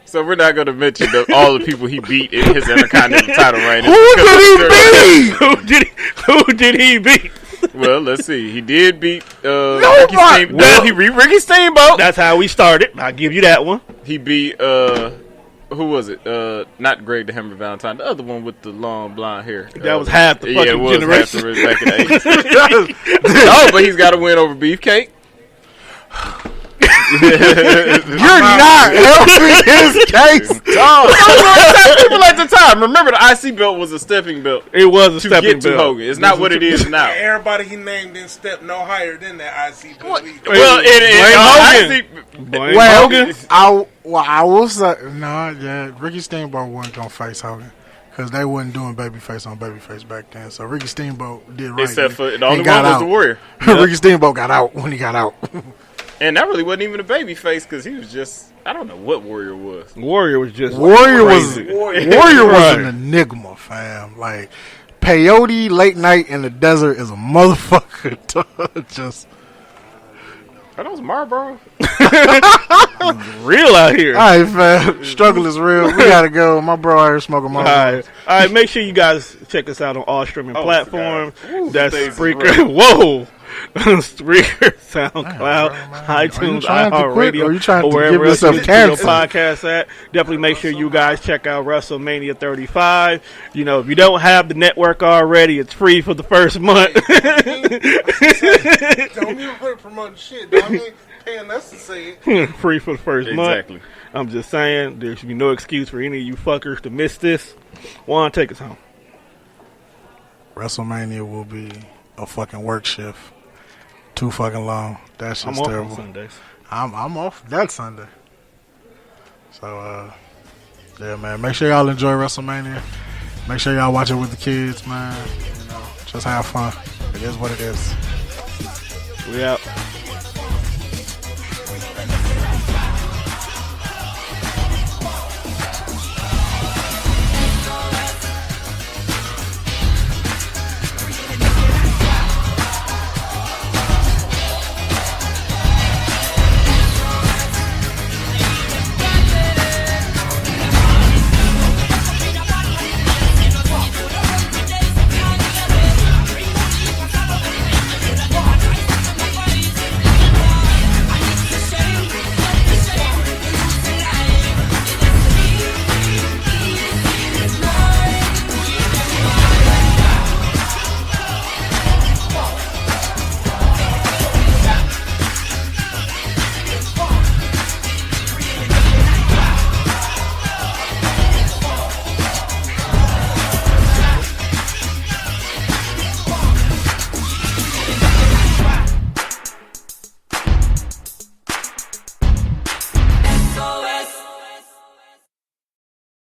So we're not going to mention all the people he beat in his Intercontinental title reign. Who did he beat? Who did he beat? Well, let's see. He did beat Ricky Steamboat. Well, He beat Ricky Steamboat. That's how we started. I'll give you that one. He beat who was it? Not Greg the Hammer Valentine. The other one with the long blonde hair. That was half the yeah, it fucking was generation. half the back in the 80s. No, but he's got to win over Beefcake. You're not helping his case. People at the time. Remember, the IC belt was a stepping belt It was a to stepping get to belt. Hogan. It's not what it is now. Everybody he named didn't step no higher than that IC belt. Well, Blame Well, Hogan. I will say, Ricky Steamboat wasn't going to face Hogan. Because they wasn't doing babyface on babyface back then. So Ricky Steamboat did right. Except for the and only got one was out. the Warrior. Ricky Steamboat got out when he got out. And that really wasn't even a baby face because he was just, I don't know what Warrior was. Warrior was just Warrior was crazy. an enigma, fam. Like, peyote late night in the desert is a motherfucker. Just Are those Marlboro? real out here. all right, fam. Struggle is real. We gotta go. My bro out here smoking my. All right. Make sure you guys check us out on all streaming platforms. That's Stacy's Spreaker. Whoa. Spreaker, SoundCloud, Are you iTunes, trying to quit, or iHeartRadio, are you trying to wherever give else yourself you listen to your cancer? podcast at. Definitely make sure you guys check out WrestleMania 35. You know, if you don't have the network already, it's free for the first month. Don't even put promoting shit. Don't even paying us to say it. Free for the first month. Exactly. I'm just saying, there should be no excuse for any of you fuckers to miss this. Juan, take us home. WrestleMania will be a fucking work shift. Too fucking long. That I'm shit's off terrible. on Sundays. I'm off that Sunday. So, yeah, man. Make sure y'all enjoy WrestleMania. Make sure y'all watch it with the kids, man. You know, just have fun. It is what it is. We out.